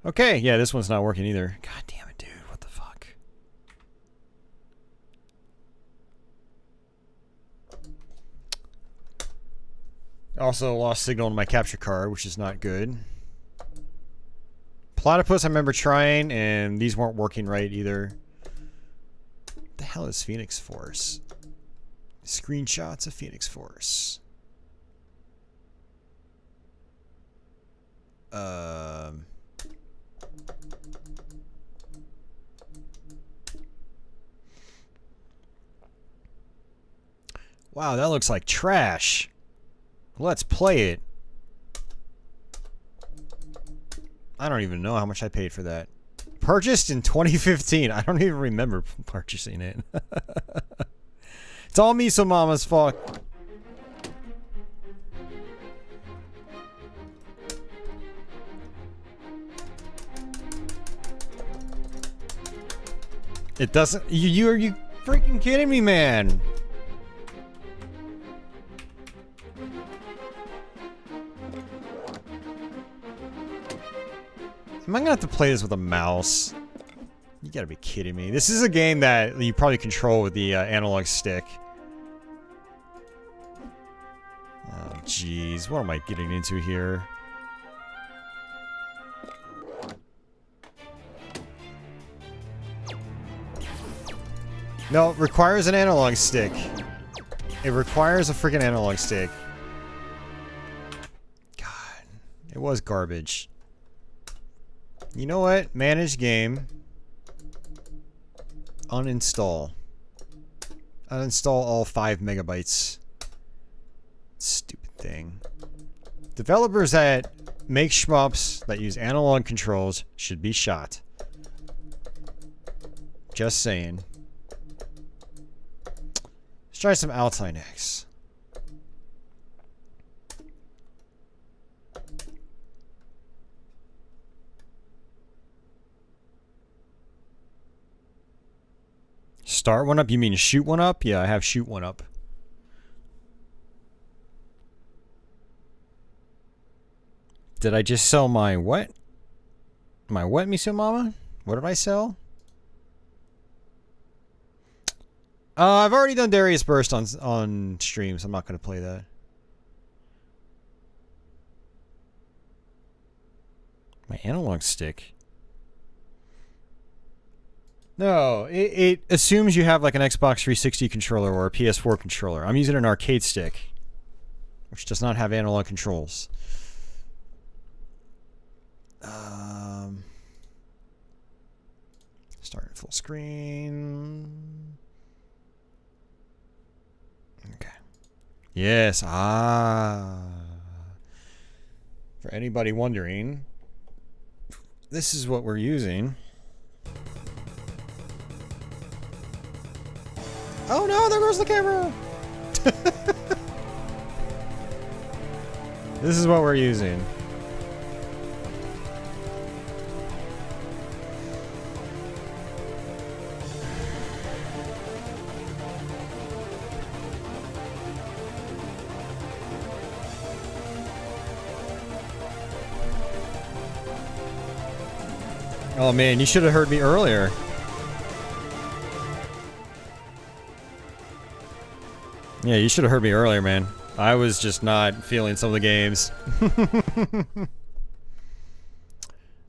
Okay, yeah, this one's not working either. God damn it, dude. What the fuck? Also lost signal on my capture card, which is not good. Platypus I remember trying, and these weren't working right either. What the hell is Phoenix Force? Screenshots of Phoenix Force. Wow, that looks like trash. Let's play it. I don't even know how much I paid for that. Purchased in 2015. I don't even remember purchasing it. It's all Miso Mama's fault. It doesn't. Are you freaking kidding me, man? Am I gonna have to play this with a mouse? You gotta be kidding me. This is a game that you probably control with the analog stick. Oh, jeez. What am I getting into here? No, it requires an analog stick. It requires a freaking analog stick. God, it was garbage. You know what? Manage game. Uninstall. Uninstall all 5 megabytes. Stupid thing. Developers that make shmups that use analog controls should be shot. Just saying. Let's try some Alltynex. Start one up? You mean shoot one up? Yeah, I have shoot one up. Did I just sell my what? My what, Miso Mama? What did I sell? I've already done Darius Burst on stream, so I'm not going to play that. My analog stick. No, it assumes you have like an Xbox 360 controller or a PS4 controller. I'm using an arcade stick, which does not have analog controls. Start full screen. Okay. Yes. For anybody wondering, this is what we're using. Oh no, there goes the camera! This is what we're using. Oh man, you should have heard me earlier. Yeah, you should have heard me earlier, man. I was just not feeling some of the games.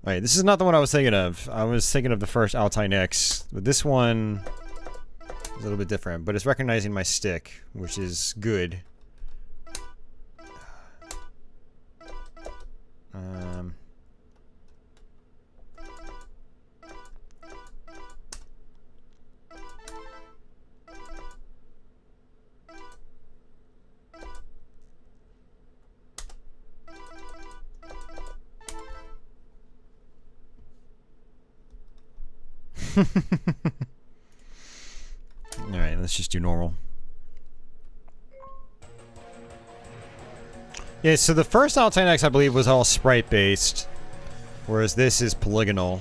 Alright, this is not the one I was thinking of. I was thinking of the first Alltynex. But this one is a little bit different. But it's recognizing my stick, which is good. Alright, let's just do normal. Yeah, so the first Alltynex, I believe, was all sprite-based, whereas this is polygonal.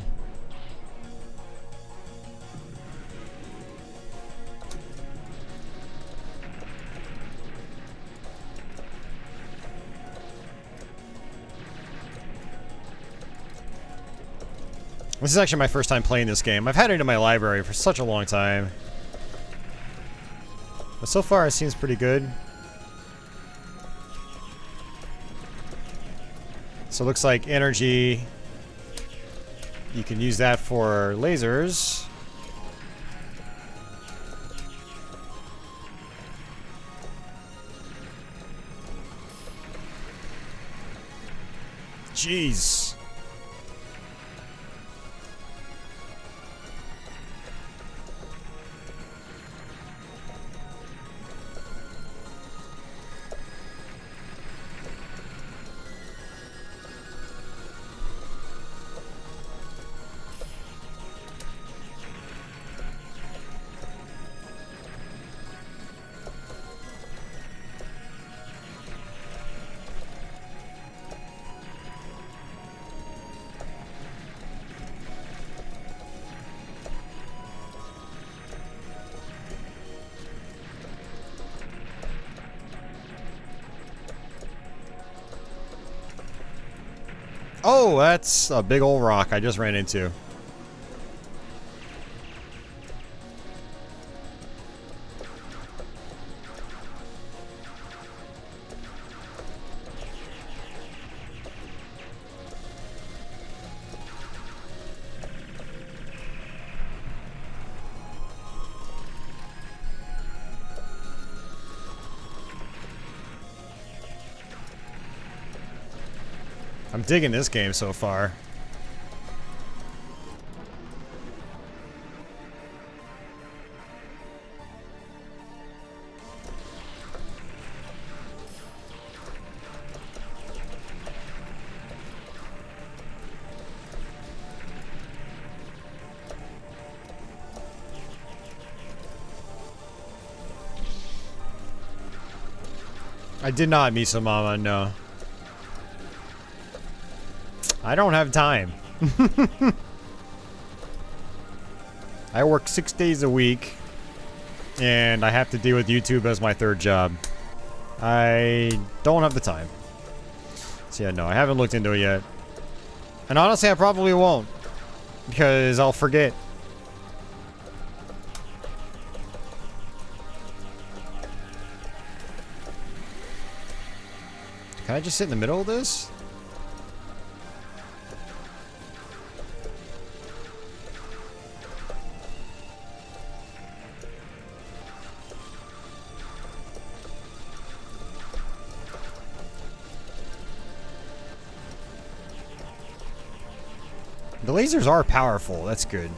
This is actually my first time playing this game. I've had it in my library for such a long time. But so far it seems pretty good. So it looks like energy. You can use that for lasers. Jeez. Oh, that's a big old rock I just ran into. I'm digging this game so far. I did not meet some mama, no. I don't have time. I work 6 days a week, and I have to deal with YouTube as my third job. I don't have the time. So yeah, no, I haven't looked into it yet. And honestly, I probably won't, because I'll forget. Can I just sit in the middle of this? The lasers are powerful, that's good.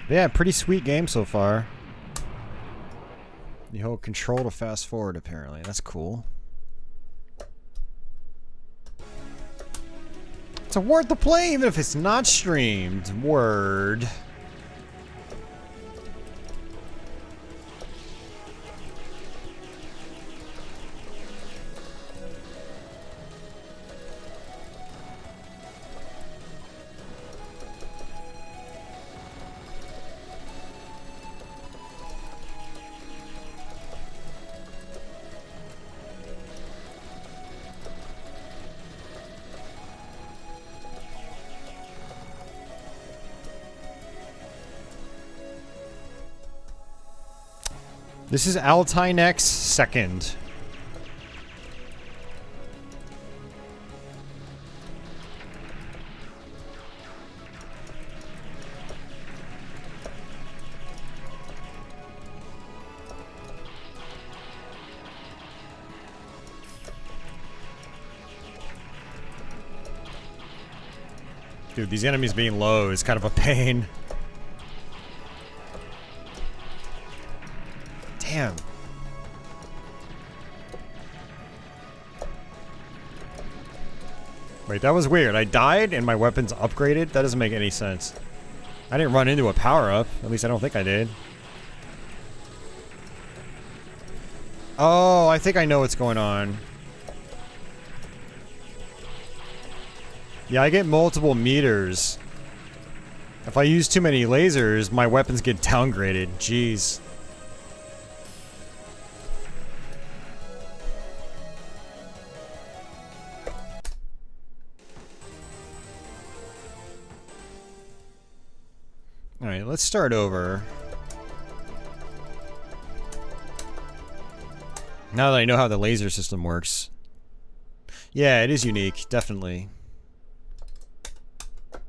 Yeah, pretty sweet game so far. You hold control to fast forward, apparently. That's cool. It's worth the play, even if it's not streamed. Word. This is Alltynex Second. Dude, these enemies being low is kind of a pain. Damn. Wait, that was weird. I died and my weapon's upgraded? That doesn't make any sense. I didn't run into a power-up. At least I don't think I did. Oh, I think I know what's going on. Yeah, I get multiple meters. If I use too many lasers, my weapons get downgraded. Jeez. Alright, let's start over. Now that I know how the laser system works. Yeah, it is unique, definitely. I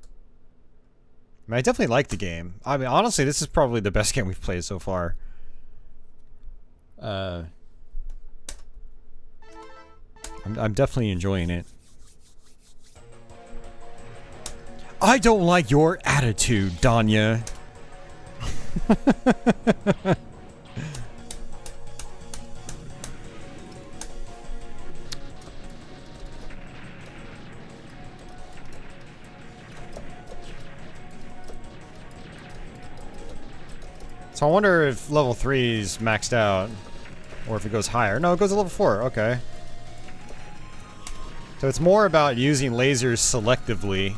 mean, I definitely like the game. I mean, honestly, this is probably the best game we've played so far. I'm definitely enjoying it. I don't like your attitude, Danya. So I wonder if level 3 is maxed out, or if it goes higher. No, it goes to level 4, okay. So it's more about using lasers selectively.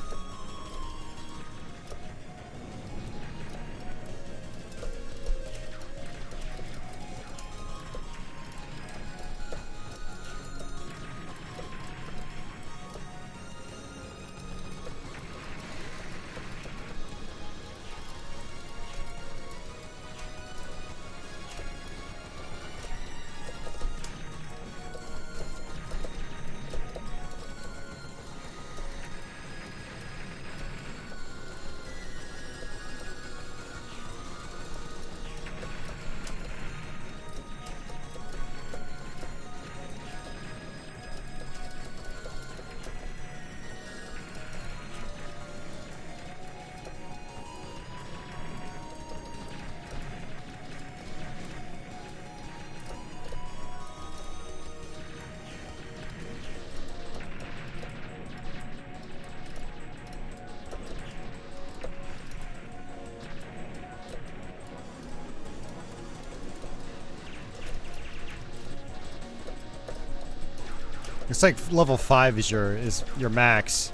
It's like level 5 is your max.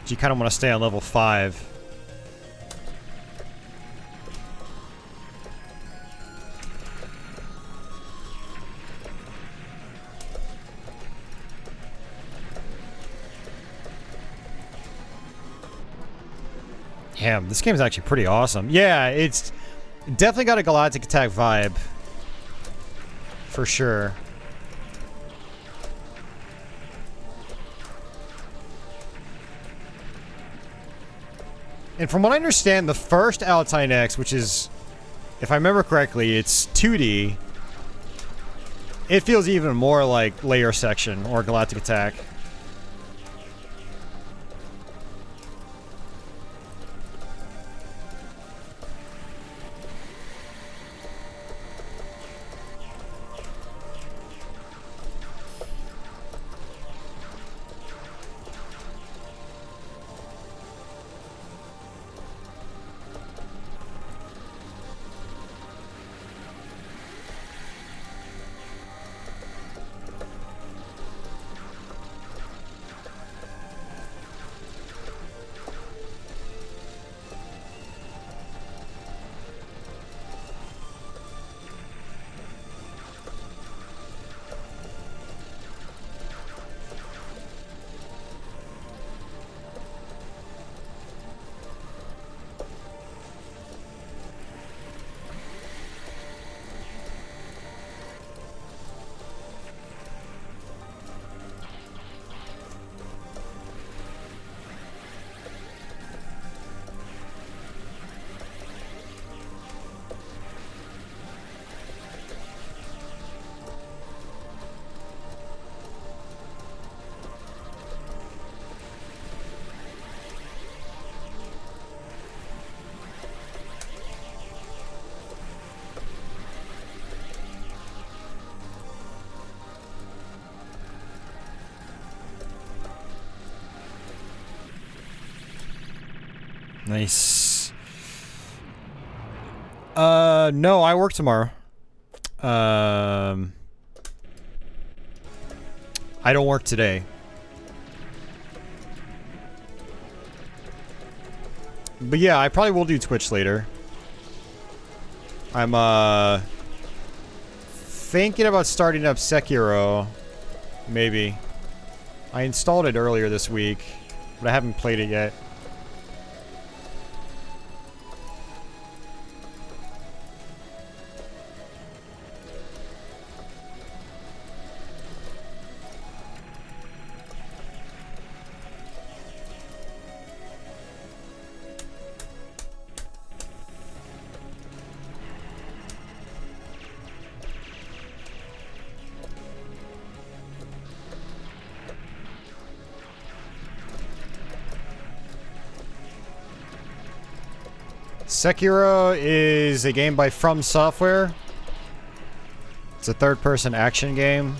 You kind of want to stay on level 5. Damn, this game is actually pretty awesome. Yeah, it's definitely got a Galactic Attack vibe. For sure. And from what I understand, the first Alltynex, which is, if I remember correctly, it's 2D. It feels even more like Layer Section or Galactic Attack. Nice. No, I work tomorrow. I don't work today. But yeah, I probably will do Twitch later. I'm thinking about starting up Sekiro. Maybe. I installed it earlier this week, but I haven't played it yet. Sekiro is a game by From Software. It's a third-person action game.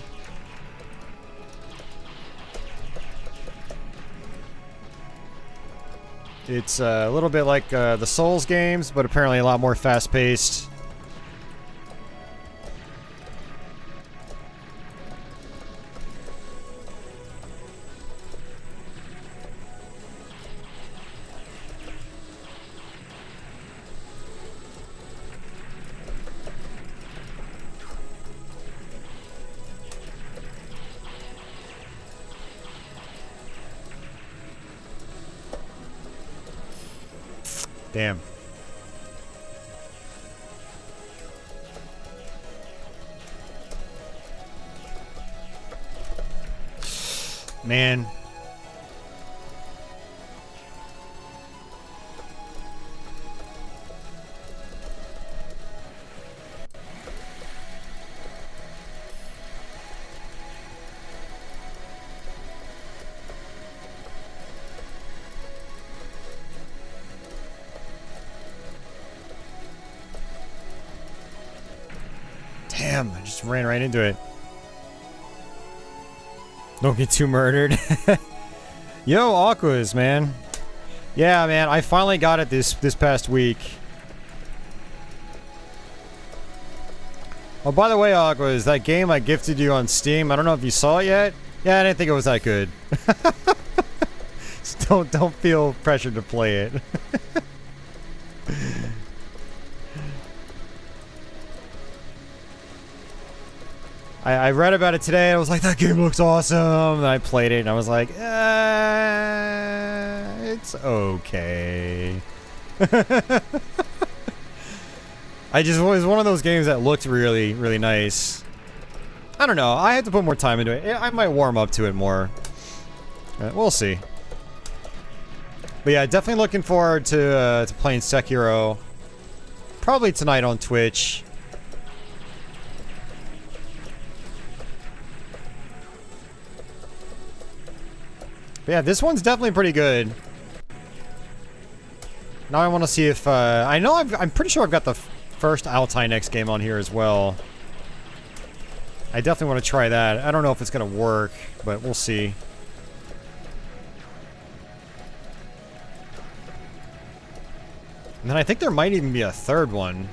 It's a little bit like the Souls games, but apparently a lot more fast-paced. Damn. Man. Damn, I just ran right into it. Don't get too murdered. Yo, Aquas, man. Yeah, man, I finally got it this past week. Oh, by the way, Aquas, that game I gifted you on Steam, I don't know if you saw it yet. Yeah, I didn't think it was that good. So don't feel pressured to play it. I read about it today and I was like, that game looks awesome. And I played it and I was like, it's okay. I just was one of those games that looked really, really nice. I don't know. I had to put more time into it. I might warm up to it more. We'll see. But yeah, definitely looking forward to playing Sekiro. Probably tonight on Twitch. But yeah, this one's definitely pretty good. Now I want to see if I know I'm pretty sure I've got the first Alltynex game on here as well. I definitely want to try that. I don't know if it's gonna work, but we'll see. And then I think there might even be a third one.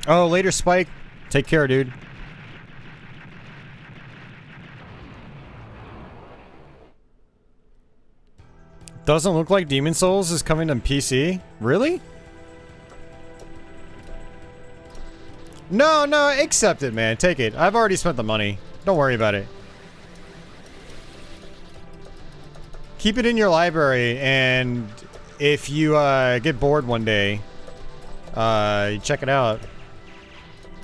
Oh, later, Spike. Take care, dude. Doesn't look like Demon Souls is coming to PC? Really? No, accept it, man. Take it. I've already spent the money. Don't worry about it. Keep it in your library, and if you get bored one day, check it out.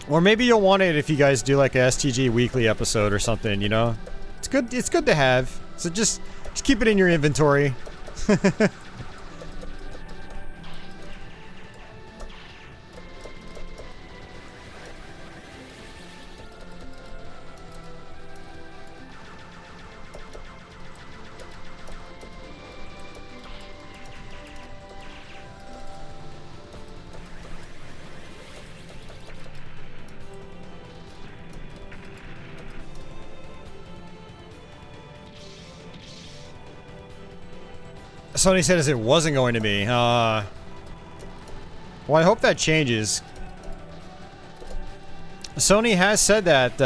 Or maybe you'll want it if you guys do like a STG weekly episode or something, you know? It's good to have. So just keep it in your inventory. Sony said as it wasn't going to be. Well, I hope that changes. Sony has said that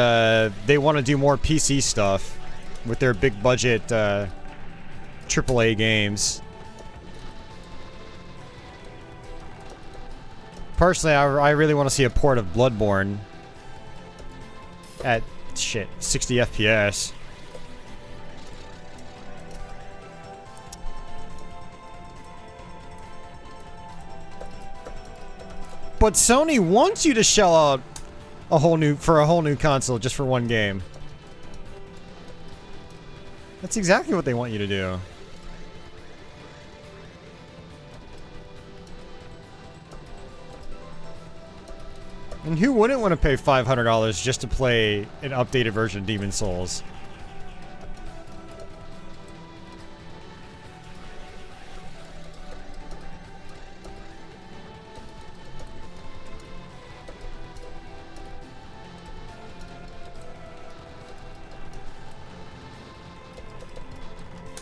they want to do more PC stuff with their big budget AAA games. Personally, I really want to see a port of Bloodborne at 60 FPS. But Sony wants you to shell out a whole new console just for one game. That's exactly what they want you to do. And who wouldn't want to pay $500 just to play an updated version of Demon's Souls?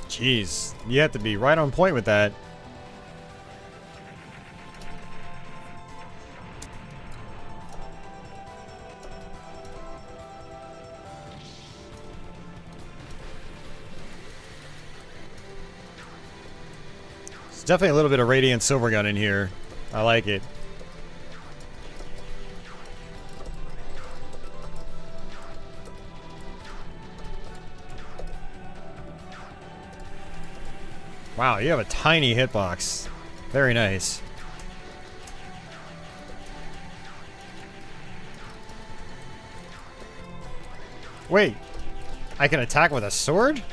Jeez, you have to be right on point with that. There's definitely a little bit of Radiant Silver Gun in here. I like it. Wow, you have a tiny hitbox. Very nice. Wait, I can attack with a sword?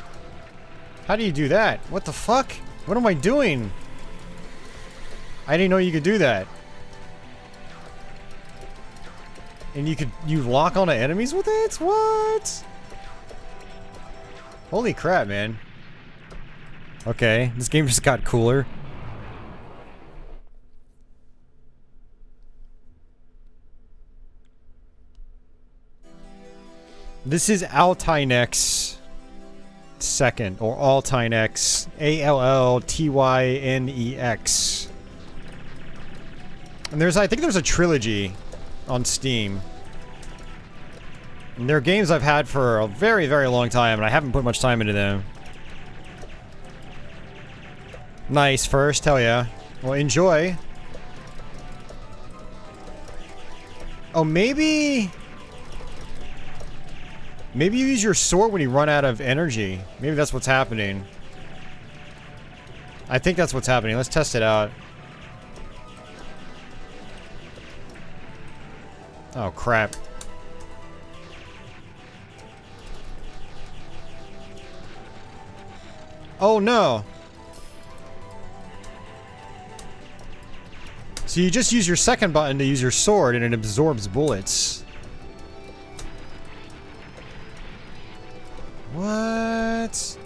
How do you do that? What the fuck? What am I doing? I didn't know you could do that. And you lock onto enemies with it? What? Holy crap, man. Okay, this game just got cooler. This is Alltynex Second, or Alltynex, Alltynex. And I think there's a trilogy on Steam. And they're games I've had for a very, very long time, and I haven't put much time into them. Nice first, hell yeah. Well, enjoy. Oh, maybe you use your sword when you run out of energy. Maybe that's what's happening. I think that's what's happening. Let's test it out. Oh, crap. Oh, no. So you just use your second button to use your sword and it absorbs bullets. What?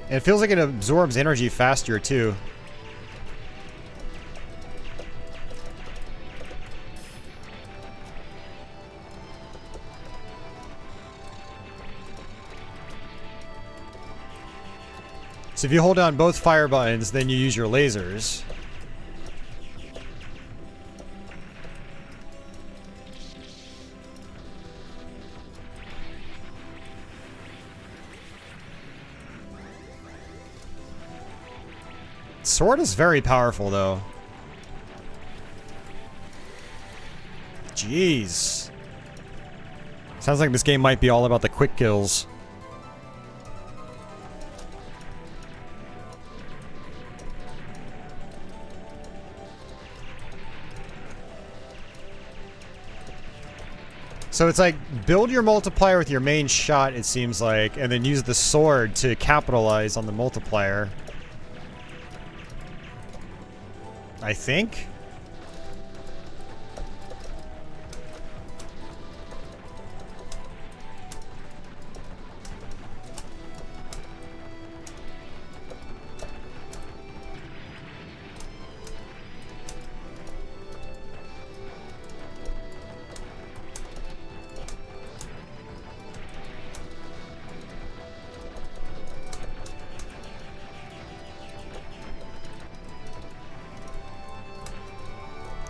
And it feels like it absorbs energy faster too. So if you hold down both fire buttons, then you use your lasers. Sword is very powerful, though. Jeez. Sounds like this game might be all about the quick kills. So it's like, build your multiplier with your main shot, it seems like, and then use the sword to capitalize on the multiplier. I think?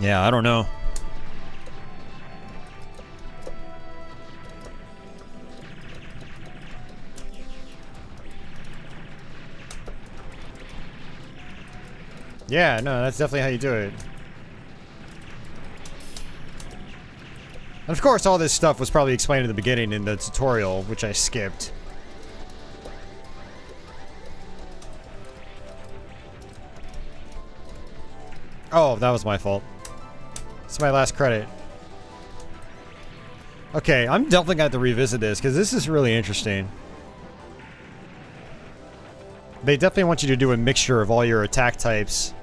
Yeah, I don't know. Yeah, no, that's definitely how you do it. And of course, all this stuff was probably explained in the beginning in the tutorial, which I skipped. Oh, that was my fault. It's my last credit. Okay, I'm definitely going to have to revisit this, because this is really interesting. They definitely want you to do a mixture of all your attack types.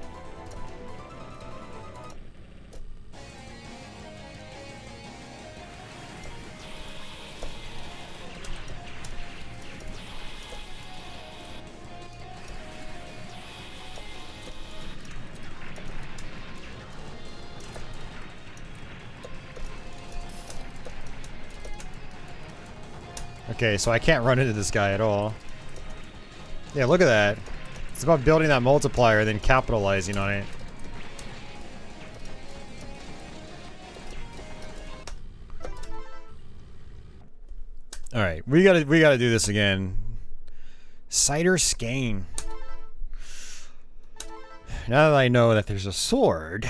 Okay, so I can't run into this guy at all. Yeah, look at that. It's about building that multiplier, then capitalizing on it. All right, we gotta do this again. Cider skein. Now that I know that there's a sword.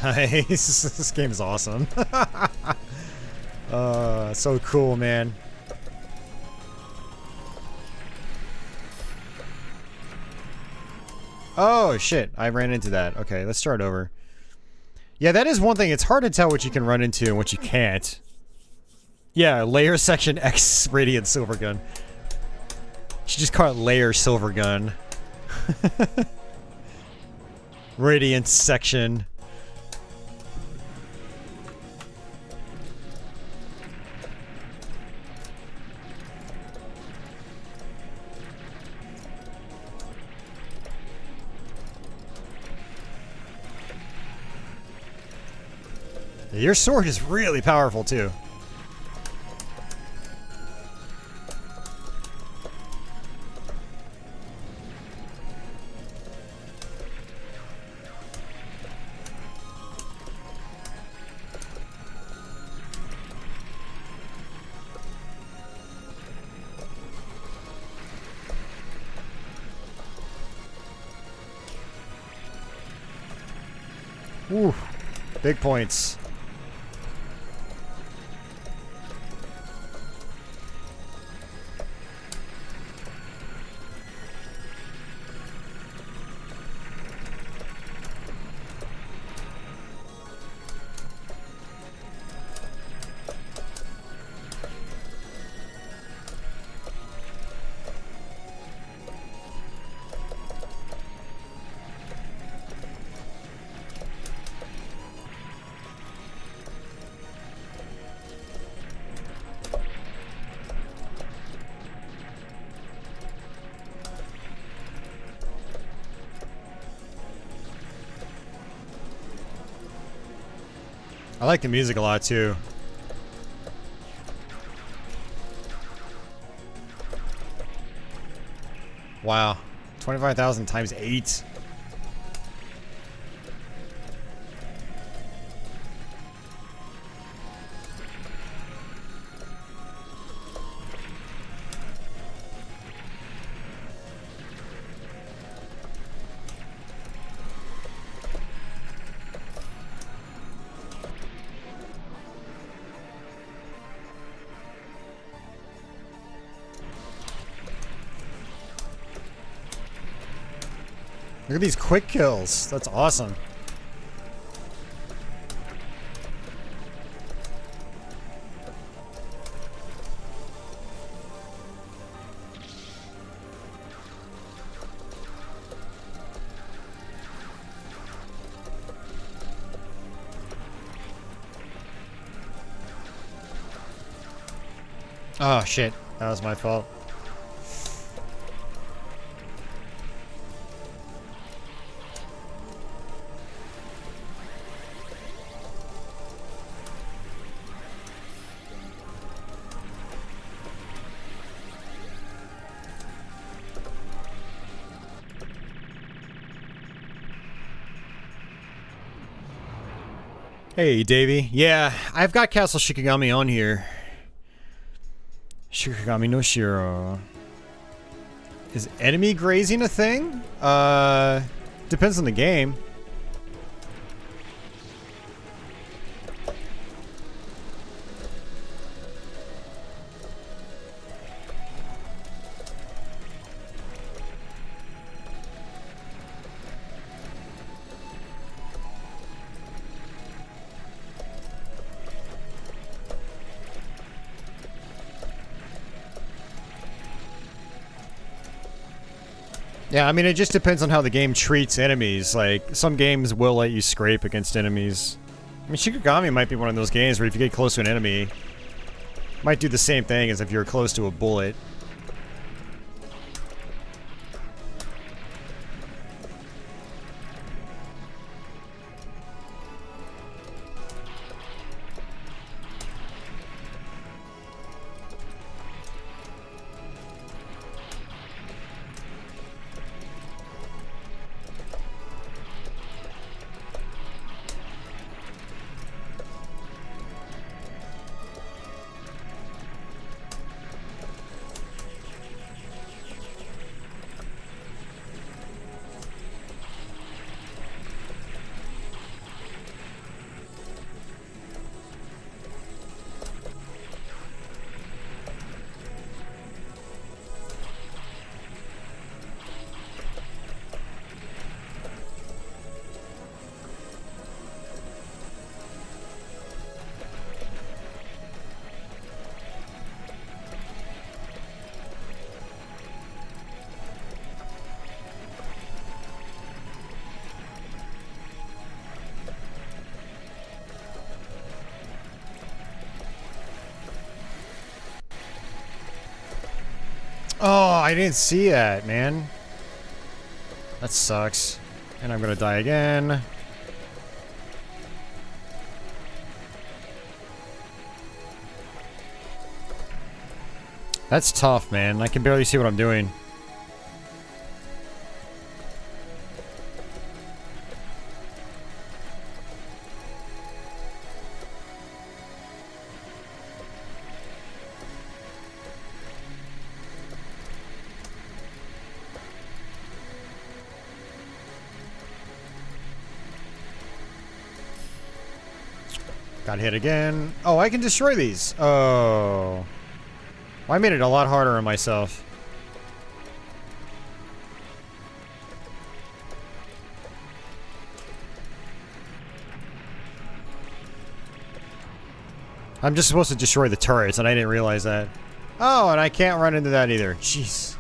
Nice. This game is awesome. So cool, man. Oh, shit. I ran into that. Okay, let's start over. Yeah, that is one thing. It's hard to tell what you can run into and what you can't. Yeah, layer section X radiant silver gun. Should just call it layer silver gun. Radiant section. Your sword is really powerful too. Ooh, big points. I like the music a lot too. Wow. 25,000 times 8. Look at these quick kills. That's awesome. Oh shit, that was my fault. Hey, Davey. Yeah, I've got Castle Shikigami on here. Shikigami no Shiro. Is enemy grazing a thing? Depends on the game. Yeah, I mean, it just depends on how the game treats enemies. Like, some games will let you scrape against enemies. I mean, Shikigami might be one of those games where if you get close to an enemy, it might do the same thing as if you're close to a bullet. Oh, I didn't see that, man. That sucks. And I'm gonna die again. That's tough, man. I can barely see what I'm doing. Got hit again. Oh, I can destroy these. Oh. Well, I made it a lot harder on myself. I'm just supposed to destroy the turrets, and I didn't realize that. Oh, and I can't run into that either. Jeez.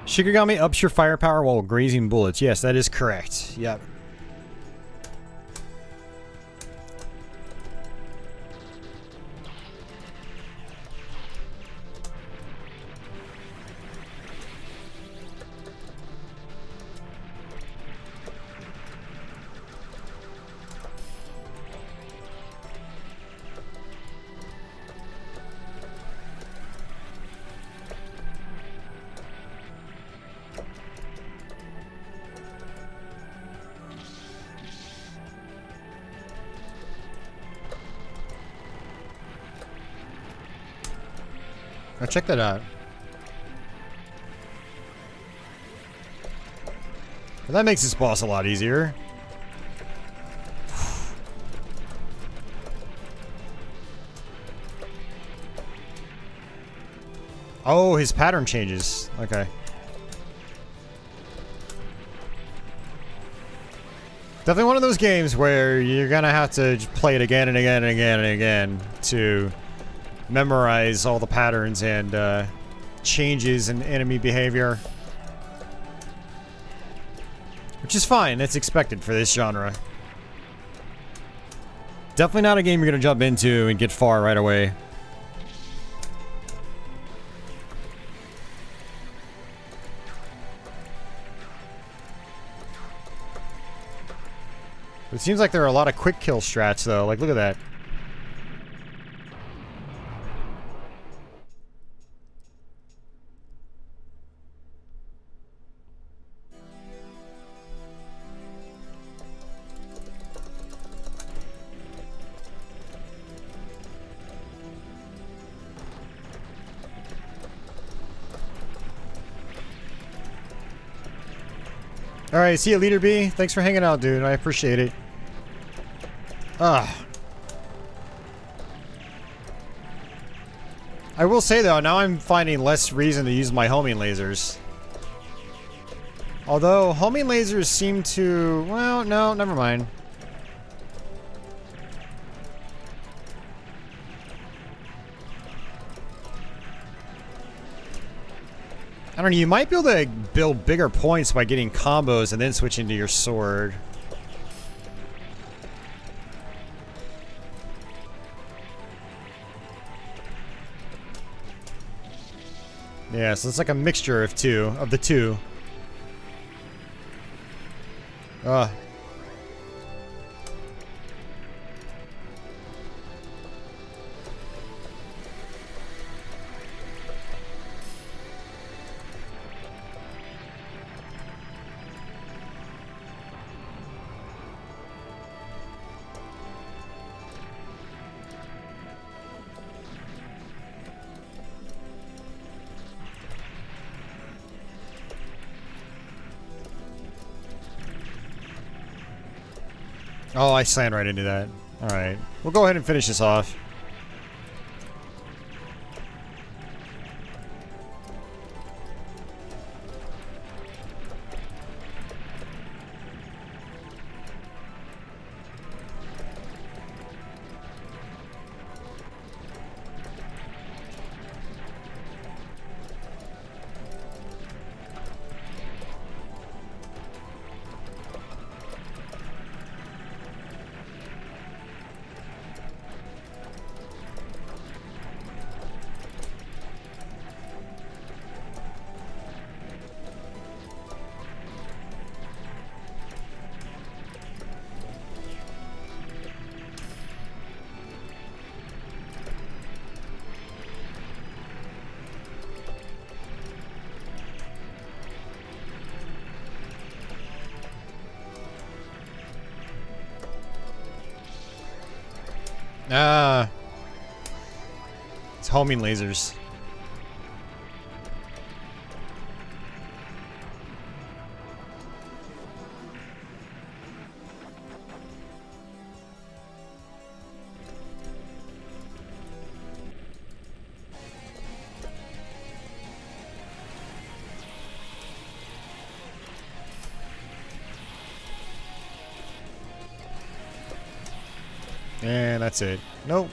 Shikigami ups your firepower while grazing bullets. Yes, that is correct. Yep. Now check that out. Well, that makes this boss a lot easier. Oh, his pattern changes. Okay. Definitely one of those games where you're gonna have to play it again and again and again and again to memorize all the patterns and changes in enemy behavior. Which is fine, it's expected for this genre. Definitely not a game you're gonna jump into and get far right away. It seems like there are a lot of quick kill strats though, like look at that. Alright, see you, Leader B. Thanks for hanging out, dude. I appreciate it. Ah. I will say, though, now I'm finding less reason to use my homing lasers. Although, homing lasers seem to... Well, no, never mind. I don't know, you might be able to build bigger points by getting combos and then switching to your sword. Yeah, so it's like a mixture of the two. Oh, I slammed right into that. Alright. We'll go ahead and finish this off. Ah. It's homing lasers. And that's it. Nope.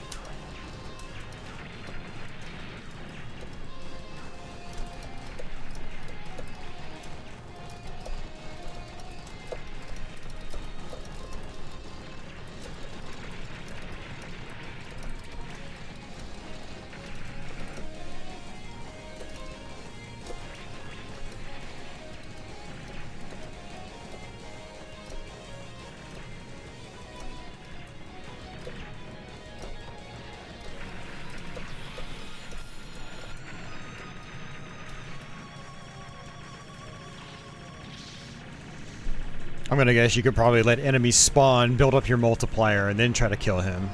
I'm gonna guess you could probably let enemies spawn, build up your multiplier, and then try to kill him.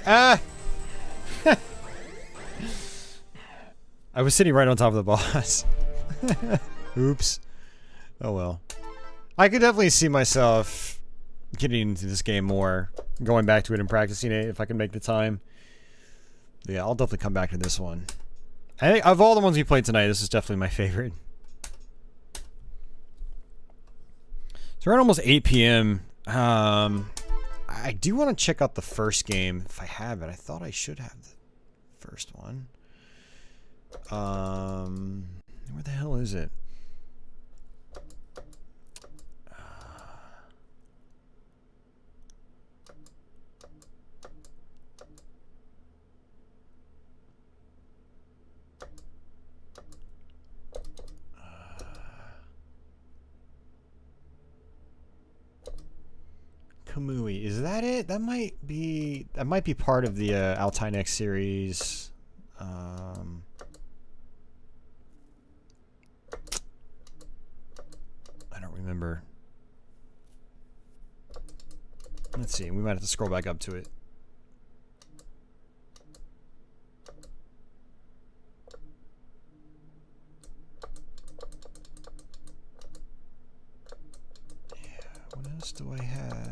Ah! I was sitting right on top of the boss. Oops. Oh well. I could definitely see myself getting into this game more, going back to it and practicing it if I can make the time. Yeah, I'll definitely come back to this one. I think of all the ones we played tonight, this is definitely my favorite. It's around almost 8 p.m. I do want to check out the first game if I have it. I thought I should have the first one. Where the hell is it? Kamui, is that it? That might be part of the Alltynex series. I don't remember. Let's see. We might have to scroll back up to it. else do I have?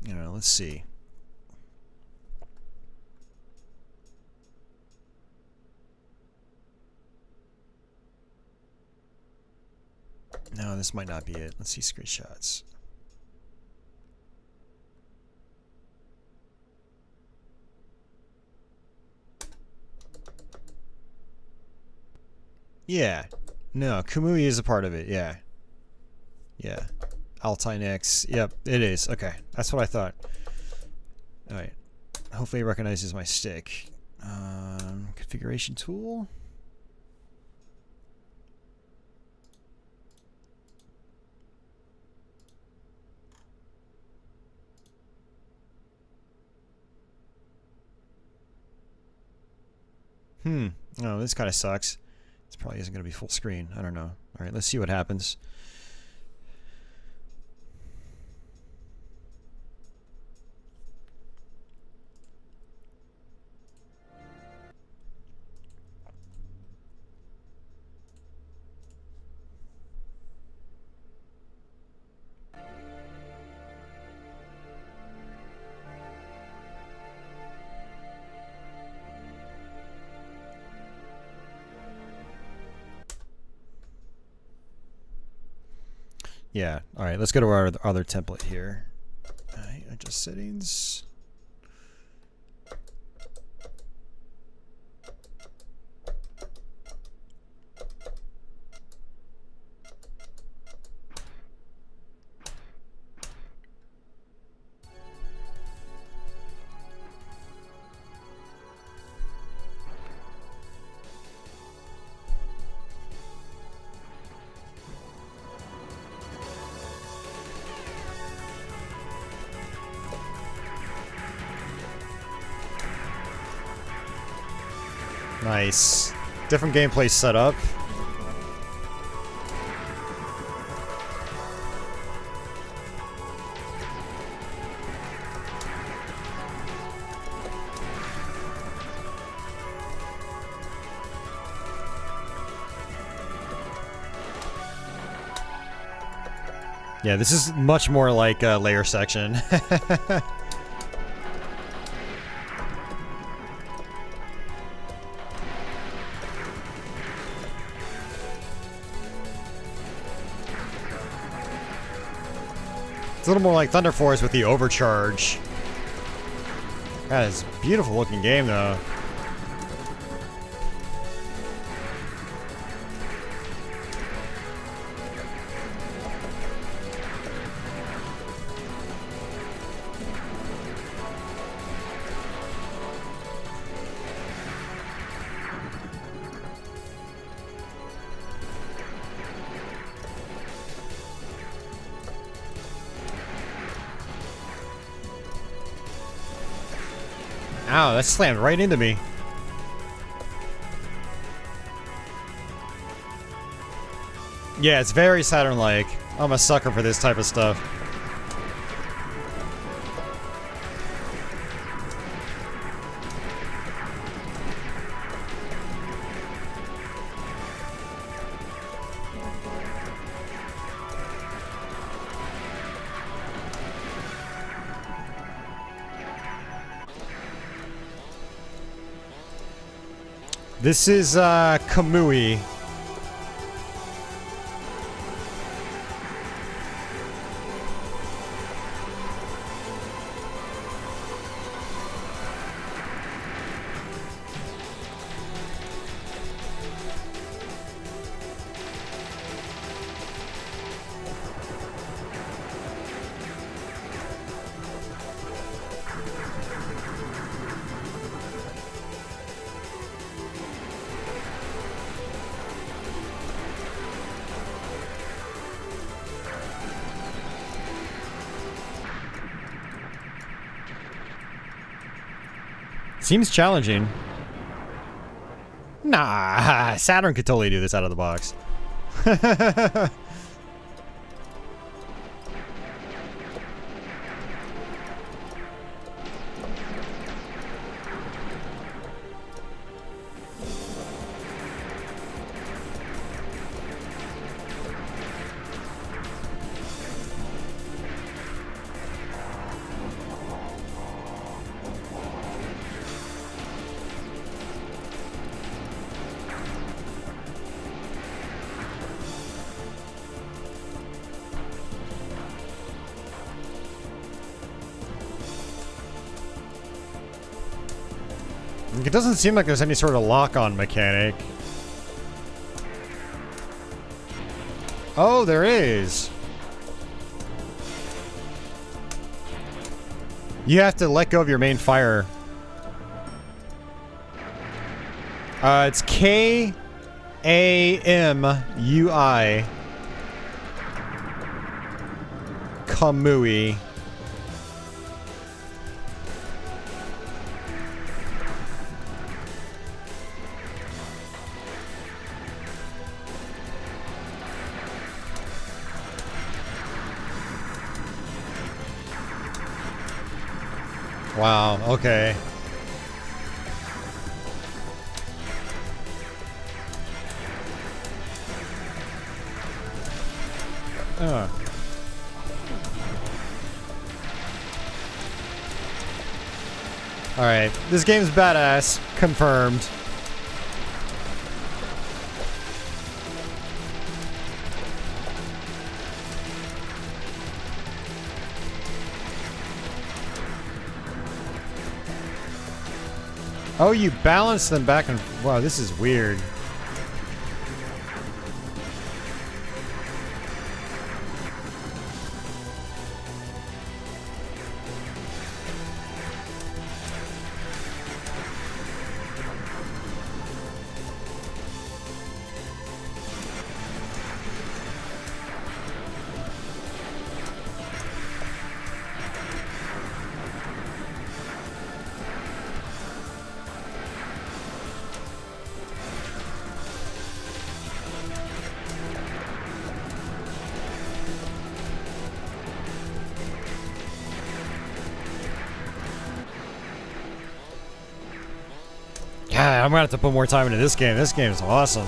You know, let's see. No, this might not be it. Let's see screenshots. Yeah. No, Kamui is a part of it. Yeah. Yeah. Alltynex. Yep, it is. Okay. That's what I thought. Alright. Hopefully it recognizes my stick. Configuration tool. Oh, this kind of sucks. This probably isn't going to be full screen. I don't know. Alright, let's see what happens. Yeah, alright, let's go to our other template here. Alright, adjust settings. Nice. Different gameplay setup. Yeah, this is much more like a layer section. It's a little more like Thunder Force with the overcharge. That is a beautiful looking game though. Ow, that slammed right into me. Yeah, it's very Saturn-like. I'm a sucker for this type of stuff. This is Kamui. Seems challenging. Nah, Saturn could totally do this out of the box. It doesn't seem like there's any sort of lock-on mechanic. Oh, there is. You have to let go of your main fire. It's Kamui. Kamui. Wow, okay. Alright, this game's badass. Confirmed. Oh, you balance them back and... Wow, this is weird. Yeah, I'm gonna have to put more time into this game. This game is awesome.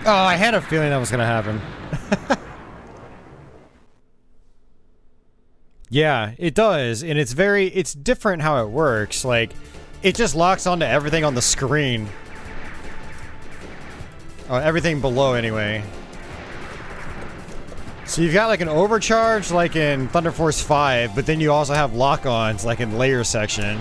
Oh, I had a feeling that was gonna happen. Yeah, it does, and it's different how it works. Like, it just locks onto everything on the screen. Oh, everything below, anyway. So you've got like an overcharge, like in Thunder Force 5, but then you also have lock-ons, like in Layer Section.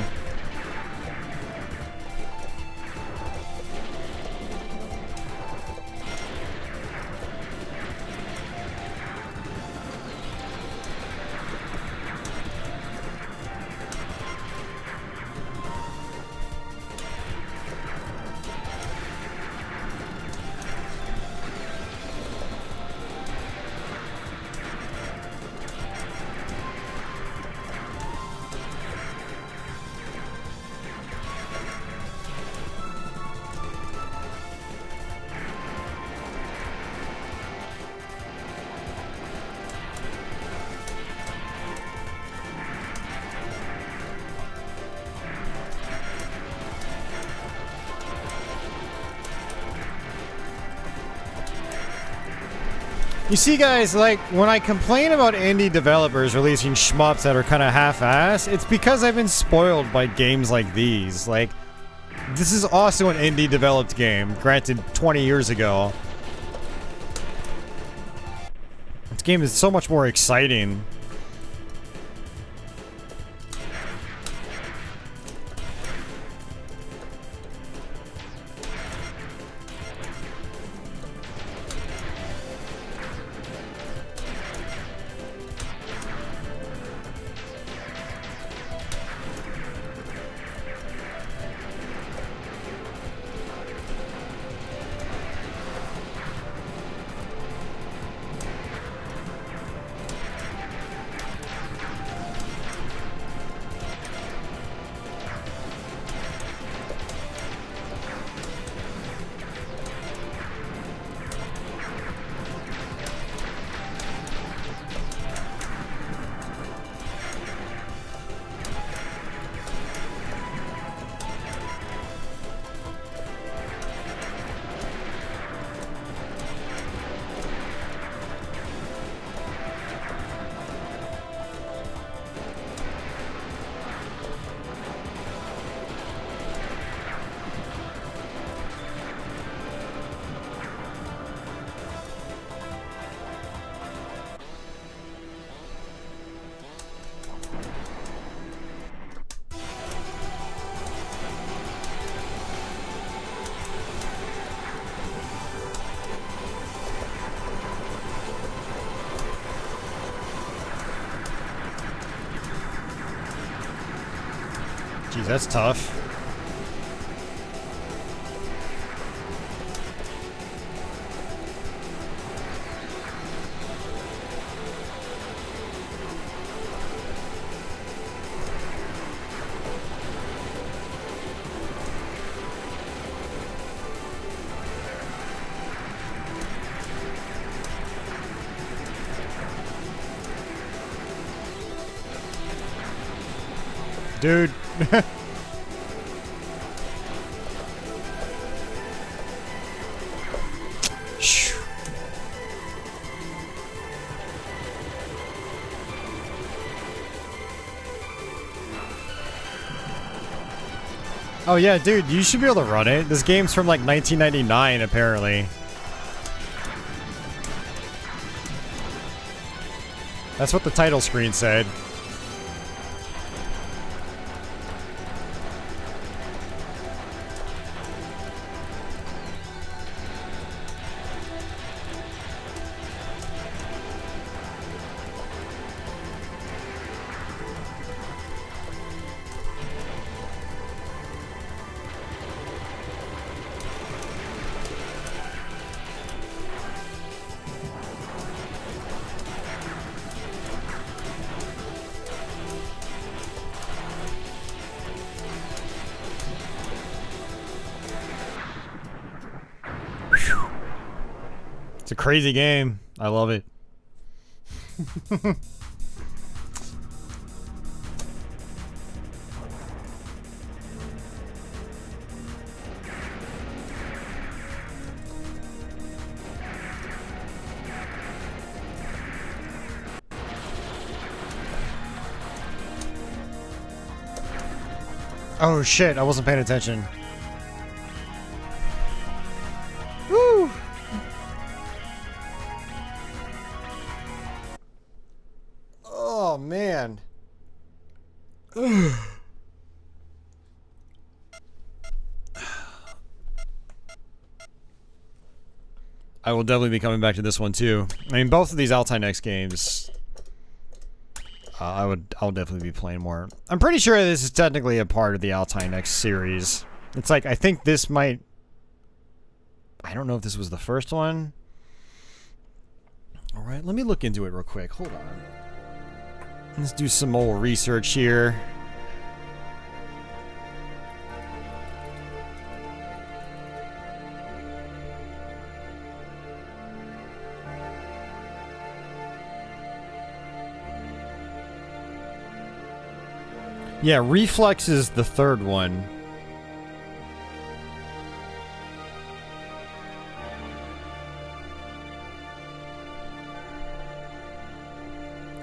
You see, guys, like, when I complain about indie developers releasing shmups that are kind of half-assed, it's because I've been spoiled by games like these. Like, this is also an indie-developed game, granted 20 years ago. This game is so much more exciting. Jeez, that's tough. Dude. Oh yeah, dude, you should be able to run it. This game's from like 1999, apparently. That's what the title screen said. It's a crazy game. I love it. Oh shit, I wasn't paying attention. Woo! Oh man. I will definitely be coming back to this one too. I mean, both of these Alltynex games, I'll definitely be playing more. I'm pretty sure this is technically a part of the Alltynex series. It's like, I think this might... I don't know if this was the first one. Alright, let me look into it real quick. Hold on. Let's do some more research here. Yeah, RefleX is the third one.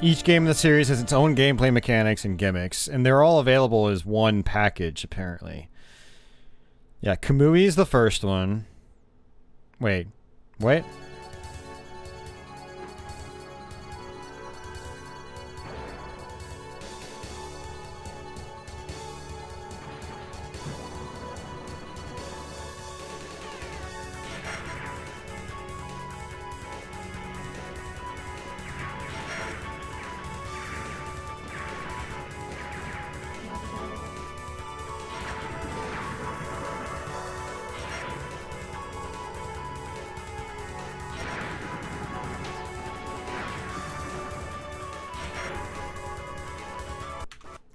Each game in the series has its own gameplay mechanics and gimmicks, and they're all available as one package, apparently. Yeah, Kamui is the first one. Wait.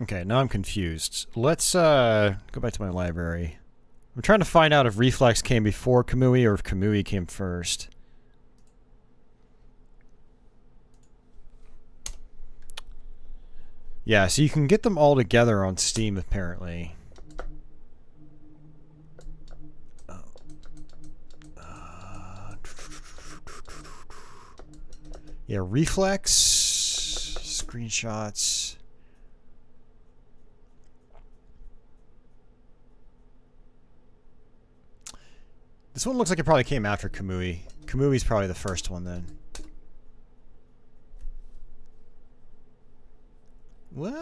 Okay, now I'm confused. Let's go back to my library. I'm trying to find out if RefleX came before Kamui or if Kamui came first. Yeah, so you can get them all together on Steam, apparently. Yeah, RefleX, screenshots. This one looks like it probably came after Kamui. Kamui's probably the first one then. Well,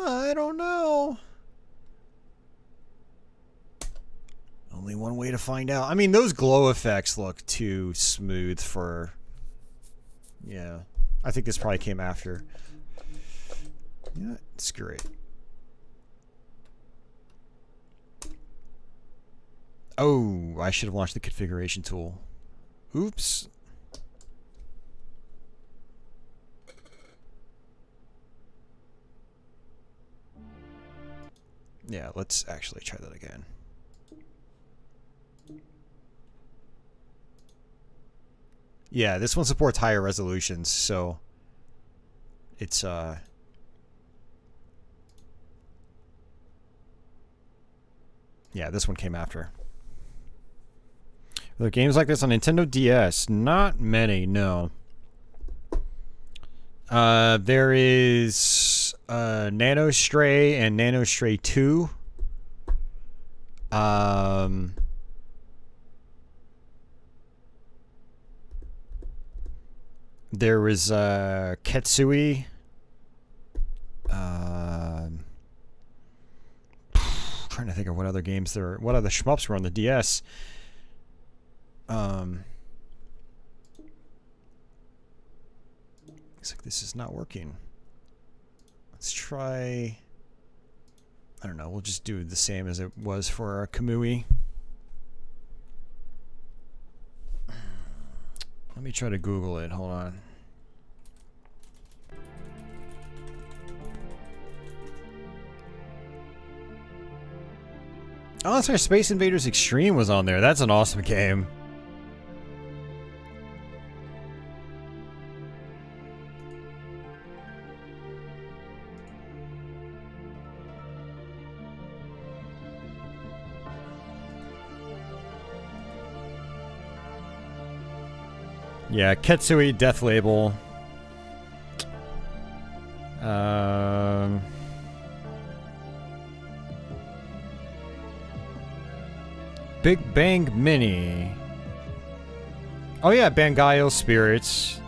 I don't know. Only one way to find out. I mean, those glow effects look too smooth for... Yeah. I think this probably came after. Yeah, screw it. Oh, I should have launched the configuration tool. Oops. Yeah, let's actually try that again. Yeah, this one supports higher resolutions, so it's yeah, this one came after. Are there games like this on Nintendo DS? Not many, no. There is Nano Stray and Nano Stray 2. There was Ketsui. Trying to think of what other games there are. What other shmups were on the DS? Looks like this is not working. Let's try... I don't know, we'll just do the same as it was for our Kamui. Let me try to Google it, hold on. Oh, that's right, Space Invaders Extreme was on there. That's an awesome game. Yeah, Ketsui, Death Label. Big Bang Mini. Oh yeah, Bangayo Spirits.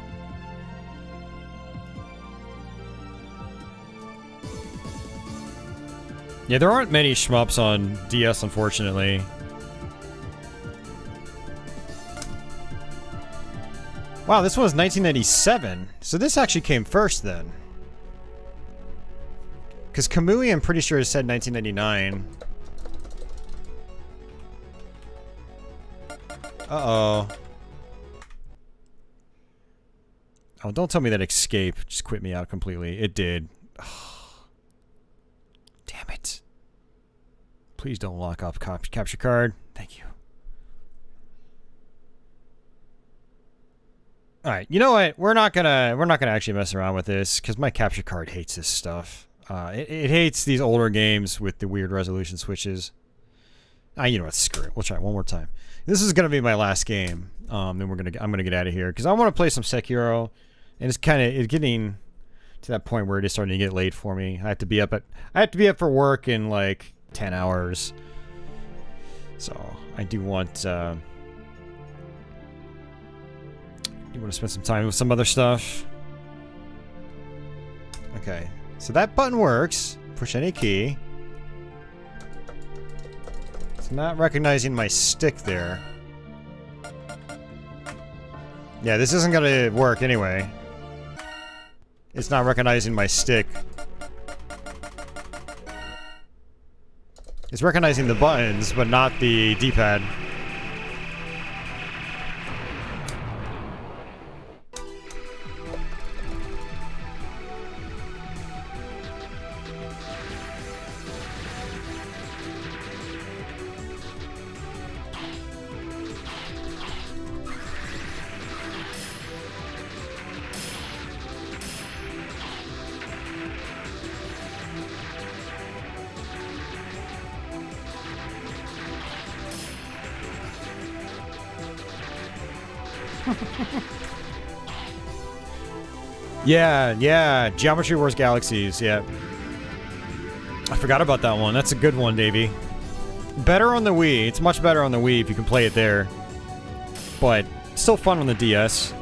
Yeah, there aren't many shmups on DS, unfortunately. Wow, this one was 1997. So this actually came first then. Because Kamui, I'm pretty sure it said 1999. Uh-oh. Oh, don't tell me that Escape just quit me out completely. It did. Oh. Damn it. Please don't lock up capture card. Thank you. All right, you know what? We're not gonna actually mess around with this because my capture card hates this stuff. It hates these older games with the weird resolution switches. You know what? Screw it. We'll try it one more time. This is gonna be my last game. Then I'm gonna get out of here because I want to play some Sekiro, and it's getting to that point where it is starting to get late for me. I have to be up for work in like 10 hours. So I do want. You want to spend some time with some other stuff. Okay, so that button works. Push any key. It's not recognizing my stick there. Yeah, this isn't gonna work anyway. It's not recognizing my stick. It's recognizing the buttons, but not the D-pad. Yeah, Geometry Wars Galaxies, yeah. I forgot about that one. That's a good one, Davey. Better on the Wii. It's much better on the Wii if you can play it there. But still fun on the DS.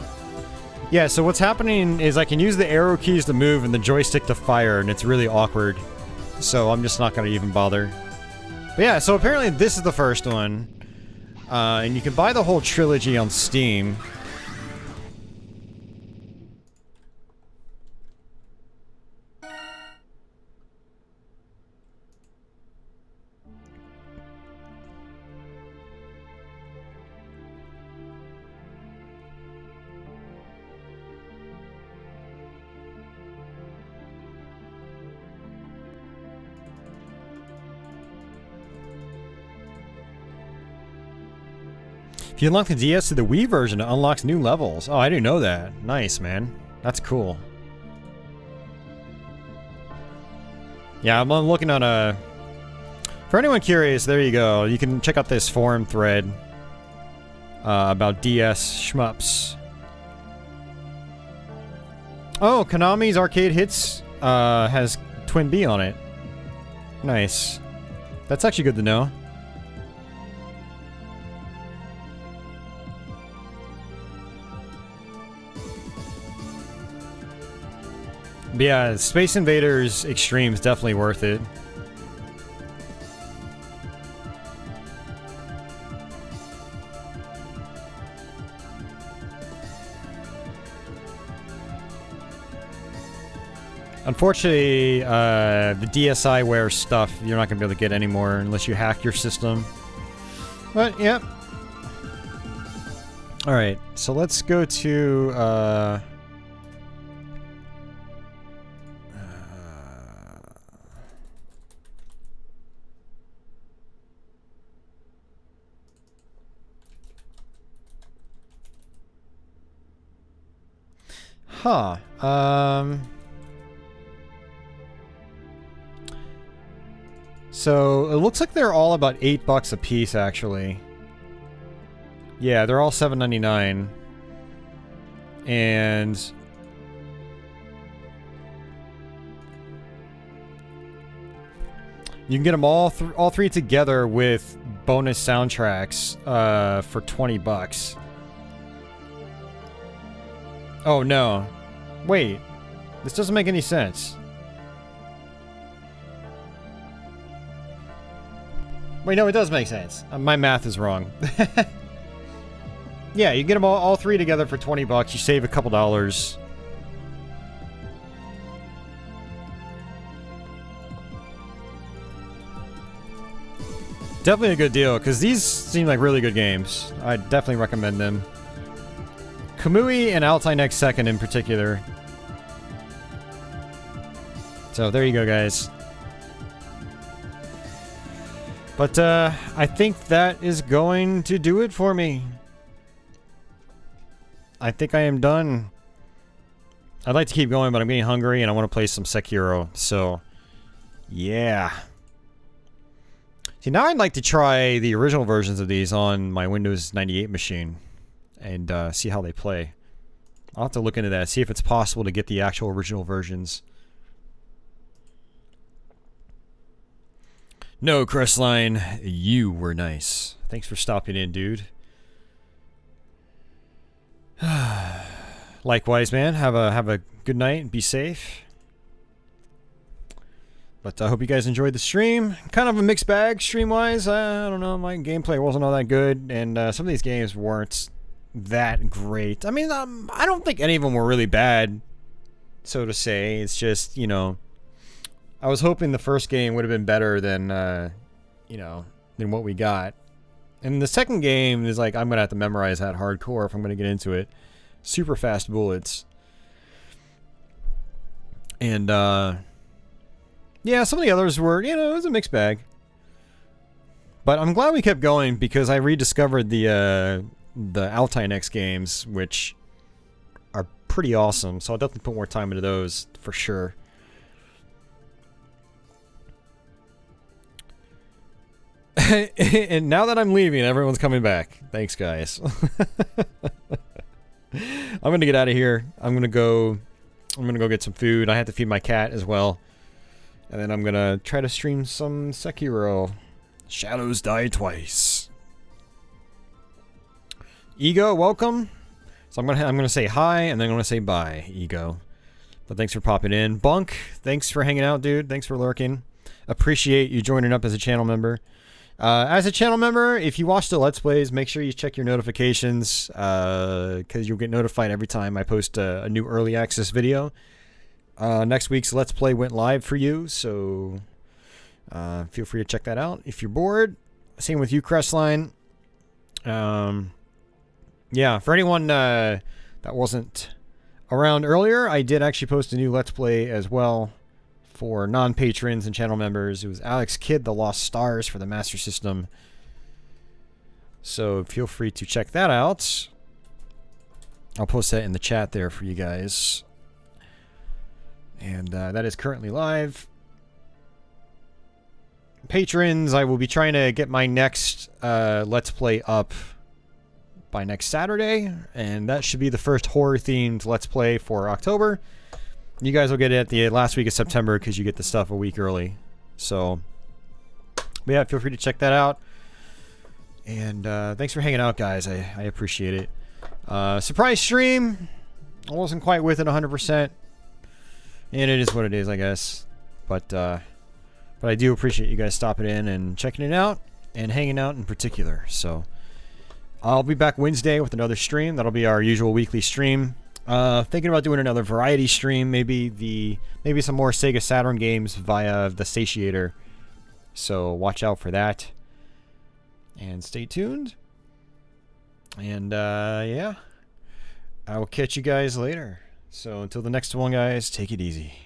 Yeah, so what's happening is I can use the arrow keys to move and the joystick to fire, and it's really awkward. So I'm just not going to even bother. But yeah, so apparently this is the first one. And you can buy the whole trilogy on Steam. If you unlock the DS to the Wii version, it unlocks new levels. Oh, I didn't know that. Nice, man. That's cool. Yeah, I'm looking on a... For anyone curious, there you go. You can check out this forum thread about DS shmups. Oh, Konami's Arcade Hits has Twin B on it. Nice. That's actually good to know. But yeah, Space Invaders Extreme is definitely worth it. Unfortunately, the DSiWare stuff you're not going to be able to get anymore unless you hack your system. But, yep. Alright, so let's go to... Huh. So it looks like they're all about $8 a piece, actually. Yeah, they're all $7.99. And you can get them all three together with bonus soundtracks for $20. Oh no. Wait. This doesn't make any sense. Wait, no, it does make sense. My math is wrong. Yeah, you get them all three together for $20. You save a couple dollars. Definitely a good deal, because these seem like really good games. I definitely recommend them. Kamui and Alltynex Second in particular. So there you go, guys. But I think that is going to do it for me. I think I am done. I'd like to keep going, but I'm getting hungry and I want to play some Sekiro. So, yeah. See, now I'd like to try the original versions of these on my Windows 98 machine. And see how they play. I'll have to look into that, see if it's possible to get the actual original versions. No, Crestline, you were nice. Thanks for stopping in, dude. Likewise, man. Have a good night and be safe. But I hope you guys enjoyed the stream. Kind of a mixed bag stream-wise. I don't know, my gameplay wasn't all that good, and some of these games weren't that great. I mean, I don't think any of them were really bad, so to say. It's just, you know, I was hoping the first game would have been better than, you know, than what we got. And the second game is like, I'm going to have to memorize that hardcore if I'm going to get into it. Super fast bullets. And, yeah, some of the others were, you know, it was a mixed bag. But I'm glad we kept going because I rediscovered the Alltynex games, which are pretty awesome. So I'll definitely put more time into those for sure. And now that I'm leaving, everyone's coming back. Thanks, guys. I'm gonna get out of here. I'm gonna go get some food. I have to feed my cat as well. And then I'm gonna try to stream some Sekiro. Shadows Die Twice. Ego, welcome. So I'm gonna say hi, and then I'm gonna say bye, Ego. But thanks for popping in. Bunk, thanks for hanging out, dude. Thanks for lurking. Appreciate you joining up as a channel member. As a channel member, if you watch the Let's Plays, make sure you check your notifications, because you'll get notified every time I post a new early access video. Next week's Let's Play went live for you, so feel free to check that out if you're bored. Same with you, Crestline. Yeah, for anyone that wasn't around earlier, I did actually post a new Let's Play as well for non-patrons and channel members. It was Alex Kidd, The Lost Stars for the Master System. So feel free to check that out. I'll post that in the chat there for you guys. And that is currently live. Patrons, I will be trying to get my next Let's Play up by next Saturday, and that should be the first horror-themed Let's Play for October. You guys will get it at the last week of September because you get the stuff a week early. So, but yeah, feel free to check that out. And thanks for hanging out, guys. I appreciate it. Surprise stream. I wasn't quite with it 100%, and it is what it is, I guess. But I do appreciate you guys stopping in and checking it out and hanging out in particular. So. I'll be back Wednesday with another stream. That'll be our usual weekly stream. Thinking about doing another variety stream, maybe some more Sega Saturn games via the Satiator. So watch out for that. And stay tuned. And yeah, I will catch you guys later. So until the next one, guys, take it easy.